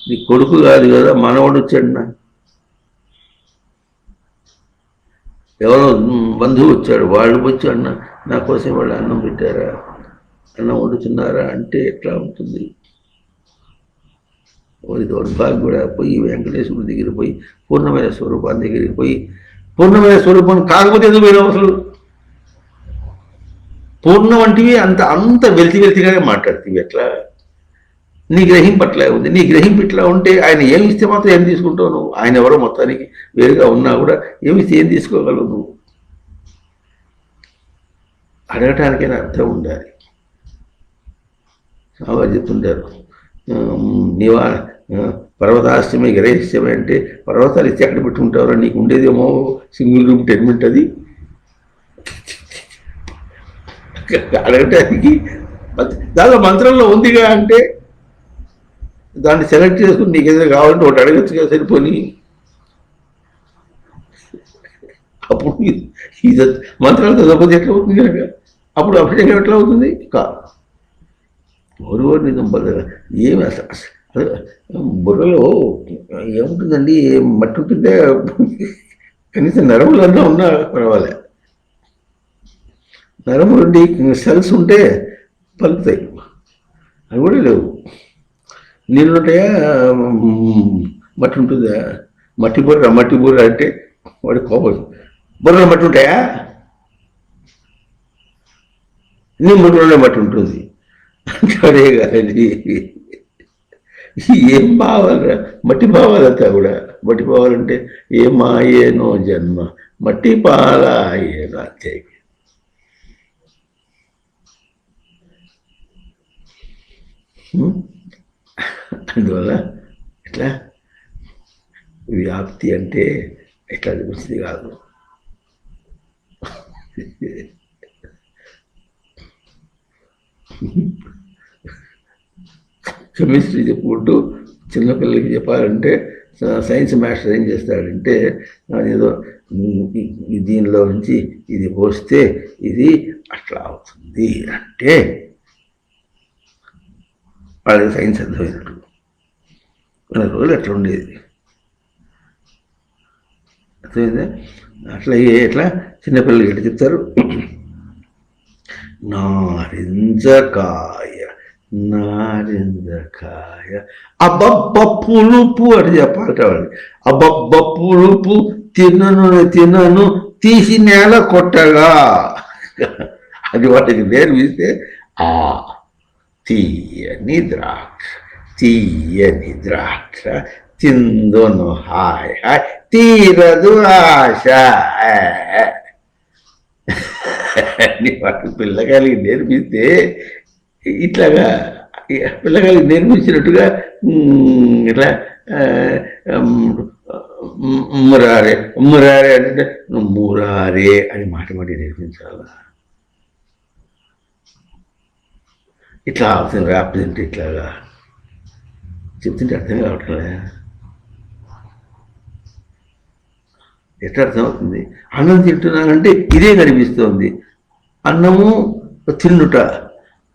A: నీ కొడుకు కాదు కదా, మనవాడు వచ్చాడు, ఎవరో బంధువు వచ్చాడు, వాళ్ళు వచ్చి నా కోసం వాళ్ళు అన్నం పెట్టారా, అన్నం వండుతున్నారా అంటే ఎట్లా ఉంటుంది? వారి దౌర్భాగ్యం కూడా పోయి వెంకటేశ్వరుడి దగ్గర పోయి పూర్ణమైన స్వరూపాన్ని దగ్గరికి పోయి, పూర్ణమైన స్వరూపం కాకపోతే ఎందుకు పోయినావు అసలు? పూర్ణం వంటివి అంత వెలితిగానే మాట్లాడుతుంది. ఎట్లా నీ గ్రహింపు అట్లా ఉంది. నీ గ్రహింపు ఇట్లా ఉంటే ఆయన ఏమి ఇస్తే మాత్రం ఏం తీసుకుంటావు నువ్వు? ఆయన ఎవరో మొత్తానికి వేరుగా ఉన్నా కూడా ఏమిస్తే ఏం తీసుకోగలవు నువ్వు? అడగటానికైనా అర్థం ఉండాలి. సావారు చెప్తుంటారు, పర్వతాశ్రమే గ్రహిష్టమే అంటే, పర్వతాలు ఇస్తే ఎక్కడ పెట్టుకుంటారు? నీకు ఉండేదేమో సింగిల్ రూమ్ టెన్మెంట్, అది అడగటానికి దానిలో మంత్రంలో ఉందిగా అంటే దాన్ని సెలెక్ట్ చేసుకుని నీకు ఏదైనా కావాలంటే ఒకటి అడగచ్చుగా, సరిపోని. అప్పుడు ఇది మంత్రాలు చదవకపోతే ఎట్లా అవుతుంది కనుక అప్పుడు అభిషేకం ఎట్లా అవుతుంది? ఎవరు నిజం ఏమి అసలు బుర్రలో ఏముంటుందండి? మట్టి ఉంటుందే, కనీసం నరములన్నా ఉన్నా పర్వాలే. నరములు ఉండి సెల్స్ ఉంటే పలుకుతాయి, అవి కూడా లేవు. నీళ్ళు ఉంటాయా? మట్టి ఉంటుందా? మట్టి బుర్ర అంటే వాడి కోపం. బుర్రలో మట్టి ఉంటాయా? నీ బుర్రలోనే మట్టి ఉంటుంది అంటాడే కానీ ఏం భావాలరా? మట్టి భావాలంతా కూడా. మట్టి భావాలంటే ఏ మాయేనో జన్మ మట్టి పాలాయేనో అంతే. అందువల్ల ఇట్లా వ్యాప్తి అంటే ఇట్లా చూసింది కాదు. కెమిస్ట్రీ చెప్పుకుంటూ చిన్నపిల్లలకి చెప్పాలంటే సైన్స్ మాస్టర్ ఏం చేస్తాడంటే, ఏదో దీనిలో నుంచి ఇది పోస్తే ఇది అట్లా అవుతుంది అంటే వాళ్ళకి సైన్స్ అర్థమైనట్టు. మన రోజులు అట్లా ఉండేది, అర్థమైందా? అట్లా ఎట్లా చిన్నపిల్లలకి ఎట్లా చెప్తారు? నారింజకాయ అబ్బబ్బ పులుపు అని చెప్పాలట వాళ్ళు. అబ్బబ్బ పులుపు తినను తీసి నేల కొట్టగా అది వాటికి వేరు వీస్తే తీయని ద్రాక్ష తిందోను హాయ్ హాయ్ తీరదు ఆశ అని వాటి పిల్లగాలికి నేర్పిస్తే ఇట్లాగా పిల్లగాలికి నేర్పించినట్టుగా ఇట్లా మురారే మురారే అంటే మురారే అని మాట నేర్పించాలా. ఇట్లా అవుతుంది ర్యాప్ తింటే ఇట్లాగా చెప్తుంటే అర్థం కావట్లే. ఎట్లా అర్థమవుతుంది? అన్నం తింటున్నానంటే ఇదే కనిపిస్తోంది. అన్నము తిన్నుట,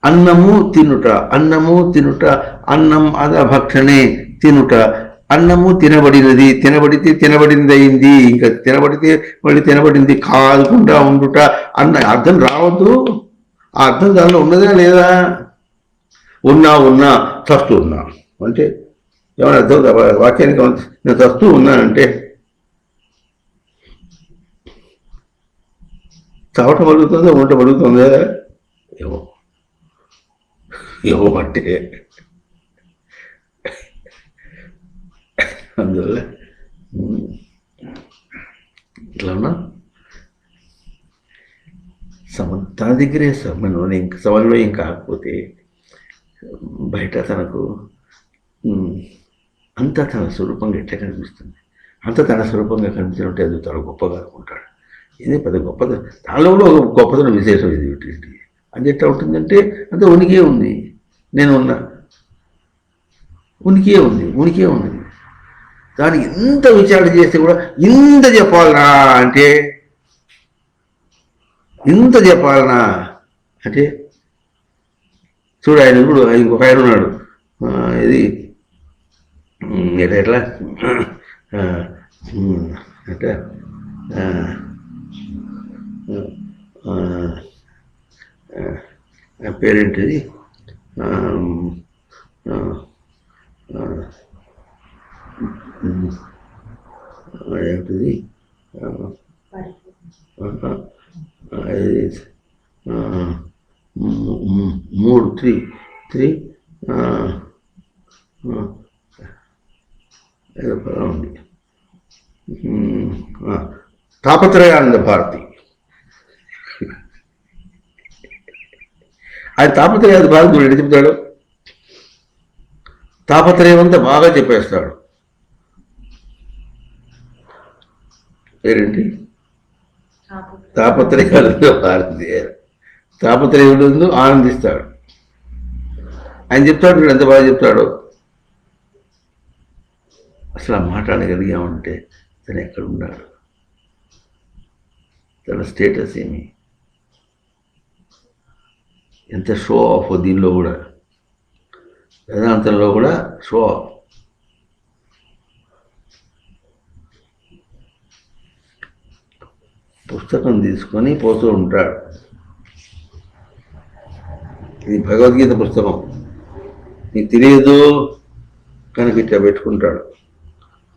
A: అన్నము తినుట, అన్నము తినుట, అన్నం అద భక్షణే తినుట, అన్నము తినబడినది, తినబడితే తినబడింది అయింది, ఇంకా తినబడితే మళ్ళీ తినబడింది కాకుండా ఉండుట అన్న అర్థం రావద్దు. ఆ అర్థం దానిలో ఉన్నదా లేదా? ఉన్నా చస్తూ ఉన్నా అంటే ఏమైనా అర్థం వాక్యానికి నేను చస్తూ ఉన్నానంటే చావటం అడుగుతుందా ఉండటం అడుగుతుందా? ఏమో ఏమో అంటే అందువల్ల ఇట్లా ఉన్నా తన దగ్గరే సమన్వయం కాకపోతే బయట తనకు అంతా తన స్వరూపంగా ఎట్లా కనిపిస్తుంది? అంతా తన స్వరూపంగా కనిపించినట్టే అది చాలా గొప్పగా అనుకుంటాడు. ఇది పెద్ద గొప్పది, దానిలో గొప్పదనం విశేషం ఇది. అది ఎట్లా ఉంటుందంటే అంత ఉనికే ఉంది, నేను ఉన్నా, ఉనికే ఉంది. దానికి ఇంత విచారణ చేస్తే కూడా ఇంత చెప్పాలనా అంటే చూడు ఆయన ఇప్పుడు ఇంకొక ఆయన ఉన్నాడు, ఇది ఎట్లా అంటే పేరేంటిది ఏమిటిది 3 ఏదో పదం ఉంది, తాపత్రయానంద భారతి. ఆయన తాపత్రయానంద భారతి ఎటు చెప్తాడు? తాపత్రయం అంతా బాగా చెప్పేస్తాడు. పేరేంటి? తాపత్రయానంద భారతి. తాపత్రయుడు ఆనందిస్తాడు. ఆయన చెప్తాడు, ఎంత బాగా చెప్తాడు. అసలు ఆ మాట్లాడగలిగామంటే తను ఎక్కడున్నాడు, తన స్టేటస్ ఏమి, ఎంత షో ఆఫ్ దీనిలో కూడా, వేదాంతంలో కూడా షో ఆఫ్. పుస్తకం తీసుకొని పోతూ ఉంటాడు. ఇది భగవద్గీత పుస్తకం, నీకు తెలియదు కనుక ఇట్లా పెట్టుకుంటాడు.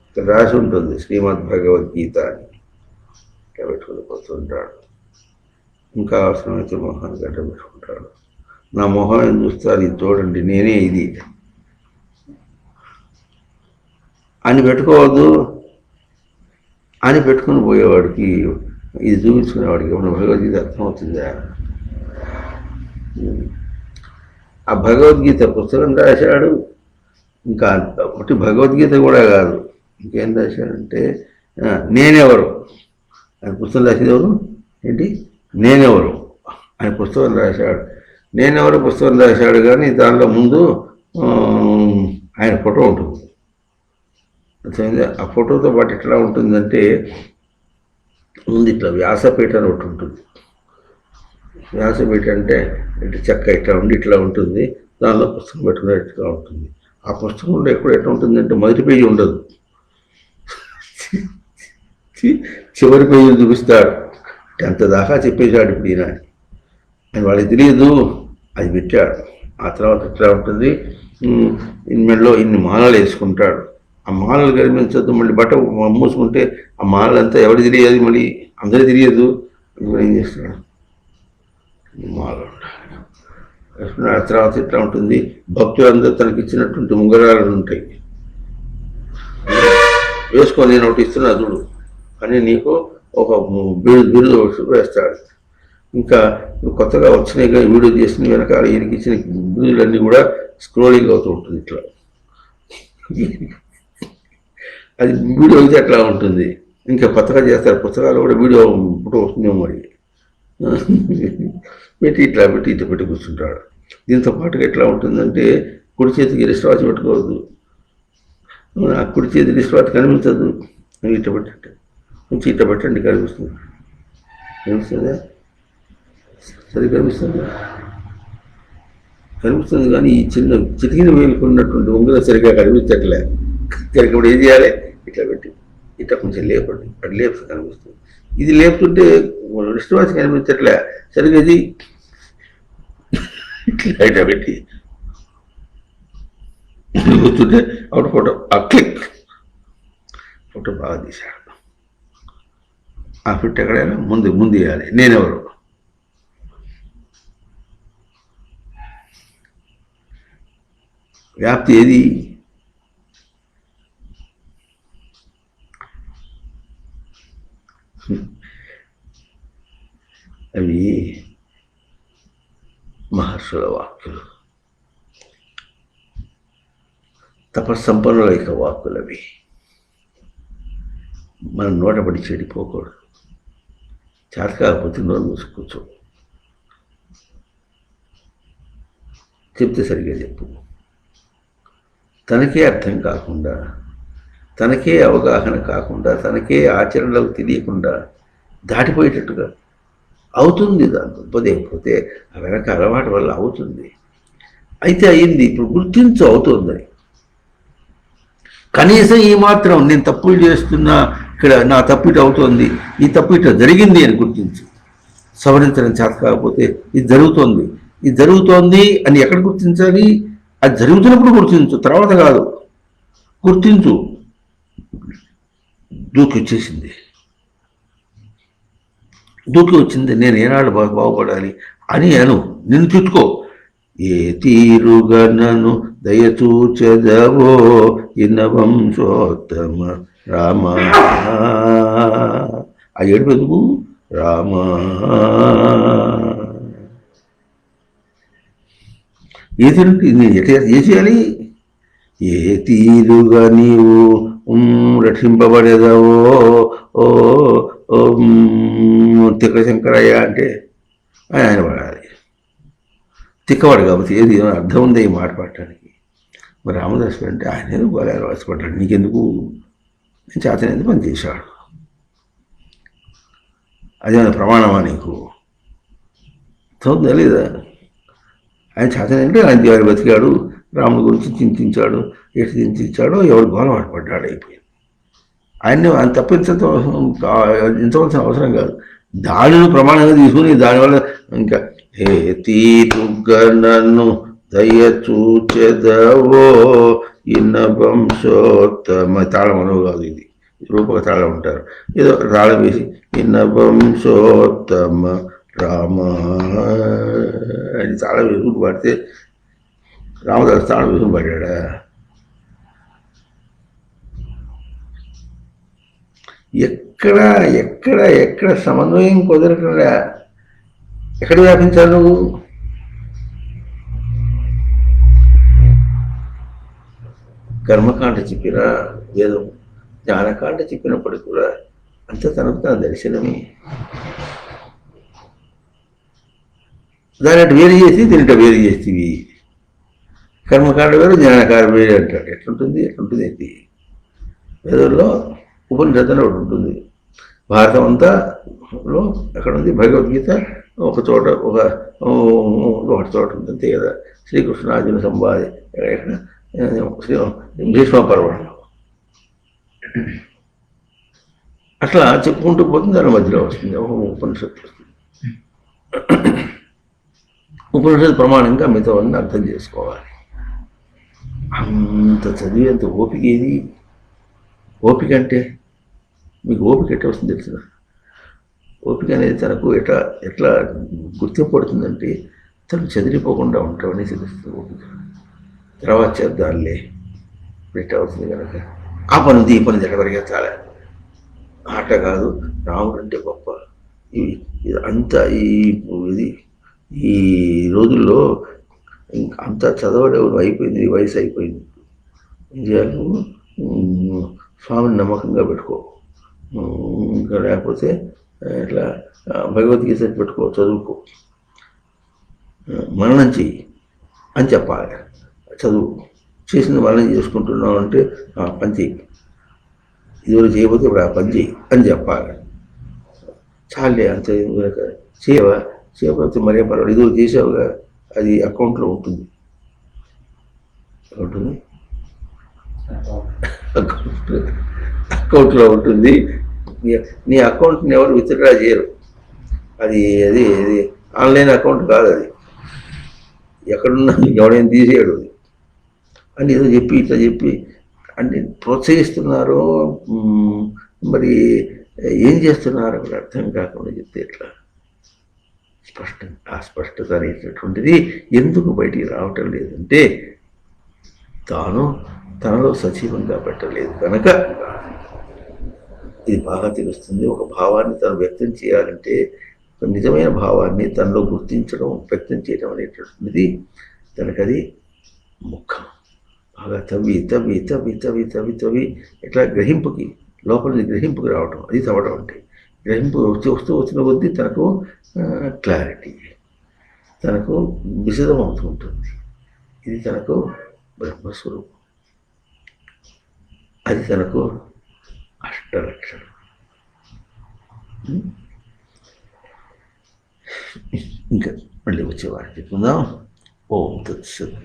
A: ఇక్కడ రాసి ఉంటుంది శ్రీమద్ భగవద్గీత అని. ఇట్లా పెట్టుకుని పోతుంటాడు. ఇంకా అవసరమైతే మొహాన్ని గడ్డ పెట్టుకుంటాడు. నా మొహం ఏం చూస్తారు, ఇది చూడండి నేనే ఇది అని పెట్టుకోవద్దు అని పెట్టుకుని పోయేవాడికి, ఇది చూపించుకునేవాడికి ఏమన్నా భగవద్గీత అర్థమవుతుందా? ఆ భగవద్గీత పుస్తకం రాశాడు. ఇంకా ఒకటి భగవద్గీత కూడా కాదు, ఇంకేం రాశాడంటే నేనెవరు ఆయన పుస్తకం రాసేది ఎవరు ఏంటి, నేనెవరు ఆయన పుస్తకం రాశాడు. నేనెవరు పుస్తకం రాశాడు, కానీ దానిలో ముందు ఆయన ఫోటో ఉంటుంది. ఆ ఫోటోతో పాటు ఎట్లా ఉంటుందంటే ముందు ఇట్లా వ్యాసపీఠ అని ఒకటి ఉంటుంది. వ్యాసపీఠ అంటే ఇట్లా చెక్క ఇట్లా ఉండి ఇట్లా ఉంటుంది, దానిలో పుస్తకం పెట్టుకునేట్టుగా ఉంటుంది. ఆ పుస్తకంలో ఎట్లా ఉంటుందంటే మొదటి పేజీ ఉండదు, చివరి పేజీ చూపిస్తాడు. అంత దాకా చెప్పేశాడు ఇప్పుడు ఈయన అని వాళ్ళకి తెలియదు, అది పెట్టాడు. ఆ తర్వాత ఎట్లా ఉంటుంది, మెడలో ఇన్ని మాలలు వేసుకుంటాడు. ఆ మాలలు కనిపించద్దు, మళ్ళీ బట్ట మూసుకుంటే ఆ మాలలంతా ఎవరు తెలియదు, మళ్ళీ అందరూ తెలియదు. ఇప్పుడు ఏం చేస్తాడు, మాలలు వేసుకున్నాడు. ఆ తర్వాత ఎట్లా ఉంటుంది, భక్తులందరూ తనకి ఇచ్చినటువంటి ఉంగరాలు ఉంటాయి. వేసుకో, నేను ఒకటి ఇస్తున్నా చూడు అని నీకు ఒక బిరుదు వేస్తాడు. ఇంకా కొత్తగా వచ్చినాయి వీడియో చేసిన వెనకాల ఈయనకి ఇచ్చిన బిరుదులన్నీ కూడా స్క్రోలింగ్ అవుతూ ఉంటుంది ఇట్లా. అది వీడియో అయితే అట్లా ఉంటుంది. ఇంకా కొత్తగా చేస్తారు పుస్తకాలు కూడా వీడియో ఫోటో వస్తుందేమో మరి. పెట్టి ఇట్లా పెట్టి కూర్చుంటాడు. దీంతో పాటుగా ఎట్లా ఉంటుందంటే కుడి చేతికి రిస్ట్ వాచ్ పెట్టుకోవద్దు, ఆ కుడి చేతి రిస్ట్ వాచ్ కనిపించదు. ఇట్లా పెట్టండి, కొంచెం ఇట్లా పెట్టండి, కనిపిస్తుంది. కనిపిస్తుందా? సరే కనిపిస్తుంది కానీ ఈ చిన్న చితికిన వేలుకున్నటువంటి ఉంగరం సరిగ్గా కనిపించట్లే. ఇప్పుడు ఏం చేయాలి? ఇట్లా పెట్టి ఇట్లా కొంచెం లేపండి, అటు లేపు కనిపిస్తుంది. ఇది లేపుతుంటే రిస్ట్ వాచ్ కనిపించట్లే సరిగ్గా. ఇది ఇట్లా ఇట్లా పెట్టి కూర్చుంటే అప్పుడు ఫోటో ఆ క్లిక్ ఫోటో బాగా తీశాడు. ఆ ఫిట్ ఎక్కడైనా ముందు వేయాలి. నేనెవరు? వ్యాప్తి ఏది? అవి మహర్షుల వాక్కులు, తపస్సంపన్నుల యొక్క వాక్కులు. అవి మనం నోటపడి చెడిపోకూడదు. చేత కాకపోతే నోరు మూసుకూర్చో, చెప్తే సరిగ్గా చెప్పు. తనకే అర్థం కాకుండా, తనకే అవగాహన కాకుండా, తనకే ఆచరణలకు తెలియకుండా దాటిపోయేటట్టుగా అవుతుంది. దాంతో పోతే ఆ వెనక అలవాటు వల్ల అవుతుంది. అయితే అయింది, ఇప్పుడు గుర్తించు అవుతుందని. కనీసం ఈ మాత్రం నేను తప్పులు చేస్తున్నా, ఇక్కడ నా తప్పు ఇటు అవుతోంది, ఈ తప్పు ఇట్లా జరిగింది అని గుర్తించు. సవరించడం చేత కాకపోతే ఇది జరుగుతోంది అని ఎక్కడ గుర్తించాలి? అది జరుగుతున్నప్పుడు గుర్తించు, తర్వాత కాదు. గుర్తించు, దూకి వచ్చింది, నేను ఏనాడు బాగుపడాలి అని నిన్ను తిట్టుకో. ఏ తీరుగా నన్ను దయచూచెదవో ఇన్న వంశోత్తమ రామ. ఆ ఏడుపు ఎందుకు? రామ ఏ చేయాలి? ఏ తీరుగా నీవు రక్షింపబడేదావో ఓ తిక్క శంకరయ్య అంటే ఆయన పడాలి. తిక్కవాడు కాబట్టి ఏది అర్థం ఉంది ఈ మాట పడటానికి. మరి రామదాసు అంటే ఆయన ఎందుకు బాగా రాసిపడ్డాడు, నీకెందుకు? నేను చేతనేది పని చేశాడు, అదేమైనా ప్రమాణమా నీకు? చదువుతుందా లేదా? ఆయన చేతనంటే ఆయన దేవుడు బతికాడు, రాముడి గురించి చింతించాడు, ఎటు చింతించాడో ఎవరు గోలవాడు పడ్డాడు, అయిపోయింది. ఆయన్ని ఆయన తప్పించవలసిన అవసరం కాదు. దానిని ప్రమాణంగా తీసుకుని దానివల్ల ఇంకా ఏ తీరుగా నన్ను దయ చూచెదవో ఇన్న వంశోత్తమ తాళం అనవు కాదు, ఇది రూపక తాళం ఉంటారు, ఏదో తాళం వేసి ఇన్న వంశోత్తమ రామ అని తాళం వేసుకుంటూ పడితే రామదాసు తాళం వేసుకుని పడ్డా. ఎక్కడ సమన్వయం కుదరకుండా ఎక్కడ వ్యాపించాలి నువ్వు? కర్మకాండ చెప్పినా వేదం, జ్ఞానకాండ చెప్పినప్పటికి కూడా అంత తనకు తన దర్శనమే. దాని అటు వేరు చేసి దీనిట వేరు చేస్తేవి. కర్మకాండ వేరు, జ్ఞానకాండ వేరు అంటాడు. ఎట్లుంటుంది ఏంటి? వేదంలో ఉపనిషత్తులో ఒకటి ఉంటుంది, భారతం అంతాలో ఎక్కడ ఉంది? భగవద్గీత ఒక చోట ఉంటుంది అంతే కదా. శ్రీకృష్ణార్జున సంవాది ఎక్కడ? భీష్మ పర్వంలో. అట్లా చెప్పుకుంటూ పోతుంది, దాని మధ్యలో వస్తుంది ఉపనిషత్తు వస్తుంది. ఉపనిషత్తు ప్రమాణంగా మిగతావన్నీ అర్థం చేసుకోవాలి. అంత చదివేంత ఓపిక ఏది? ఓపిక అంటే మీకు ఓపిక ఎట్లా వస్తుంది తెలిసిన? ఓపిక అనేది తనకు ఎట్లా గుర్తింపడుతుందంటే తను చెదిరిపోకుండా ఉంటామని తెలుస్తుంది ఓపిక. తర్వాత చేద్దాంలే పెట్టవలసింది కనుక ఆ పని ఉంది ఈ పని ఎక్కడ పరిగెత్తాలి. ఆట కాదు, రాముడు అంటే గొప్ప. అంతా ఇది ఈ రోజుల్లో అంతా చదవడం అయిపోయింది, వయసు అయిపోయింది. ఏం చేయాలి నువ్వు? స్వామిని నమ్మకంగా పెట్టుకో. ఇంకా లేకపోతే ఇట్లా భగవద్గీత పెట్టుకో, చదువుకో, మననం చెయ్యి అని చెప్పాలి. చదువు చేసింది మననం చేసుకుంటున్నావు అంటే పని చెయ్యి, ఇదివరకు చేయకపోతే ఇప్పుడు ఆ పని చెయ్యి అని చెప్పాలి. చాలే అంత చేయకపోతే మరే పర్వాలేదు, ఇదివరకు చేసావుగా, అది అకౌంట్లో ఉంటుంది. అకౌంట్లో ఉంటుంది. నీ అకౌంట్ని ఎవరు విత్డ్రా చేయరు. అది అది అది ఆన్లైన్ అకౌంట్ కాదు, అది ఎక్కడున్నా ఎవడైనా తీసేయడు అది అని ఏదో చెప్పి ఇట్లా చెప్పి అన్ని ప్రోత్సహిస్తున్నారు. మరి ఏం చేస్తున్నారు అక్కడ అర్థం కాకుండా చెప్తే ఎట్లా? స్పష్టత అనేటటువంటిది ఎందుకు బయటికి రావటం లేదంటే తాను తనలో సజీవంగా పెట్టలేదు కనుక ఇది బాగా తెలుస్తుంది. ఒక భావాన్ని తను వ్యక్తం చేయాలంటే నిజమైన భావాన్ని తనలో గుర్తించడం, వ్యక్తం చేయడం అనేటటువంటిది తనకది ముఖ్యం. బాగా తవ్వి తవ్వి తవ్వి తవ్వి తవ్వి తవ్వి ఇట్లా గ్రహింపుకి, లోపలిది గ్రహింపుకి రావడం, అది తవ్వడం అంటే. గ్రహింపు వచ్చిన కొద్దీ తనకు క్లారిటీ, తనకు విశదం అవుతూ ఉంటుంది. ఇది తనకు బ్రహ్మస్వరూపం, అది తనకు అష్టలక్షణం. ఇంకా మళ్ళీ వచ్చేవారు చెప్పుకుందాం. ఓం తత్సత్.